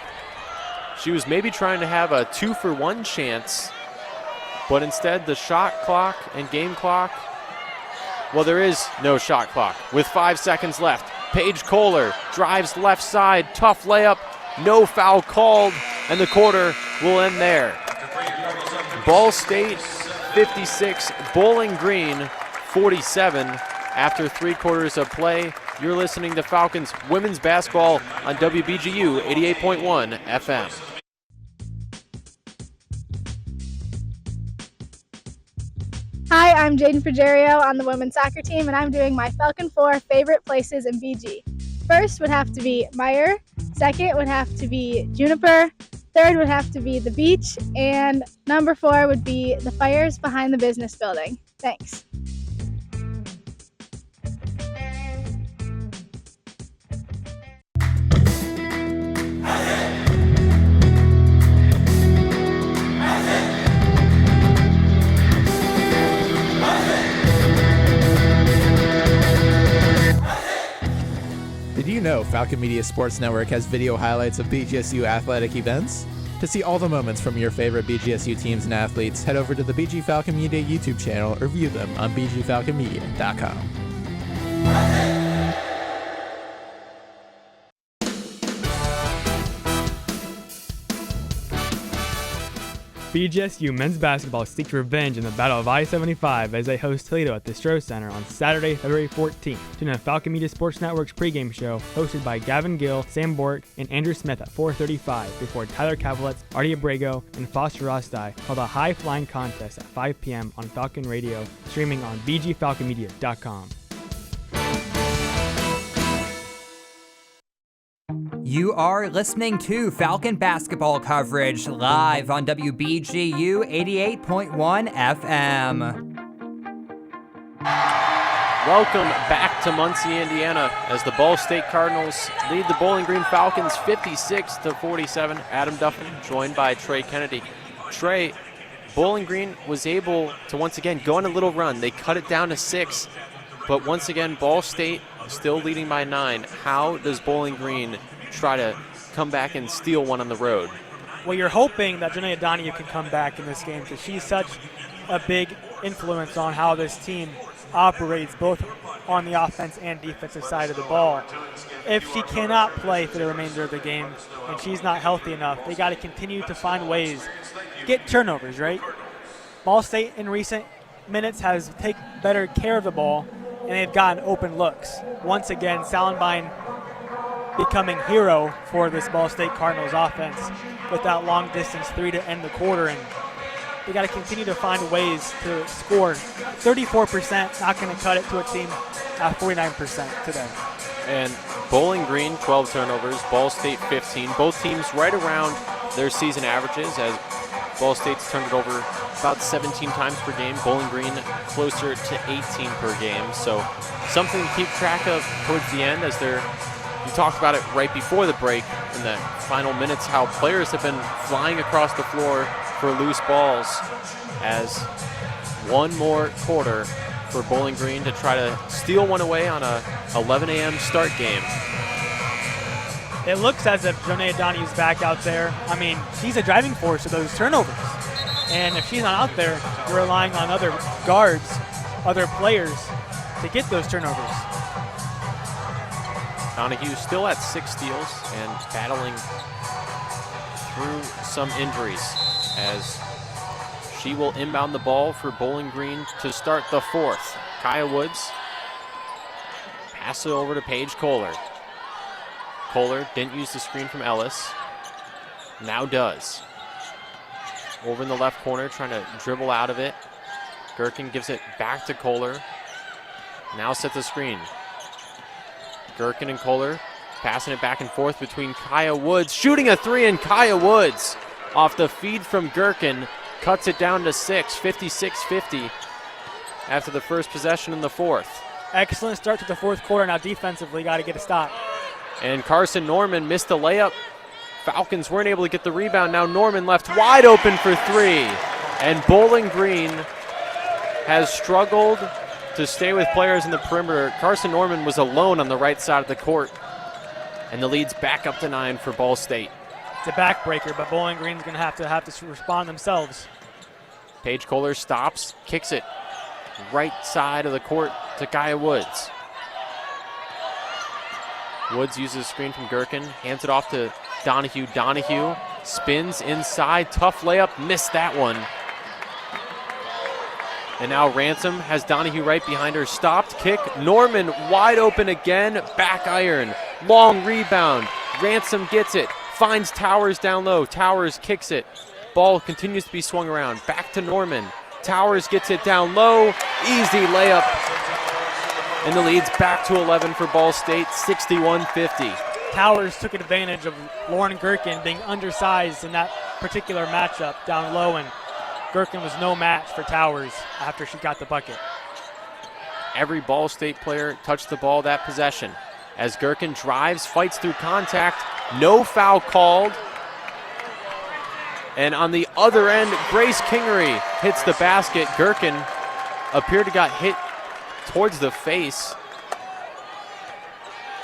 She was maybe trying to have a 2-for-1 chance, but instead the shot clock and game clock, well, there is no shot clock with 5 seconds left. Paige Kohler drives left side, tough layup, no foul called, and the quarter will end there. Ball State 56, Bowling Green 47 after 3 quarters of play. You're listening to Falcons women's basketball on WBGU 88.1 FM. Hi, I'm Jaden Frigerio on the women's soccer team, and I'm doing my Falcon 4 favorite places in BG. First would have to be Meyer, second would have to be Juniper, third would have to be the beach, and number 4 would be the fires behind the business building. Thanks. Did you know Falcon Media Sports Network has video highlights of BGSU athletic events? To see all the moments from your favorite BGSU teams and athletes, head over to the BG Falcon Media YouTube channel or view them on bgfalconmedia.com. BGSU men's basketball seeks revenge in the Battle of I-75 as they host Toledo at the Stroh Center on Saturday, February 14th. Tune in to Falcon Media Sports Network's pregame show hosted by Gavin Gill, Sam Bork, and Andrew Smith at 4:35 before Tyler Kavelitz, Artie Abrego, and Foster Rostai called a high-flying contest at 5 p.m. on Falcon Radio, streaming on bgfalconmedia.com. You are listening to Falcon basketball coverage live on WBGU 88.1 FM. Welcome back to Muncie, Indiana, as the Ball State Cardinals lead the Bowling Green Falcons 56-47. Adam Duffin joined by Trey Kennedy. Trey, Bowling Green was able to once again go on a little run. They cut it down to 6, but once again, Ball State still leading by 9. How does Bowling Green try to come back and steal one on the road? Well, you're hoping that Janaea Donahue can come back in this game because she's such a big influence on how this team operates both on the offense and defensive side of the ball. If she cannot play for the remainder of the game and she's not healthy enough, they got to continue to find ways to get turnovers, right? Ball State in recent minutes has taken better care of the ball and they've gotten open looks. Once again, Salenbine becoming hero for this Ball State Cardinals offense with that long distance 3 to end the quarter, and they got to continue to find ways to score. 34%, not going to cut it to a team at 49% today. And Bowling Green, 12 turnovers, Ball State 15. Both teams right around their season averages, as Ball State's turned it over about 17 times per game. Bowling Green closer to 18 per game. So something to keep track of towards the end, as you talked about it right before the break in the final minutes, how players have been flying across the floor for loose balls, as one more quarter for Bowling Green to try to steal one away on a 11 a.m. start game. It looks as if Janaea Donahue's back out there. I mean, she's a driving force of those turnovers. And if she's not out there, you're relying on other guards, other players to get those turnovers. Donahue still at 6 steals and battling through some injuries, as she will inbound the ball for Bowling Green to start the fourth. Kaya Woods pass it over to Paige Kohler. Kohler didn't use the screen from Ellis, now does. Over in the left corner, trying to dribble out of it. Gherkin gives it back to Kohler. Now sets the screen. Gherkin and Kohler passing it back and forth between Kaya Woods. Shooting a 3, and Kaya Woods off the feed from Gherkin cuts it down to 6, 56-50 after the first possession in the fourth. Excellent start to the fourth quarter. Now defensively, got to get a stop. And Carson Norman missed the layup. Falcons weren't able to get the rebound. Now Norman left wide open for 3. And Bowling Green has struggled to stay with players in the perimeter. Carson Norman was alone on the right side of the court. And the lead's back up to 9 for Ball State. It's a backbreaker, but Bowling Green's going to have to respond themselves. Paige Kohler stops, kicks it right side of the court to Kaya Woods. Woods uses a screen from Gherkin, hands it off to Donahue. Donahue spins inside, tough layup, missed that one. And now Ransom has Donahue right behind her. Stopped, kick, Norman wide open again, back iron, long rebound. Ransom gets it, finds Towers down low. Towers kicks it. Ball continues to be swung around, back to Norman. Towers gets it down low, easy layup. And the lead's back to 11 for Ball State, 61-50. Towers took advantage of Lauren Gherkin being undersized in that particular matchup down low, and Gherkin was no match for Towers after she got the bucket. Every Ball State player touched the ball that possession. As Gherkin drives, fights through contact, no foul called. And on the other end, Grace Kingery hits the basket. Gherkin appeared to got hit towards the face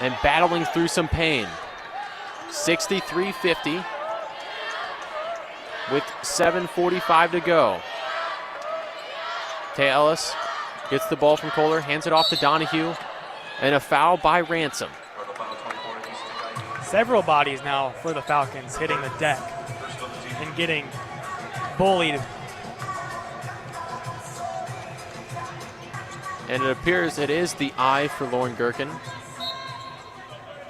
and battling through some pain. 63-50 with 7:45 to go. Taya Ellis gets the ball from Kohler, hands it off to Donahue, and a foul by Ransom. Several bodies now for the Falcons hitting the deck and getting bullied. And it appears it is the eye for Lauren Gherkin.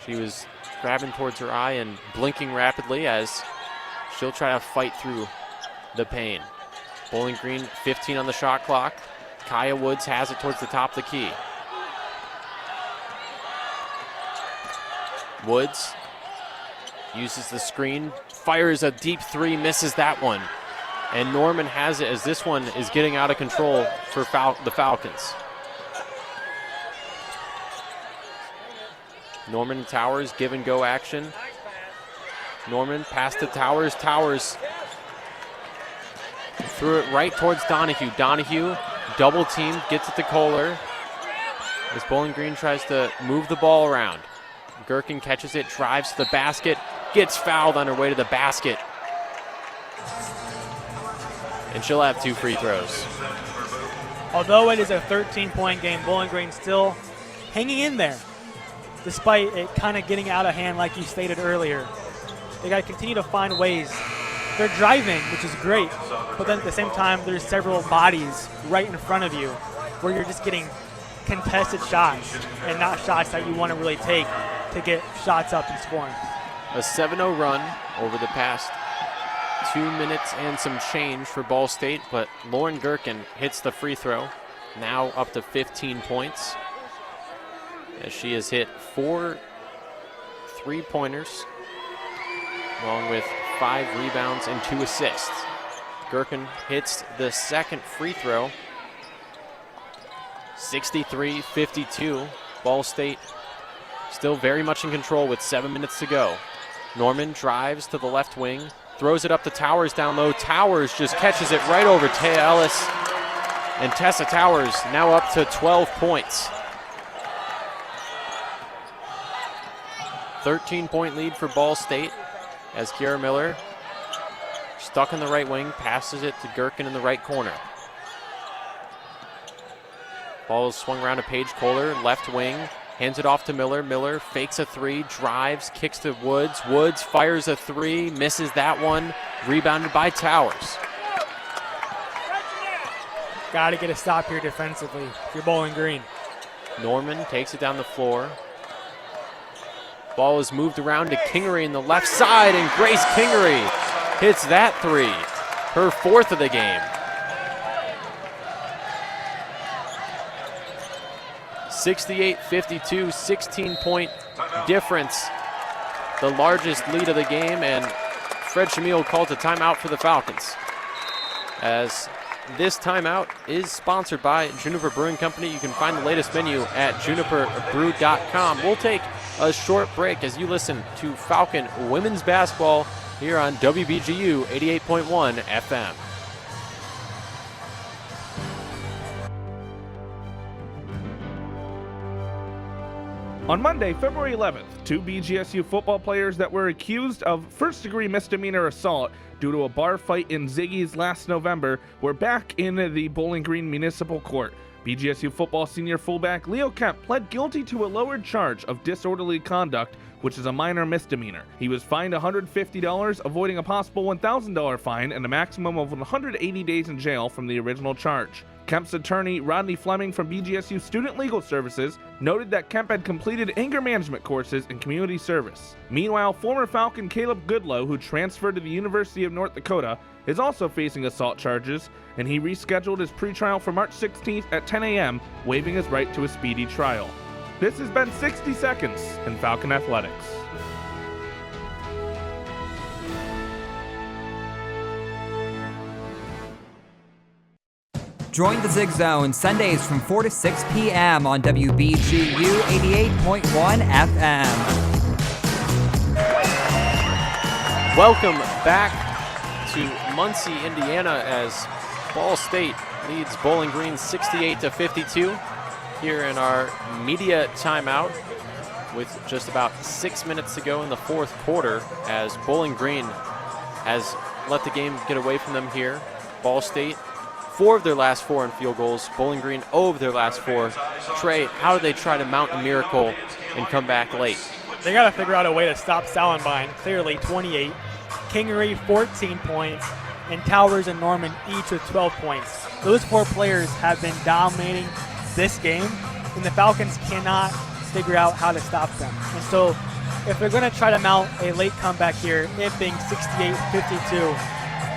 She was grabbing towards her eye and blinking rapidly as she'll try to fight through the pain. Bowling Green, 15 on the shot clock. Kaya Woods has it towards the top of the key. Woods uses the screen, fires a deep three, misses that one. And Norman has it as this one is getting out of control for the Falcons. Norman and Towers, give and go action. Norman past to Towers. Towers threw it right towards Donahue. Donahue, double team, gets it to Kohler. As Bowling Green tries to move the ball around. Gherkin catches it, drives to the basket, gets fouled on her way to the basket. And she'll have 2 free throws. Although it is a 13-point game, Bowling Green still hanging in there, despite it kind of getting out of hand like you stated earlier. They got to continue to find ways. They're driving, which is great, but then at the same time, there's several bodies right in front of you where you're just getting contested shots and not shots that you want to really take to get shots up and scoring. A 7-0 run over the past 2 minutes and some change for Ball State, but Lauren Gherkin hits the free throw, now up to 15 points, as she has hit 4 3-pointers, along with 5 rebounds and 2 assists. Gherkin hits the second free throw, 63-52. Ball State still very much in control with 7 minutes to go. Norman drives to the left wing, throws it up to Towers down low. Towers just catches it right over Taya Ellis. And Tessa Towers now up to 12 points. 13-point lead for Ball State as Kiara Miller, stuck in the right wing, passes it to Gherkin in the right corner. Ball is swung around to Paige Kohler, left wing, hands it off to Miller. Miller fakes a 3, drives, kicks to Woods. Woods fires a 3, misses that one, rebounded by Towers. Got to get a stop here defensively if you're Bowling Green. Norman takes it down the floor. Ball is moved around to Kingery in the left side, and Grace Kingery hits that 3, her 4th of the game. 68-52, 16-point difference, the largest lead of the game, and Fred Shamil calls a timeout for the Falcons. As this timeout is sponsored by Juniper Brewing Company. You can find the latest menu at juniperbrew.com. We'll take a short break as you listen to Falcon women's basketball here on WBGU 88.1 FM. On Monday, February 11th, 2 BGSU football players that were accused of first-degree misdemeanor assault due to a bar fight in Ziggy's last November were back in the Bowling Green Municipal Court. BGSU football senior fullback Leo Kemp pled guilty to a lowered charge of disorderly conduct, which is a minor misdemeanor. He was fined $150, avoiding a possible $1,000 fine and a maximum of 180 days in jail from the original charge. Kemp's attorney, Rodney Fleming from BGSU Student Legal Services, noted that Kemp had completed anger management courses in community service. Meanwhile, former Falcon Caleb Goodlow, who transferred to the University of North Dakota, is also facing assault charges, and he rescheduled his pretrial for March 16th at 10 a.m., waiving his right to a speedy trial. This has been 60 Seconds in Falcon Athletics. Join the Zig Zone Sundays from 4 to 6 p.m. on WBGU 88.1 FM. Welcome back to Muncie, Indiana, as Ball State leads Bowling Green 68-52 here in our media timeout with just about 6 minutes to go in the fourth quarter, as Bowling Green has let the game get away from them here. Ball State, 4 of their last 4 in field goals. Bowling Green, 0 of their last 4. Trey, how do they try to mount a miracle and come back late? They got to figure out a way to stop Salenbine. Clearly 28. Kingery 14 points, and Towers and Norman each with 12 points. Those 4 players have been dominating this game, and the Falcons cannot figure out how to stop them. And so if they're going to try to mount a late comeback here, it being 68-52,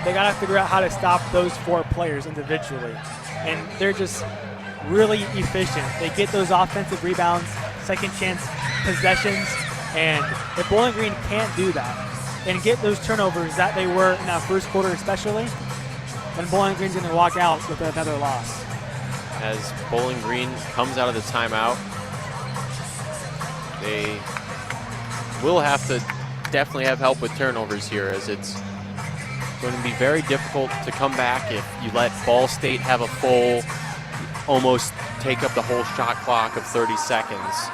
they got to figure out how to stop those 4 players individually. And they're just really efficient. They get those offensive rebounds, second chance possessions, And if Bowling Green can't do that and get those turnovers that they were in that first quarter especially, then Bowling Green's going to walk out with another loss. As Bowling Green comes out of the timeout, they will have to definitely have help with turnovers here, as it's going to be very difficult to come back if you let Ball State have a full, almost take up the whole shot clock of 30 seconds,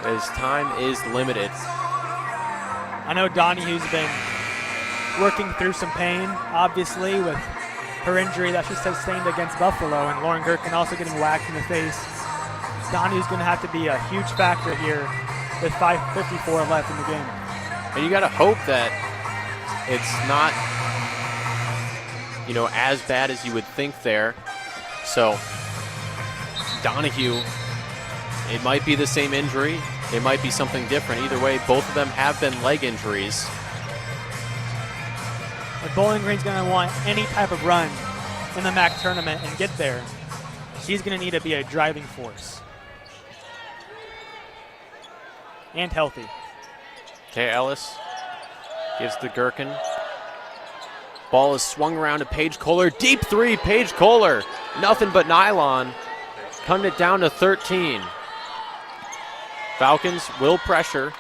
as time is limited. I know Donahue's been working through some pain, obviously, with her injury that she sustained against Buffalo, and Lauren Gherkin also getting whacked in the face. Donahue's going to have to be a huge factor here with 5:54 left in the game. And you got to hope that it's not, as bad as you would think there. So Donahue, it might be the same injury. It might be something different. Either way, both of them have been leg injuries. If Bowling Green's going to want any type of run in the MAC tournament and get there, she's going to need to be a driving force. And healthy. Kay Ellis gives to Gherkin. Ball is swung around to Paige Kohler. Deep three, Paige Kohler. Nothing but nylon. Cutting it down to 13. Falcons will pressure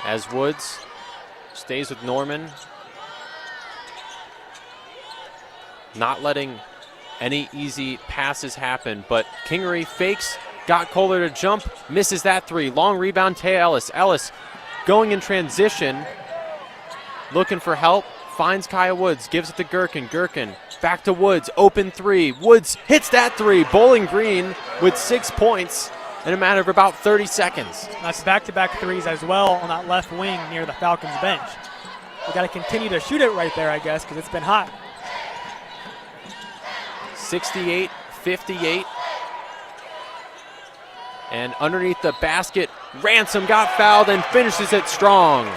as Woods stays with Norman. Not letting any easy passes happen, but Kingery fakes, got Kohler to jump, misses that three. Long rebound, Taya Ellis. Ellis going in transition, looking for help, finds Kaya Woods, gives it to Gherkin. Gherkin back to Woods, open three. Woods hits that three. Bowling Green with 6 points in a matter of about 30 seconds. That's back-to-back threes as well on that left wing near the Falcons bench. We got to continue to shoot it right there, I guess, because it's been hot. 68-58. And underneath the basket, Ransom got fouled and finishes it strong.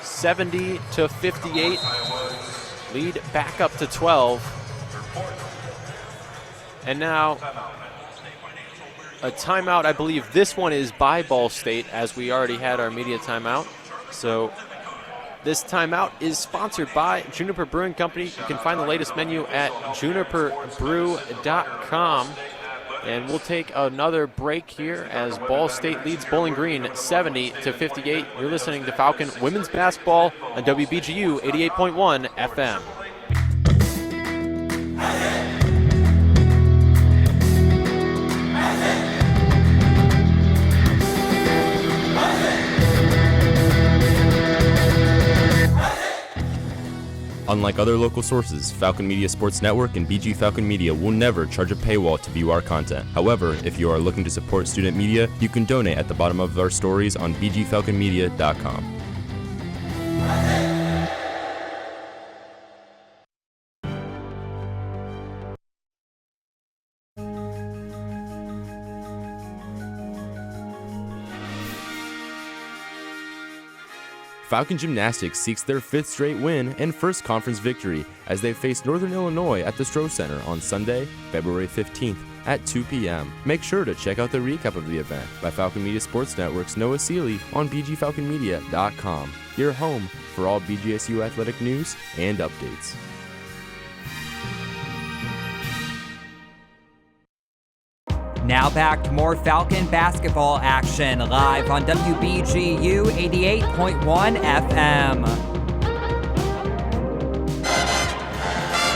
70-58. Lead back up to 12. And now a timeout. I believe this one is by Ball State, as we already had our media timeout. So this timeout is sponsored by Juniper Brewing Company. You can find the latest menu at juniperbrew.com. And we'll take another break here as Ball State leads Bowling Green 70-58. You're listening to Falcon Women's Basketball on WBGU 88.1 FM. Unlike other local sources, Falcon Media Sports Network and BG Falcon Media will never charge a paywall to view our content. However, if you are looking to support student media, you can donate at the bottom of our stories on bgfalconmedia.com. Falcon Gymnastics seeks their 5th straight win and first conference victory as they face Northern Illinois at the Stroh Center on Sunday, February 15th at 2 p.m. Make sure to check out the recap of the event by Falcon Media Sports Network's Noah Seeley on bgfalconmedia.com, your home for all BGSU athletic news and updates. Now back to more Falcon basketball action live on WBGU 88.1 FM.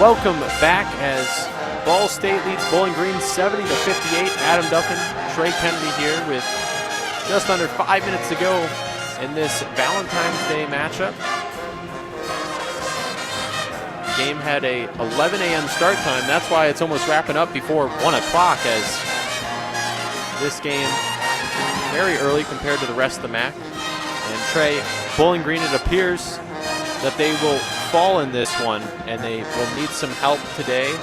Welcome back as Ball State leads Bowling Green 70-58. Adam Duffin, Trey Kennedy here with just under 5 minutes to go in this Valentine's Day matchup. Game had a 11 a.m. start time. That's why it's almost wrapping up before 1 o'clock, as this game very early compared to the rest of the MAC. And Trey, Bowling Green, it appears that they will fall in this one, and they will need some help today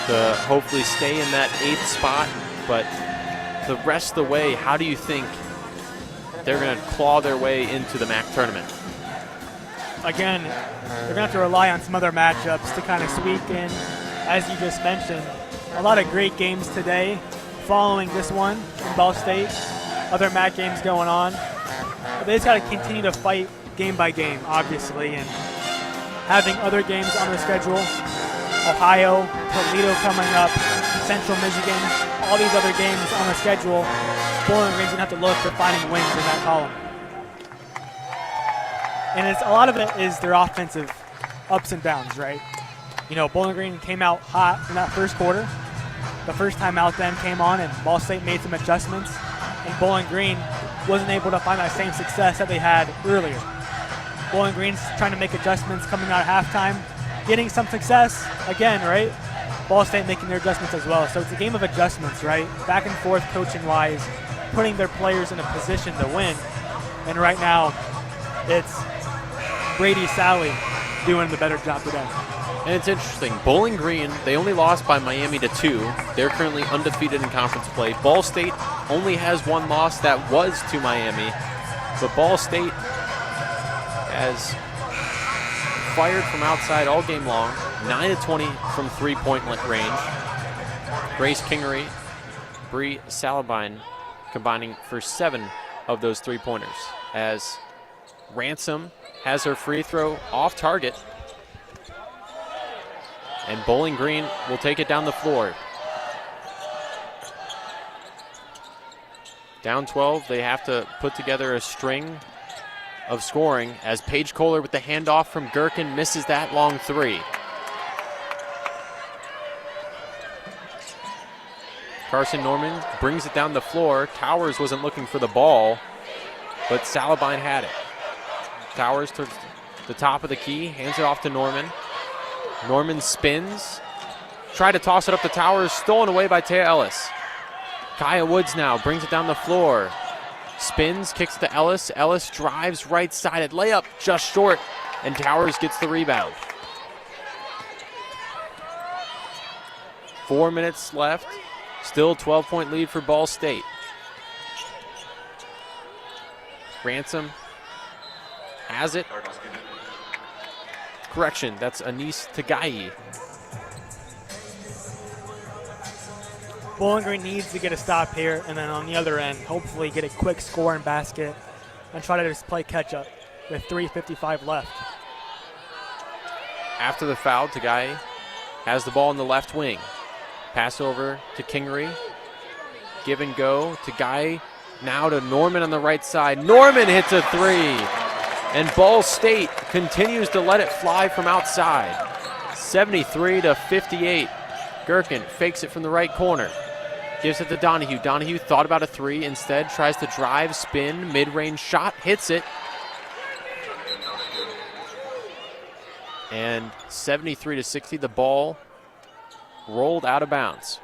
to hopefully stay in that 8th spot. But the rest of the way, how do you think they're going to claw their way into the MAC tournament? Again, they're going to have to rely on some other matchups to kind of squeak in. As you just mentioned, a lot of great games today following this one in Ball State. Other MAC games going on. But they just got to continue to fight game by game, obviously, and having other games on their schedule. Ohio, Toledo coming up, Central Michigan, all these other games on the schedule. Bowling Green's going to have to look for finding wins in that column. And a lot of it is their offensive ups and downs, right? You know, Bowling Green came out hot in that first quarter. The first time out then came on, and Ball State made some adjustments, and Bowling Green wasn't able to find that same success that they had earlier. Bowling Green's trying to make adjustments coming out at halftime, getting some success again, right? Ball State making their adjustments as well. So it's a game of adjustments, right? Back and forth coaching-wise, putting their players in a position to win. And right now, it's Brady Sally doing the better job today. And it's interesting. Bowling Green, they only lost by Miami to 2. They're currently undefeated in conference play. Ball State only has one loss that was to Miami. But Ball State has fired from outside all game long. 9 of 20 from three-point range. Grace Kingery, Bree Salabine combining for 7 of those three-pointers. As Ransom has her free throw off target. And Bowling Green will take it down the floor. Down 12, they have to put together a string of scoring as Paige Kohler with the handoff from Gherkin misses that long three. Carson Norman brings it down the floor. Towers wasn't looking for the ball, but Salabine had it. Towers to the top of the key, hands it off to Norman. Norman spins, tried to toss it up to Towers, stolen away by Taya Ellis. Kaya Woods now brings it down the floor. Spins, kicks to Ellis. Ellis drives right-sided. Layup just short, and Towers gets the rebound. 4 minutes left. Still 12-point lead for Ball State. Ransom has it. Correction, that's Anise Tagayi. Bowling Green needs to get a stop here, and then on the other end, hopefully get a quick score and basket and try to just play catch-up with 3:55 left. After the foul, Tagayi has the ball in the left wing. Pass over to Kingery. Give and go. Tagayi now to Norman on the right side. Norman hits a three. And Ball State continues to let it fly from outside. 73-58. Gherkin fakes it from the right corner. Gives it to Donahue. Donahue thought about a three. Instead tries to drive, spin, mid-range shot, hits it. And 73-60, the ball rolled out of bounds.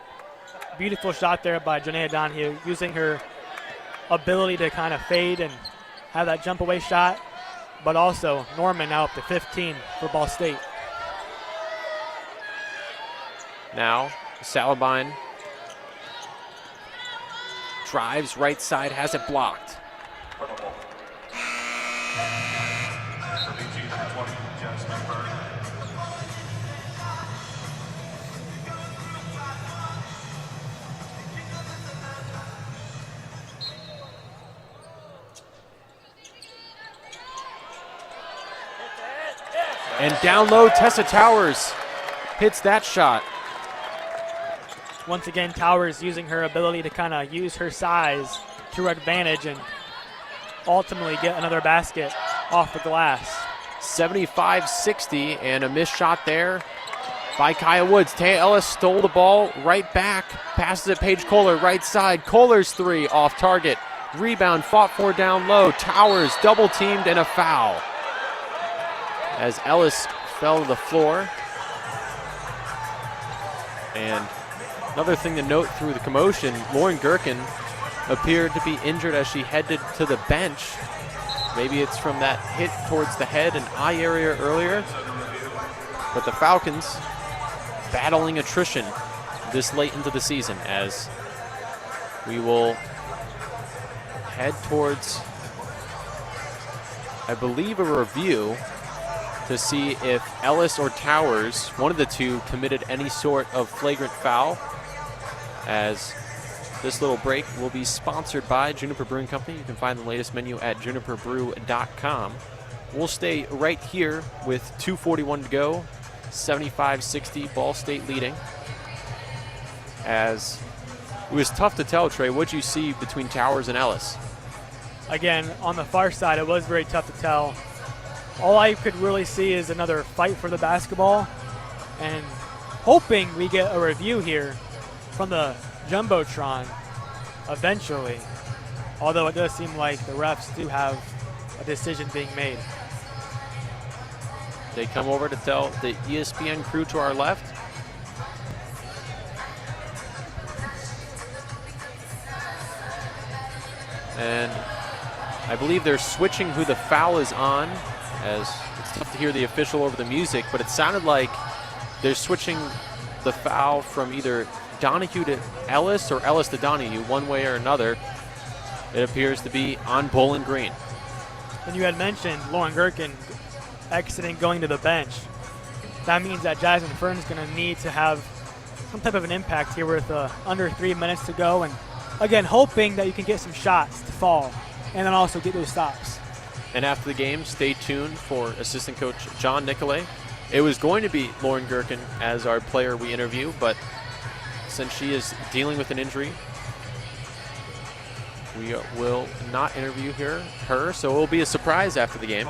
Beautiful shot there by Janaea Donahue, using her ability to kind of fade and have that jump away shot. But also Norman now up to 15 for Ball State. Now Salabine drives right side, has it blocked. And down low, Tessa Towers hits that shot. Once again, Towers using her ability to kind of use her size to her advantage and ultimately get another basket off the glass. 75-60, and a missed shot there by Kaya Woods. Taya Ellis stole the ball right back, passes it Paige Kohler, right side. Kohler's three off target. Rebound fought for down low. Towers double teamed and a foul as Ellis fell to the floor. And another thing to note through the commotion, Lauren Gherkin appeared to be injured as she headed to the bench. Maybe it's from that hit towards the head and eye area earlier. But the Falcons battling attrition this late into the season as we will head towards, I believe, a review to see if Ellis or Towers, one of the two, committed any sort of flagrant foul, as This little break will be sponsored by Juniper Brewing Company. You can find the latest menu at juniperbrew.com. We'll stay right here with 2:41 to go, 75-60, Ball State leading. As it was tough to tell, Trey, what'd you see between Towers and Ellis? Again, on the far side, it was very tough to tell. All I could really see is another fight for the basketball, and hoping we get a review here from the Jumbotron eventually, although it does seem like the refs do have a decision being made. They come over to tell the ESPN crew to our left. And I believe they're switching who the foul is on, as it's tough to hear the official over the music, but it sounded like they're switching the foul from either Donahue to Ellis or Ellis to Donahue, one way or another. It appears to be on Bowling Green. And you had mentioned Lauren Gherkin exiting, going to the bench. That means that Jasmine Fern's going to need to have some type of an impact here with under 3 minutes to go. And again, hoping that you can get some shots to fall and then also get those stops. And after the game, stay tuned for assistant coach John Nicolay. It was going to be Lauren Gherkin as our player we interview, but since she is dealing with an injury, we will not interview her, so it will be a surprise after the game.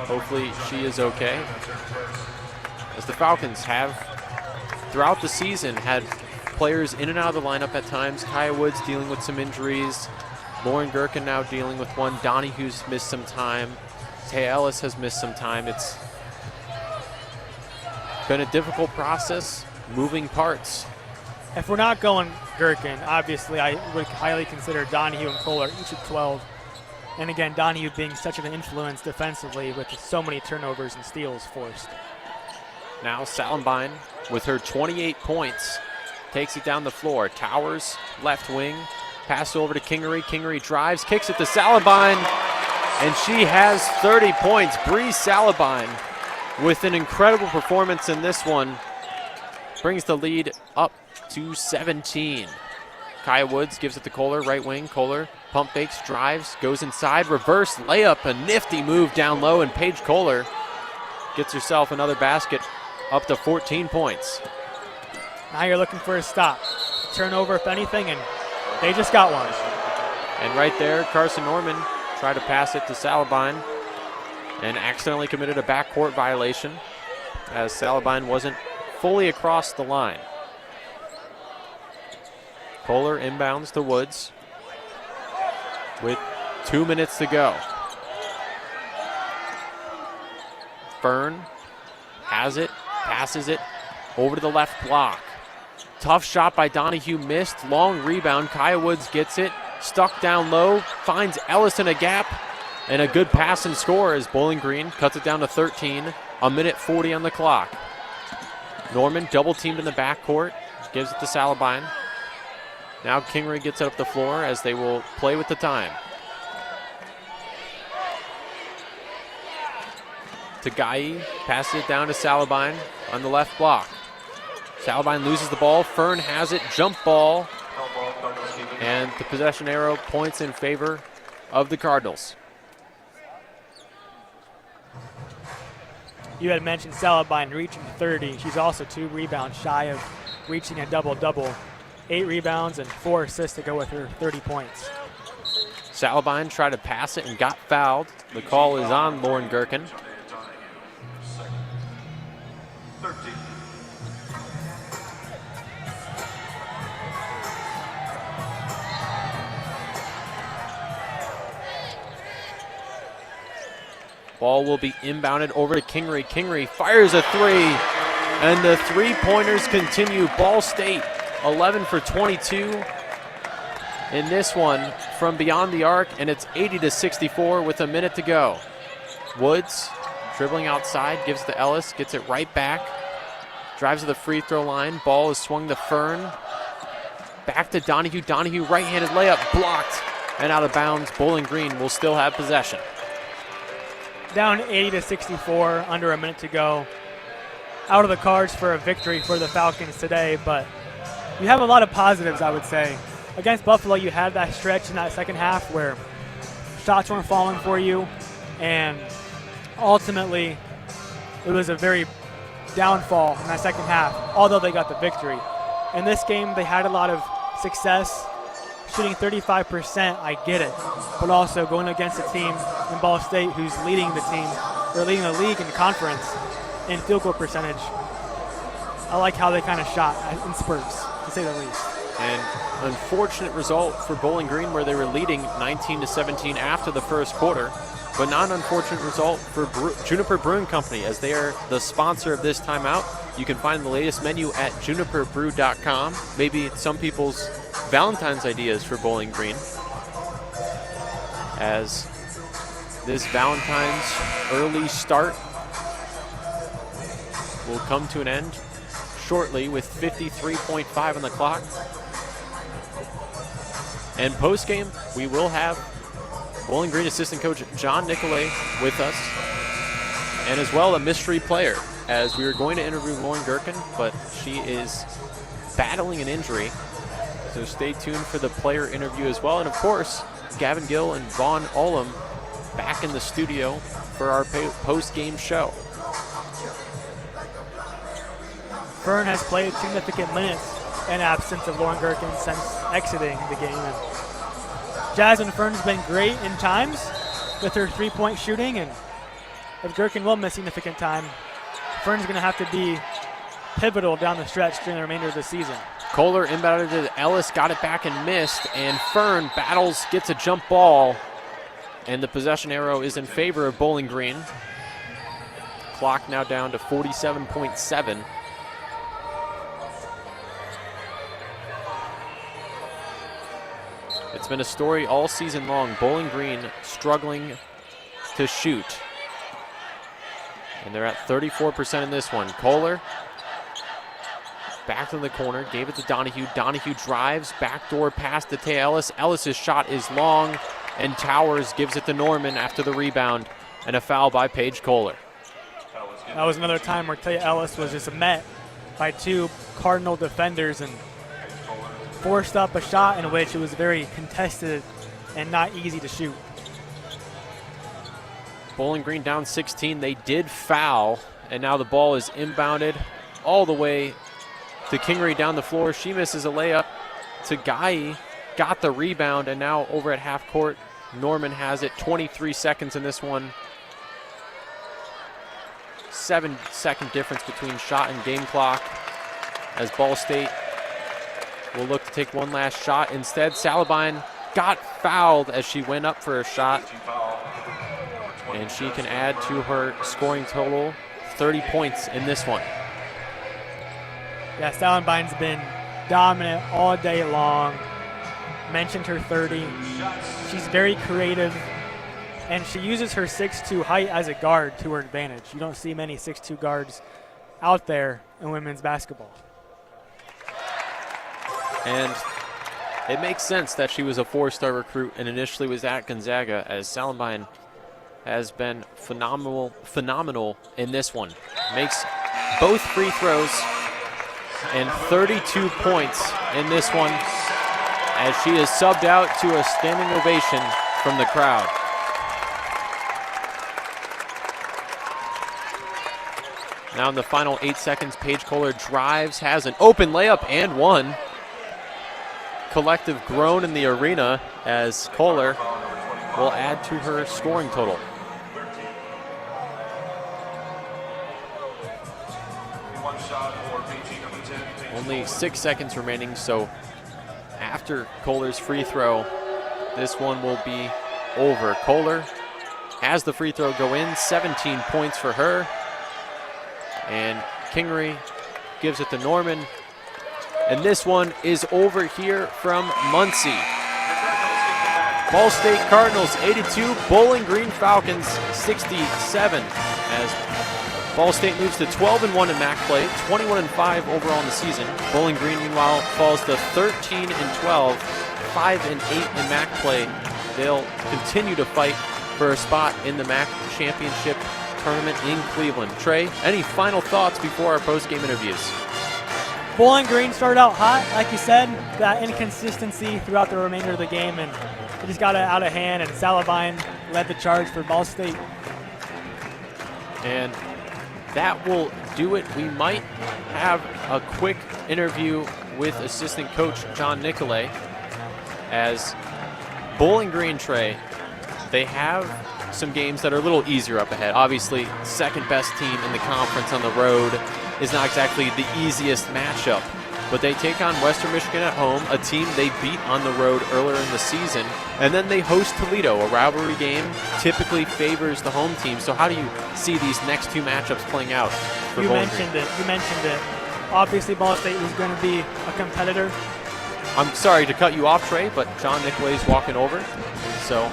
Hopefully she is okay. As the Falcons have, throughout the season, had players in and out of the lineup at times. Kaya Woods dealing with some injuries. Lauren Gherkin now dealing with one. Donahue's missed some time. Tay Ellis has missed some time. It's been a difficult process, moving parts. If we're not going Gherkin, obviously I would highly consider Donahue and Kohler each at 12. And again, Donahue being such an influence defensively with so many turnovers and steals forced. Now Salenbein with her 28 points takes it down the floor. Towers, left wing, pass over to Kingery. Kingery drives, kicks it to Salenbein, and she has 30 points. Bree Salenbein with an incredible performance in this one brings the lead up to 17. Kaya Woods gives it to Kohler, right wing. Kohler pump fakes, drives, goes inside, reverse layup, a nifty move down low, and Paige Kohler gets herself another basket, up to 14 points. Now you're looking for a stop. Turnover, if anything, and they just got one. And right there, Carson Norman tried to pass it to Salenbein and accidentally committed a backcourt violation as Salenbein wasn't fully across the line. Kohler inbounds to Woods with 2 minutes to go. Fern has it, passes it over to the left block. Tough shot by Donahue, missed. Long rebound. Kaya Woods gets it, stuck down low, finds Ellis in a gap, and a good pass and score as Bowling Green cuts it down to 13. A minute 40 on the clock. Norman double teamed in the backcourt, gives it to Salenbein. Now Kingery gets it up the floor as they will play with the time. Tagayi passes it down to Salenbein on the left block. Salenbein loses the ball. Fern has it, jump ball. And the possession arrow points in favor of the Cardinals. You had mentioned Salenbein reaching 30. She's also 2 rebounds shy of reaching a double-double. 8 rebounds and 4 assists to go with her 30 points. Salenbein tried to pass it and got fouled. The call is on Lauren Gherkin. Ball will be inbounded over to Kingery. Kingery fires a 3, and the three-pointers continue. Ball State 11 for 22 in this one from beyond the arc, and it's 80-64 with a minute to go. Woods dribbling outside, gives to Ellis, gets it right back, drives to the free throw line. Ball is swung to Fern. Back to Donahue. Donahue right-handed layup blocked and out of bounds. Bowling Green will still have possession. Down 80-64, under a minute to go. Out of the cards for a victory for the Falcons today, but you have a lot of positives, I would say. Against Buffalo, you had that stretch in that second half where shots weren't falling for you, and ultimately it was a very downfall in that second half, although they got the victory. In this game, they had a lot of success. Shooting 35%, I get it, but also going against a team in Ball State who's leading the league in conference in field goal percentage. I like how they kind of shot in spurts, to say the least. And unfortunate result for Bowling Green, where they were leading 19-17 after the first quarter, but not an unfortunate result for Juniper Brewing Company, as they are the sponsor of this timeout. You can find the latest menu at juniperbrew.com. Maybe some people's Valentine's ideas for Bowling Green, as this Valentine's early start will come to an end shortly with 53.5 on the clock. And post-game, we will have Bowling Green assistant coach John Nicolay with us, and as well a mystery player, as we were going to interview Lauren Gherkin, but she is battling an injury. So stay tuned for the player interview as well. And of course, Gavin Gill and Vaughn Olam back in the studio for our post-game show. Fern has played significant minutes in absence of Lauren Gherkin since exiting the game. And Jasmine Fern's been great in times with her three-point shooting, and if Gherkin will miss significant time, Fern's going to have to be pivotal down the stretch during the remainder of the season. Kohler inbounded to Ellis, got it back and missed, and Fern battles, gets a jump ball, and the possession arrow is in favor of Bowling Green. Clock now down to 47.7. It's been a story all season long. Bowling Green struggling to shoot. And they're at 34% in this one. Kohler back to the corner, gave it to Donahue. Donahue drives, backdoor pass to Taya Ellis. Ellis's shot is long, and Towers gives it to Norman after the rebound, and a foul by Paige Kohler. That was another time where Taya Ellis was just met by two Cardinal defenders and forced up a shot in which it was very contested and not easy to shoot. Bowling Green down 16. They did foul, and now the ball is inbounded all the way to Kingery down the floor. She misses a layup to Guy, got the rebound, and now over at half court, Norman has it. 23 seconds in this one. 7-second difference between shot and game clock, as Ball State will look to take one last shot. Instead, Salabine got fouled as she went up for a shot, and she can add to her scoring total 30 points in this one. Yeah, Salabine's been dominant all day long. Mentioned her 30. She's very creative, and she uses her 6'2" height as a guard to her advantage. You don't see many 6'2" guards out there in women's basketball. And it makes sense that she was a four-star recruit and initially was at Gonzaga, as Salabine has been phenomenal in this one. Makes both free throws and 32 points in this one, as she is subbed out to a standing ovation from the crowd. Now in the final 8 seconds, Paige Kohler drives, has an open layup and one. Collective groan in the arena as Kohler will add to her scoring total. Only 6 seconds remaining, so after Kohler's free throw, this one will be over. Kohler has the free throw go in, 17 points for her. And Kingery gives it to Norman. And this one is over here from Muncie. Ball State Cardinals 82, Bowling Green Falcons 67, as Ball State moves to 12-1 in MAC play, 21-5 overall in the season. Bowling Green, meanwhile, falls to 13-12, 5-8 in MAC play. They'll continue to fight for a spot in the MAC championship tournament in Cleveland. Trey, any final thoughts before our post-game interviews? Bowling Green started out hot, like you said, got inconsistency throughout the remainder of the game, and it just got out of hand, and Salavine led the charge for Ball State. And that will do it. We might have a quick interview with assistant coach John Nicolay, as Bowling Green, Trey, they have some games that are a little easier up ahead. Obviously, second best team in the conference on the road is not exactly the easiest matchup, but they take on Western Michigan at home, a team they beat on the road earlier in the season, and then they host Toledo. A rivalry game typically favors the home team. So how do you see these next two matchups playing out for Bowling Green? You mentioned it. Obviously, Ball State was going to be a competitor. I'm sorry to cut you off, Trey, but John Nicolay's walking over, so.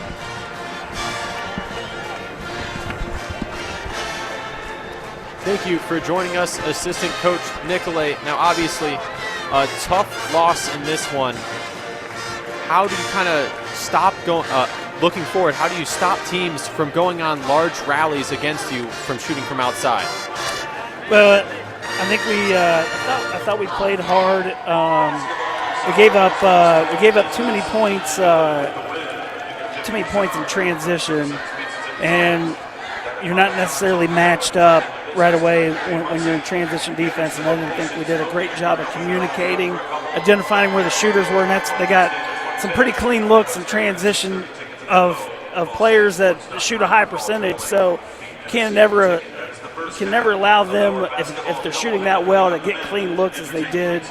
Thank you for joining us, assistant coach Nicolay. Now, obviously, a tough loss in this one. How do you kind of stop looking forward? How do you stop teams from going on large rallies against you from shooting from outside? Well, I think I thought we played hard. We gave up too many points in transition, and you're not necessarily matched up right away when you're in transition defense. And I didn't think we did a great job of communicating, identifying where the shooters were. And they got some pretty clean looks in transition of players that shoot a high percentage. So you can never allow them, if they're shooting that well, to get clean looks as they did.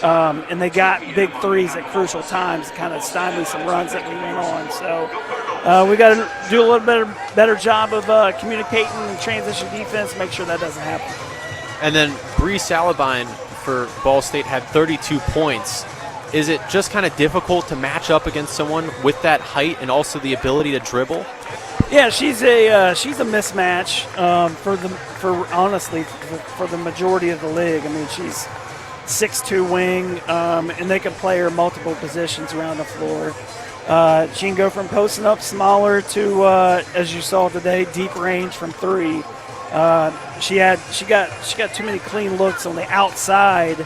And they got big threes at crucial times, kind of stymied some runs that we went on. So we got to do a little better job of communicating transition defense, make sure that doesn't happen. And then Bree Salabine for Ball State had 32 points. Is it just kind of difficult to match up against someone with that height and also the ability to dribble? Yeah, she's a mismatch for the majority of the league. I mean, she's 6'2" wing, and they can play her multiple positions around the floor. She can go from posting up smaller to, as you saw today, deep range from three. She got too many clean looks on the outside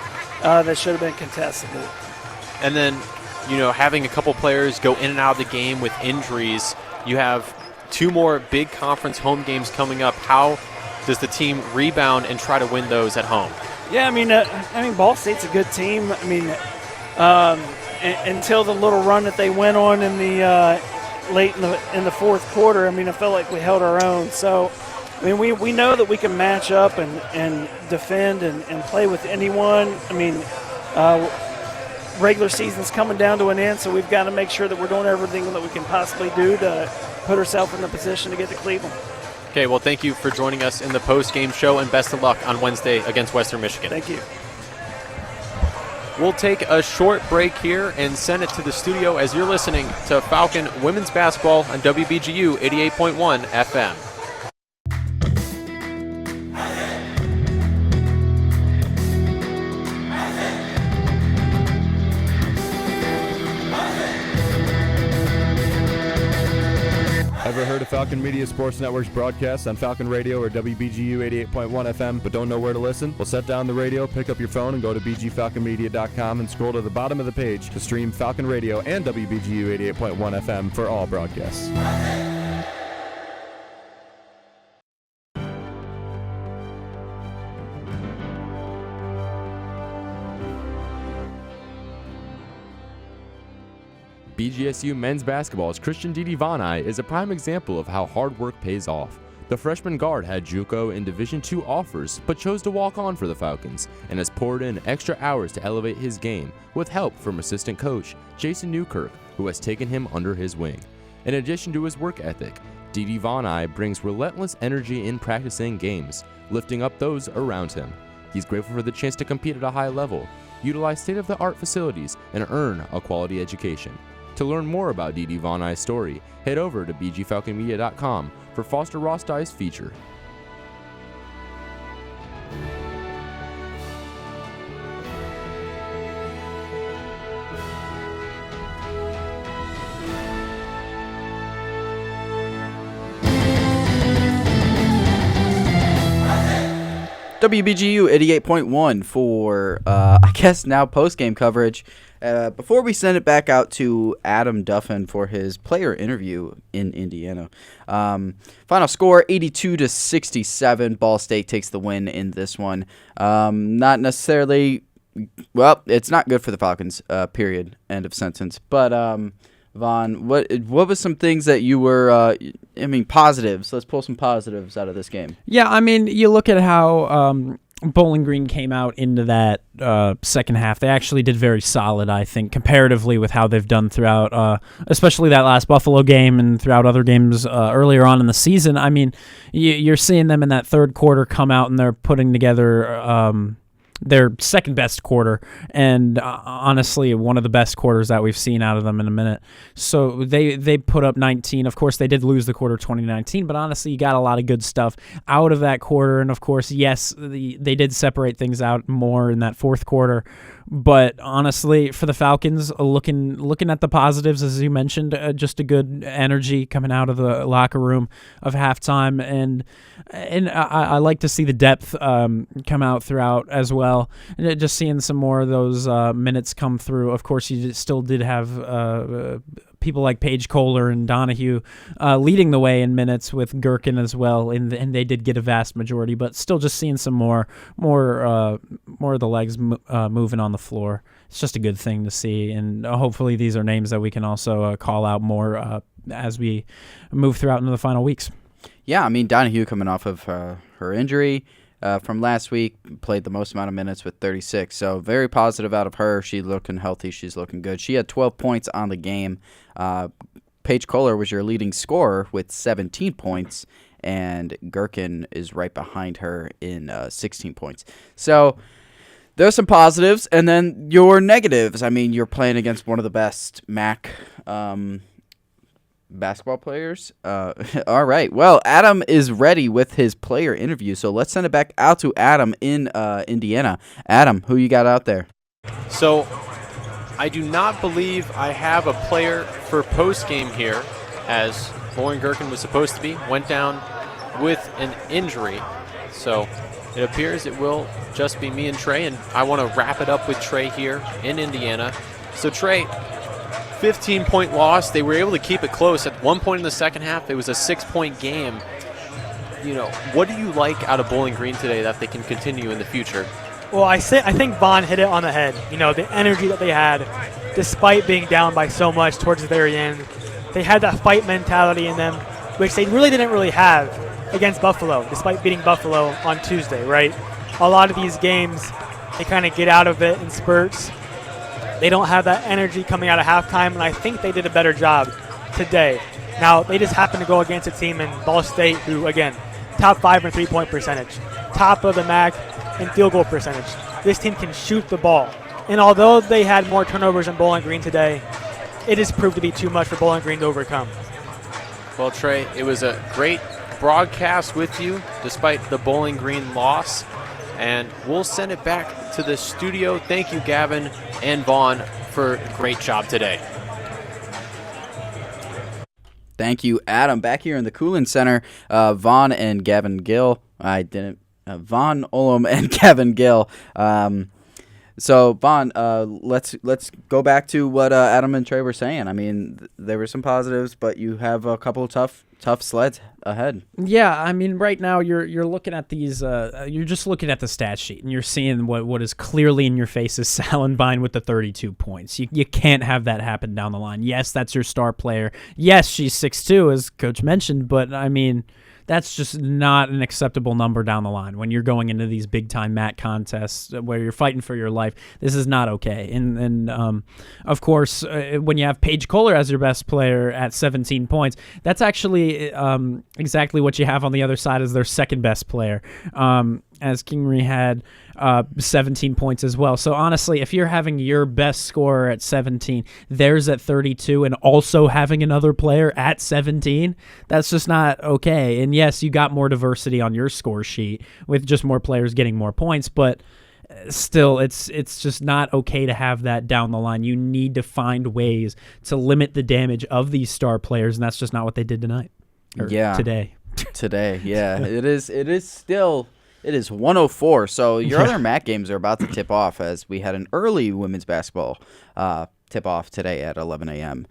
that should have been contested. And then, having a couple players go in and out of the game with injuries, you have two more big conference home games coming up. How does the team rebound and try to win those at home? Yeah, I mean, Ball State's a good team. I mean, until the little run that they went on in the late in the fourth quarter, I mean, I felt like we held our own. So, I mean, we know that we can match up and defend and play with anyone. I mean, regular season's coming down to an end, so we've got to make sure that we're doing everything that we can possibly do to put ourselves in the position to get to Cleveland. Okay, well, thank you for joining us in the post-game show, and best of luck on Wednesday against Western Michigan. Thank you. We'll take a short break here and send it to the studio as you're listening to Falcon Women's Basketball on WBGU 88.1 FM. Ever heard of Falcon Media Sports Network's broadcast on Falcon Radio or WBGU 88.1 FM but don't know where to listen? Well, set down the radio, pick up your phone, and go to bgfalconmedia.com and scroll to the bottom of the page to stream Falcon Radio and WBGU 88.1 FM for all broadcasts. BGSU men's basketball's Christian Didi Vonai is a prime example of how hard work pays off. The freshman guard had JUCO and Division II offers, but chose to walk on for the Falcons and has poured in extra hours to elevate his game with help from assistant coach Jason Newkirk, who has taken him under his wing. In addition to his work ethic, Didi Vonai brings relentless energy in practicing games, lifting up those around him. He's grateful for the chance to compete at a high level, utilize state-of-the-art facilities, and earn a quality education. To learn more about Didi Vonai's story, head over to bgfalconmedia.com for Foster Rostai's feature. WBGU 88.1 for, I guess, now post-game coverage. Before we send it back out to Adam Duffin for his player interview in Indiana. Final score, 82-67. Ball State takes the win in this one. Not necessarily, well, it's not good for the Falcons, period, end of sentence. But, Vaughn, what was some things that you were, positives? Let's pull some positives out of this game. Yeah, I mean, you look at how Bowling Green came out into that second half. They actually did very solid, I think, comparatively with how they've done throughout, especially that last Buffalo game and throughout other games earlier on in the season. I mean, you're seeing them in that third quarter come out and they're putting together their second best quarter, and honestly, one of the best quarters that we've seen out of them in a minute. So they put up 19. Of course, they did lose the quarter 2019, but honestly, you got a lot of good stuff out of that quarter. And of course, yes, they did separate things out more in that fourth quarter. But honestly, for the Falcons, looking at the positives, as you mentioned, just a good energy coming out of the locker room of halftime, and I like to see the depth come out throughout as well. And just seeing some more of those minutes come through. Of course, you still did have people like Paige Kohler and Donahue leading the way in minutes with Gherkin as well, and they did get a vast majority, but still just seeing some more of the legs moving on the floor. It's just a good thing to see, and hopefully these are names that we can also call out more as we move throughout into the final weeks. Yeah, I mean, Donahue coming off of her injury from last week, played the most amount of minutes with 36. So very positive out of her. She's looking healthy. She's looking good. She had 12 points on the game. Paige Kohler was your leading scorer with 17 points, and Gherkin is right behind her in 16 points. So there's some positives, and then your negatives. I mean, you're playing against one of the best MAC basketball players. All right. Well, Adam is ready with his player interview, so let's send it back out to Adam in Indiana. Adam, who you got out there? So I do not believe I have a player for post-game here, as Lauren Gherkin was supposed to be, went down with an injury. So it appears it will just be me and Trey, and I want to wrap it up with Trey here in Indiana. So Trey, 15-point loss. They were able to keep it close. At one point in the second half, it was a 6-point game. You know, what do you like out of Bowling Green today that they can continue in the future? Well, I think Vaughn hit it on the head. You know, the energy that they had, despite being down by so much towards the very end. They had that fight mentality in them, which they really didn't have against Buffalo, despite beating Buffalo on Tuesday, right? A lot of these games, they kind of get out of it in spurts. They don't have that energy coming out of halftime, and I think they did a better job today. Now, they just happened to go against a team in Ball State who, again, top 5 in three-point percentage, top of the MAC in field goal percentage. This team can shoot the ball. And although they had more turnovers than Bowling Green today, it has proved to be too much for Bowling Green to overcome. Well, Trey, it was a great broadcast with you, despite the Bowling Green loss. And we'll send it back to the studio. Thank you, Gavin and Vaughn, for a great job today. Thank you, Adam. Back here in the Coolin Center, Vaughn and Gavin Gill. Vaughn Olem and Gavin Gill. So, Vaughn, let's go back to what Adam and Trey were saying. I mean, there were some positives, but you have a couple of tough sleds ahead. Yeah, I mean, right now you're looking at these. You're just looking at the stat sheet, and you're seeing what is clearly in your face is Salenbine with the 32 points. You can't have that happen down the line. Yes, that's your star player. Yes, she's 6'2", as Coach mentioned, but I mean, that's just not an acceptable number down the line when you're going into these big-time MAC contests where you're fighting for your life. This is not okay. And of course, when you have Paige Kohler as your best player at 17 points, that's actually exactly what you have on the other side as their second-best player, as Kingery had 17 points as well. So honestly, if you're having your best scorer at 17, theirs at 32, and also having another player at 17, that's just not okay. And yes, you got more diversity on your score sheet with just more players getting more points, but still, it's just not okay to have that down the line. You need to find ways to limit the damage of these star players, and that's just not what they did tonight. Today. Today, yeah. It is still It is 1:04. So your other MAC games are about to tip off, as we had an early women's basketball tip off today at 11 a.m.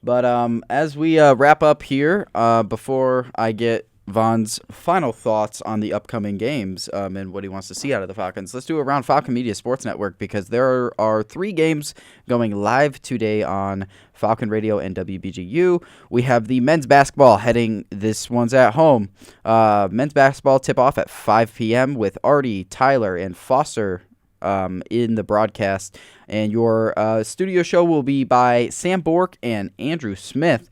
But as we wrap up here, before I get Von's final thoughts on the upcoming games and what he wants to see out of the Falcons, let's do around Falcon Media Sports Network, because there are 3 games going live today on Falcon Radio and WBGU. We have the men's basketball this one's at home. Men's basketball tip-off at 5 p.m. with Artie, Tyler, and Foster in the broadcast. And your studio show will be by Sam Bork and Andrew Smith.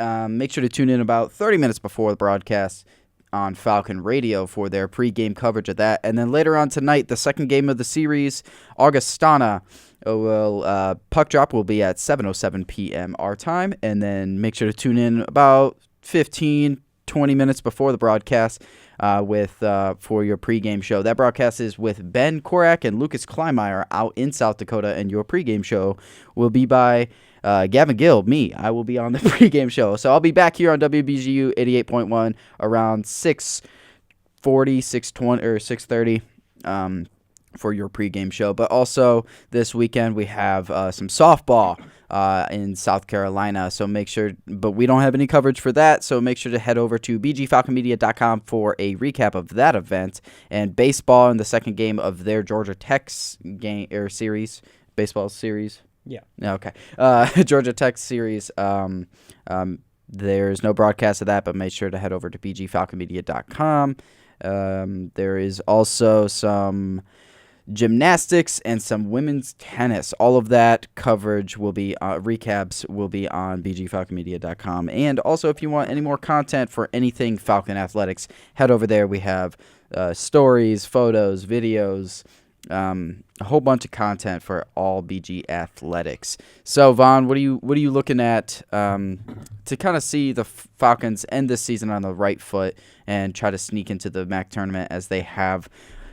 Make sure to tune in about 30 minutes before the broadcast on Falcon Radio for their pregame coverage of that. And then later on tonight, the second game of the series, Augustana, puck drop will be at 7:07 p.m. our time. And then make sure to tune in about 15, 20 minutes before the broadcast for your pregame show. That broadcast is with Ben Korak and Lucas Kleinmeyer out in South Dakota, and your pregame show will be by Gavin Gill, me. I will be on the pregame show. So I'll be back here on WBGU 88.1 around 6:40, 6:20, or 6:30 for your pregame show. But also this weekend we have some softball in South Carolina. So make sure, but we don't have any coverage for that. So make sure to head over to bgfalconmedia.com for a recap of that event. And baseball in the second game of their Georgia Tech game or series, baseball series. Yeah. Okay. Georgia Tech series. There's no broadcast of that, but make sure to head over to bgfalconmedia.com. There is also some gymnastics and some women's tennis. All of that coverage will be recaps will be on bgfalconmedia.com. And also, if you want any more content for anything Falcon Athletics, head over there. We have stories, photos, videos, a whole bunch of content for all BG Athletics. So, Vaughn, what are you looking at to kind of see the Falcons end this season on the right foot and try to sneak into the MAC tournament, as they have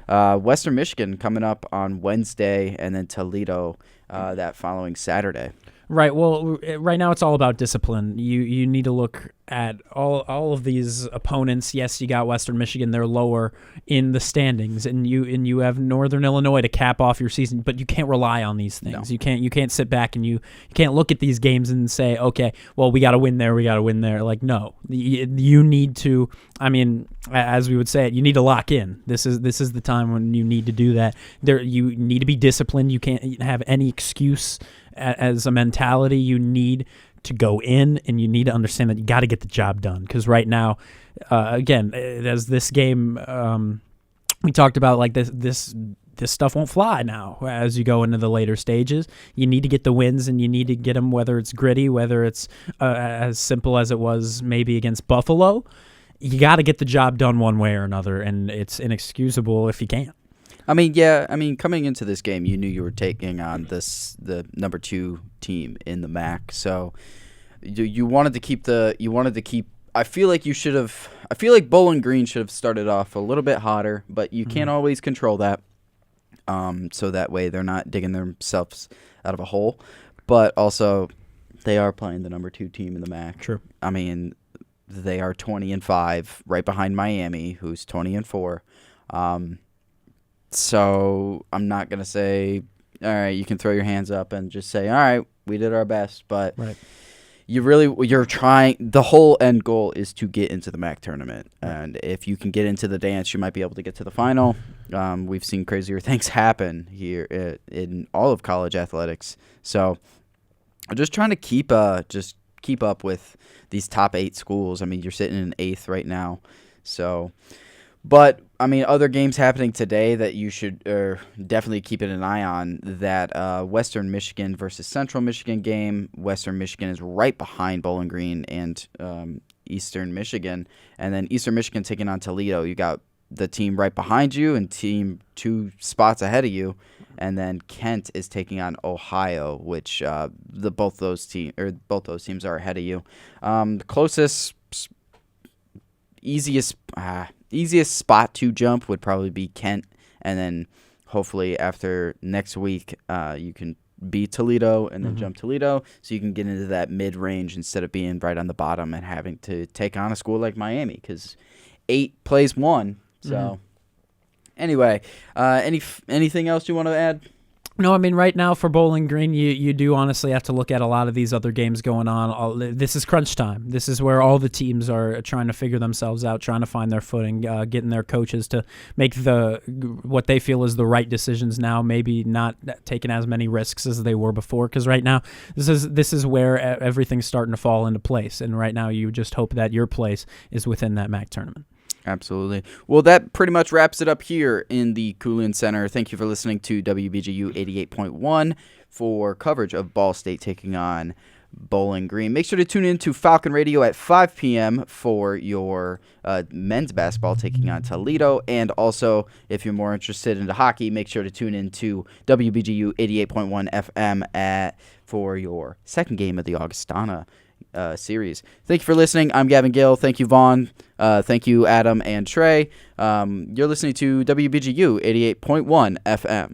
Western Michigan coming up on Wednesday and then Toledo that following Saturday? Right. Well, right now it's all about discipline. You need to look at all of these opponents. Yes, you got Western Michigan; they're lower in the standings, and you have Northern Illinois to cap off your season. But you can't rely on these things. No. You can't sit back and you can't look at these games and say, okay, well, we got to win there. We got to win there. Like, no, you need to. I mean, as we would say it, you need to lock in. This is the time when you need to do that. You need to be disciplined. You can't have any excuse. As a mentality, you need to go in, and you need to understand that you got to get the job done. Because right now, again, as this game, we talked about, like this stuff won't fly now. As you go into the later stages, you need to get the wins, and you need to get them, whether it's gritty, whether it's as simple as it was maybe against Buffalo. You got to get the job done one way or another, and it's inexcusable if you can't. I mean, coming into this game, you knew you were taking on the number 2 team in the MAC, so you wanted to keep I feel like Bowling Green should have started off a little bit hotter, but you can't always control that. So that way they're not digging themselves out of a hole. But also, they are playing the number 2 team in the MAC. True. I mean, they are 20-5, right behind Miami, who's 20-4. So I'm not going to say, all right, you can throw your hands up and just say, all right, we did our best. But right. You're trying. The whole end goal is to get into the MAC tournament. Right. And if you can get into the dance, you might be able to get to the final. We've seen crazier things happen here in all of college athletics. So I'm just trying to keep up with these top 8 schools. I mean, you're sitting in 8th right now. So, but I mean, other games happening today that you should definitely keep an eye on. That Western Michigan versus Central Michigan game. Western Michigan is right behind Bowling Green and Eastern Michigan, and then Eastern Michigan taking on Toledo. You got the team right behind you and team 2 spots ahead of you, and then Kent is taking on Ohio, which both those teams are ahead of you. The closest, easiest spot to jump would probably be Kent, and then hopefully after next week you can beat Toledo and then jump Toledo, so you can get into that mid-range instead of being right on the bottom and having to take on a school like Miami, because 8 plays 1, So, anyway, anything else you want to add? No, I mean, right now for Bowling Green, you do honestly have to look at a lot of these other games going on. This is crunch time. This is where all the teams are trying to figure themselves out, trying to find their footing, getting their coaches to make what they feel is the right decisions now, maybe not taking as many risks as they were before, because right now this is where everything's starting to fall into place, and right now you just hope that your place is within that MAC tournament. Absolutely. Well, that pretty much wraps it up here in the Coolan Center. Thank you for listening to WBGU 88.1 for coverage of Ball State taking on Bowling Green. Make sure to tune in to Falcon Radio at 5 p.m. for your men's basketball taking on Toledo. And also, if you're more interested in the hockey, make sure to tune in to WBGU 88.1 FM for your second game of the Augustana series. Thank you for listening. I'm Gavin Gill. Thank you, Vaughn. Thank you, Adam and Trey. You're listening to WBGU 88.1 FM.